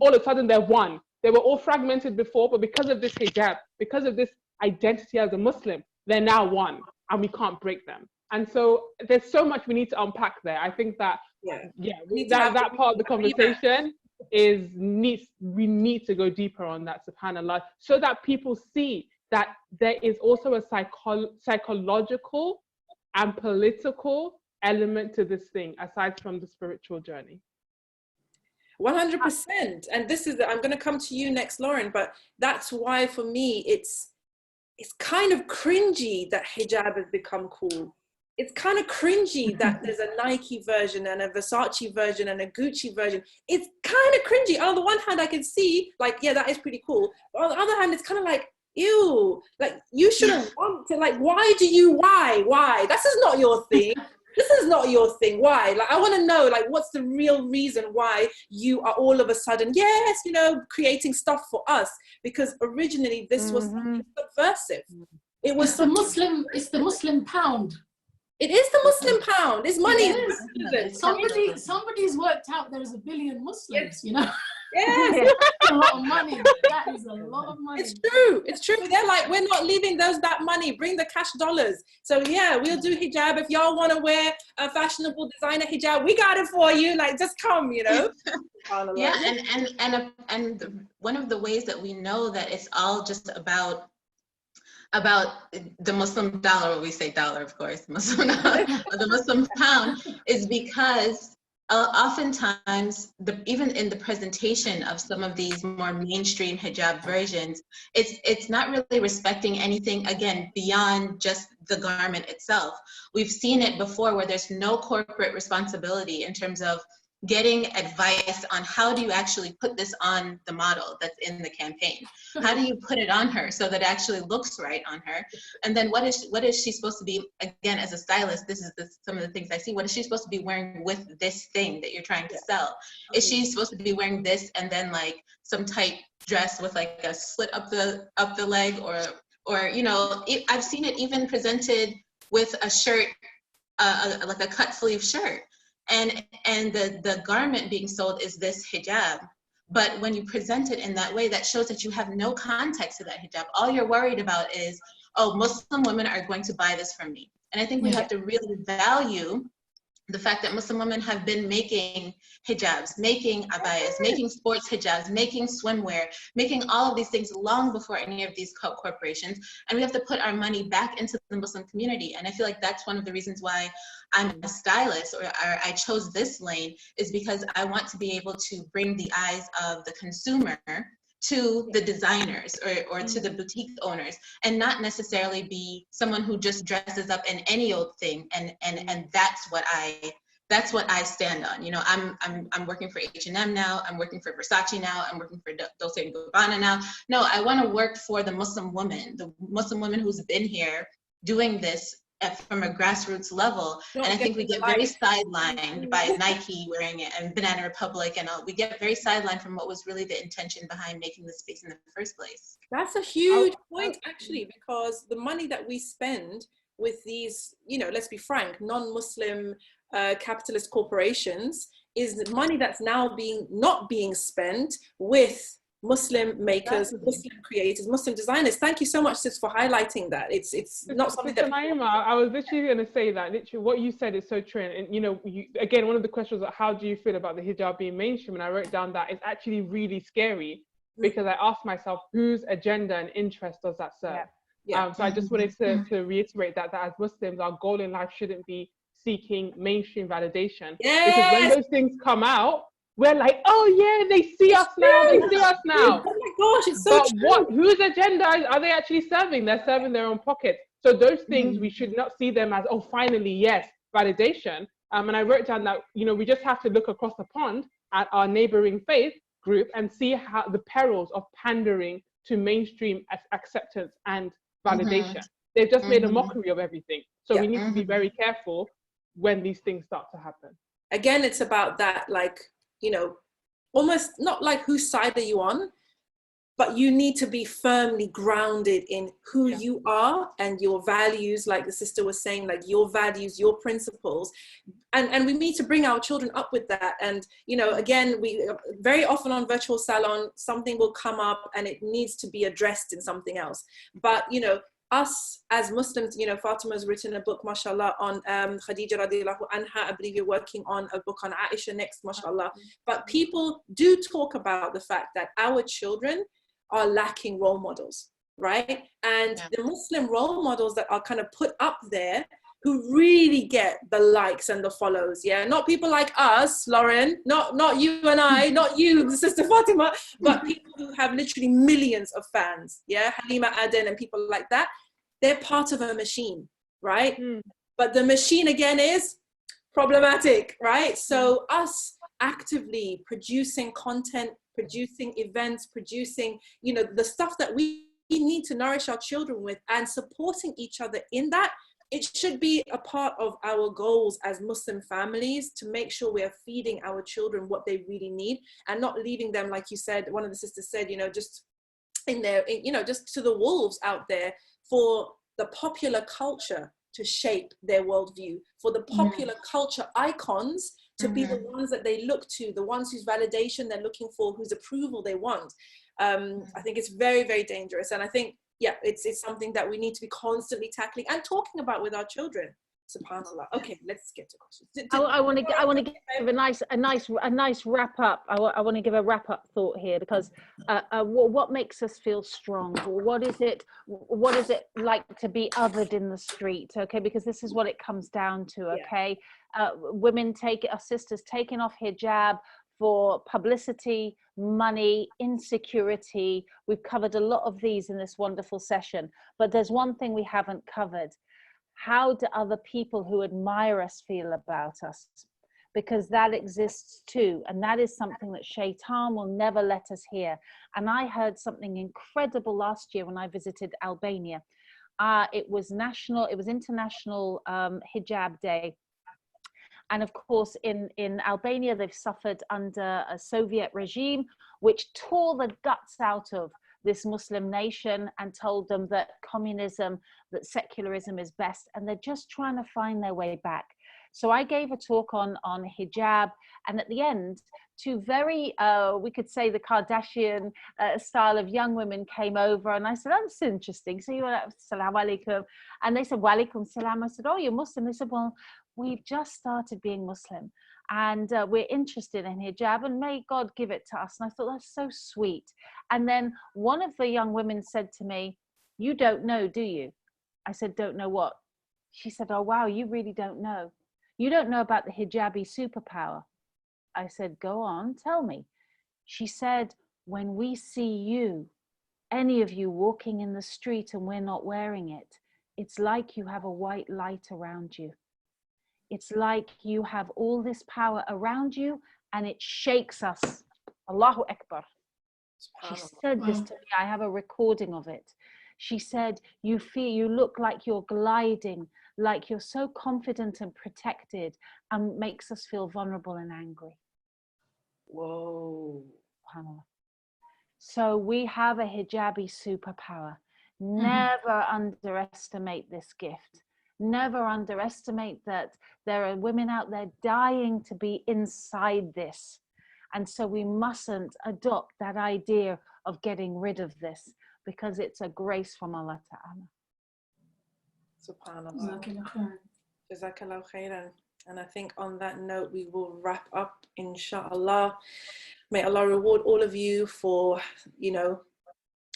D: All of a sudden they're one. They were all fragmented before, but because of this hijab, because of this identity as a Muslim, they're now one and we can't break them. And so there's so much we need to unpack there. I think that, that part of the conversation we need to go deeper on that, subhanAllah, so that people see that there is also a psychological and political element to this thing, aside from the spiritual journey.
A: 100%. And this is, I'm going to come to you next, Lauren, but that's why for me, it's kind of cringy that hijab has become cool. it's kind of cringy that there's a Nike version and a Versace version and a Gucci version. It's kind of cringy. On the one hand, I can see, like, yeah, that is pretty cool. But on the other hand, it's kind of like, ew, like, you shouldn't want to, like, why? This is not your thing. This is not your thing. Why? Like, I want to know, like, what's the real reason why you are all of a sudden, yes, you know, creating stuff for us? Because originally this was subversive. It was
B: It's the Muslim pound.
A: It is the Muslim pound. It's money.
B: Somebody's worked out there's 1 billion Muslims, you know.
A: Yes.
B: That's a lot of money. That is a lot of money.
A: It's true. It's true. They're like, we're not leaving that money. Bring the cash dollars. So yeah, we'll do hijab. If y'all want to wear a fashionable designer hijab, we got it for you. Like, just come, you know.
C: Yeah, and one of the ways that we know that it's all just about the Muslim dollar, we say dollar, of course, Muslim dollar, the Muslim pound, is because oftentimes, even in the presentation of some of these more mainstream hijab versions, it's not really respecting anything, again, beyond just the garment itself. We've seen it before where there's no corporate responsibility in terms of getting advice on how do you actually put this on the model that's in the campaign. How do you put it on her so that it actually looks right on her? And then what is she supposed to be, again, as a stylist, this is some of the things I see, what is she supposed to be wearing with this thing that you're trying to sell? Is she supposed to be wearing this and then like some tight dress with like a slit up the leg, or you know, I've seen it even presented with a shirt, like a cut sleeve shirt. And the garment being sold is this hijab. But when you present it in that way, that shows that you have no context to that hijab. All you're worried about is, oh, Muslim women are going to buy this from me. And I think we have to really value the fact that Muslim women have been making hijabs, making abayas, making sports hijabs, making swimwear, making all of these things long before any of these corporations. And we have to put our money back into the Muslim community. And I feel like that's one of the reasons why I'm a stylist, or I chose this lane, is because I want to be able to bring the eyes of the consumer to the designers or to the boutique owners, and not necessarily be someone who just dresses up in any old thing. And that's what I stand on. You know, I'm working for H&M now. I'm working for Versace now. I'm working for Dolce & Gabbana now. No, I want to work for the Muslim woman who's been here doing this from a grassroots level. And I think we get very sidelined by Nike wearing it and Banana Republic and all. We get very sidelined from what was really the intention behind making this space in the first place.
A: That's a huge point, actually, because the money that we spend with these, you know, let's be frank, non-Muslim capitalist corporations is money that's now not being spent with Muslim makers, Muslim creators, Muslim designers. Thank you so much, sis, for highlighting that. It's not something that...
D: Naima, I was literally going to say that. Literally, what you said is so true. And, you know, again, one of the questions was, how do you feel about the hijab being mainstream? And I wrote down that it's actually really scary, because I asked myself, whose agenda and interest does that serve? So I just wanted to reiterate that as Muslims, our goal in life shouldn't be seeking mainstream validation. Because when those things come out, we're like, oh yeah, they see us now. They see us now.
A: Oh my gosh, it's so true.
D: Whose agenda are they actually serving? They're serving their own pockets. So those things, we should not see them as, oh, finally, yes, validation. And I wrote down that, you know, we just have to look across the pond at our neighboring faith group and see how the perils of pandering to mainstream acceptance and validation. They've just made a mockery of everything. So we need to be very careful when these things start to happen.
A: Again, it's about that, like, you know, almost not like whose side are you on, but you need to be firmly grounded in who you are and your values, like the sister was saying, like your values, your principles. And we need to bring our children up with that. And, you know, again, we very often on Virtual Salon, something will come up and it needs to be addressed in something else. But, you know, us as Muslims, you know, Fatima's written a book, mashallah, on Khadija radiallahu anha. I believe you're working on a book on Aisha next, mashallah. But people do talk about the fact that our children are lacking role models, right? And the Muslim role models that are kind of put up there, who really get the likes and the follows, not people like us, Lauren, not you and I, not you, Sister Fatima, but people who have literally millions of fans, Halima Aden and people like that. They're part of a machine, right? but the machine again is problematic, right? So us actively producing content, producing events, producing, you know, the stuff that we need to nourish our children with, and supporting each other in that, it should be a part of our goals as Muslim families, to make sure we are feeding our children what they really need, and not leaving them, like you said, one of the sisters said, you know, just in there, you know, just to the wolves out there, for the popular culture to shape their worldview, for the popular culture icons to be the ones that they look to, the ones whose validation they're looking for, whose approval they want. I think it's very, very dangerous. And I think, yeah, it's something that we need to be constantly tackling and talking about with our children. SubhanAllah. Okay, let's get to questions.
E: I want to give a nice wrap up. I want to give a wrap up thought here, because what makes us feel strong? What is it like to be othered in the street? Okay, because this is what it comes down to. Okay, women our sisters taking off hijab for publicity, money, insecurity. We've covered a lot of these in this wonderful session, but there's one thing we haven't covered. How do other people who admire us feel about us? Because that exists too. And that is something that Shaitan will never let us hear. And I heard something incredible last year when I visited Albania. It was International Hijab Day. And of course, in Albania, they've suffered under a Soviet regime, which tore the guts out of this Muslim nation and told them that communism, that secularism is best, and they're just trying to find their way back. So I gave a talk on hijab, and at the end, two very, we could say the Kardashian style of young women came over, and I said, that's interesting. So you were, Assalamu alaikum, and they said, wa alaikum salam. I said, oh, you're Muslim? They said, well, we've just started being Muslim, and we're interested in hijab, and may God give it to us. And I thought, that's so sweet. And then one of the young women said to me, you don't know, do you? I said, don't know what? She said, oh, wow, you really don't know. You don't know about the hijabi superpower. I said, go on, tell me. She said, when we see you, any of you walking in the street and we're not wearing it, it's like you have a white light around you. It's like you have all this power around you and it shakes us. Allahu Akbar. She said this to me. I have a recording of it. She said, you look like you're gliding, like you're so confident and protected, and makes us feel vulnerable and angry.
A: Whoa.
E: So we have a hijabi superpower. Never underestimate this gift. Never underestimate that there are women out there dying to be inside this. And so we mustn't adopt that idea of getting rid of this, because it's a grace from Allah Ta'ala.
A: SubhanAllah. Jazakallah khairan. And I think on that note, we will wrap up, inshallah. May Allah reward all of you for, you know,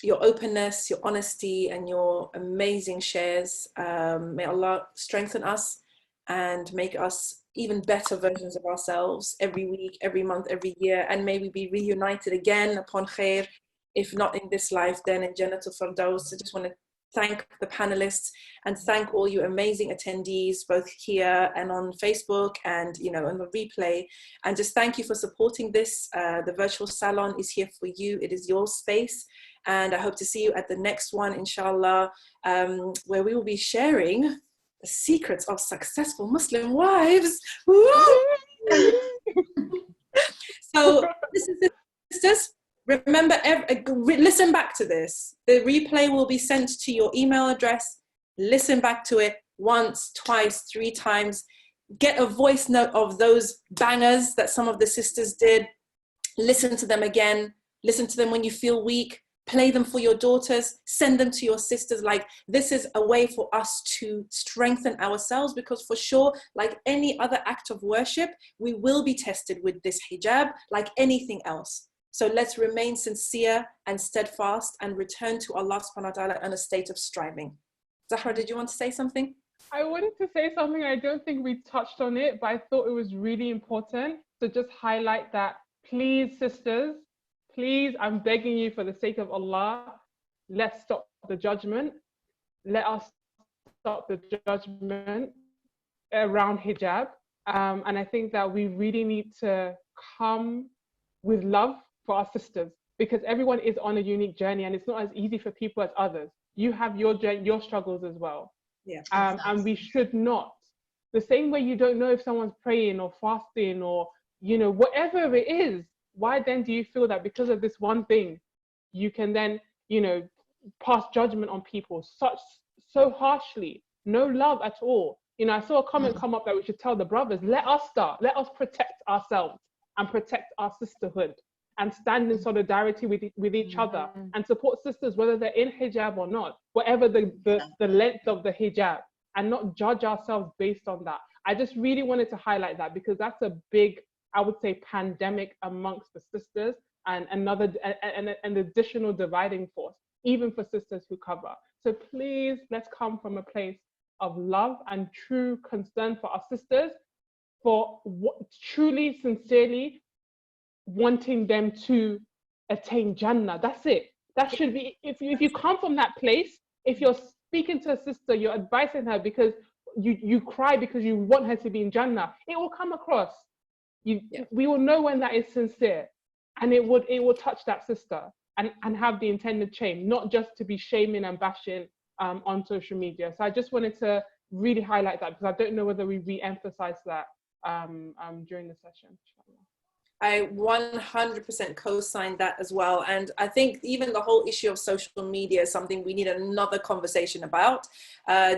A: your openness, your honesty, and your amazing shares. May Allah strengthen us and make us even better versions of ourselves every week, every month, every year. And may we be reunited again upon khair. If not in this life, then in Jannatul Firdaus. I just want to thank the panelists and thank all you amazing attendees, both here and on Facebook and, you know, on the replay. And just thank you for supporting this. The virtual salon is here for you. It is your space. And I hope to see you at the next one, inshallah, where we will be sharing the secrets of successful Muslim wives. So, sisters, remember, listen back to this. The replay will be sent to your email address. Listen back to it once, twice, 3 times. Get a voice note of those bangers that some of the sisters did. Listen to them again. Listen to them when you feel weak. Play them for your daughters. Send them to your sisters. Like, this is a way for us to strengthen ourselves, because for sure, like any other act of worship, we will be tested with this hijab like anything else. So let's remain sincere and steadfast and return to Allah subhanahu wa ta'ala in a state of striving. Zahra, did you want to say something?
D: I wanted to say something. I don't think we touched on it, but I thought it was really important to just highlight that. Please, sisters, please, I'm begging you for the sake of Allah, let's stop the judgment. Let us stop the judgment. around hijab. And I think that we really need to come with love for our sisters, because everyone is on a unique journey and it's not as easy for people as others. You have your struggles as well.
A: Yeah.
D: And we should not. The same way you don't know if someone's praying or fasting or, you know, whatever it is, why then do you feel that because of this one thing, you can then, you know, pass judgment on people so harshly? No love at all. You know, I saw a comment come up that we should tell the brothers, let us protect ourselves and protect our sisterhood and stand in solidarity with each other and support sisters, whether they're in hijab or not, whatever the length of the hijab, and not judge ourselves based on that. I just really wanted to highlight that, because that's a big, I would say, pandemic amongst the sisters, and an additional dividing force, even for sisters who cover. So please, let's come from a place of love and true concern for our sisters, for truly, sincerely wanting them to attain Jannah. That's it. That should be, if you come from that place, if you're speaking to a sister, you're advising her because you cry because you want her to be in Jannah, it will come across. We will know when that is sincere, and it will touch that sister and have the intended change, not just to be shaming and bashing on social media. So I just wanted to really highlight that, because I don't know whether we re-emphasize that during the session.
A: I 100% co-sign that as well. And I think even the whole issue of social media is something we need another conversation about,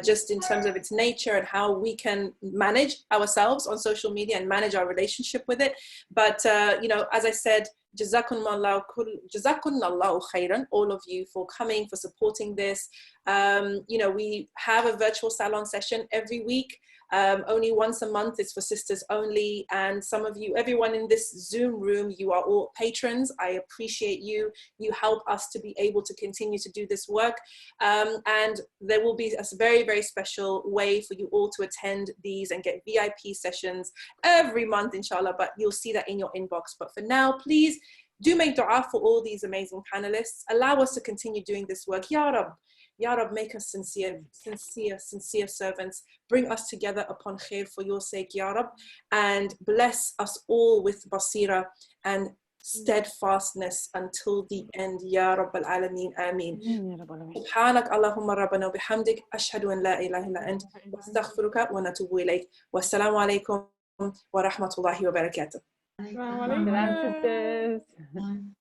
A: just in terms of its nature and how we can manage ourselves on social media and manage our relationship with it. But, you know, as I said, Jazakumullahu khairan, all of you, for coming, for supporting this. You know, we have a virtual salon session every week. Only once a month. It's for sisters only. And some of you, everyone in this Zoom room, you are all patrons. I appreciate you. You help us to be able to continue to do this work. And there will be a very, very special way for you all to attend these and get VIP sessions every month, inshallah. But you'll see that in your inbox. But for now, please do make dua for all these amazing panelists. Allow us to continue doing this work. Ya Rab. Ya Rab, make us sincere servants. Bring us together upon khair for your sake, Ya Rab. And bless us all with basira and steadfastness until the end, Ya Rabbal Alameen. Ameen. Subhanak Allahumma Rabbana wa bihamdik. Ashhadu an la ilaha illa ant. Wa astaghfiruka wa natubu ilayk. Wassalamu alaikum wa rahmatullahi wa barakatuh.
D: Assalamu alaikum.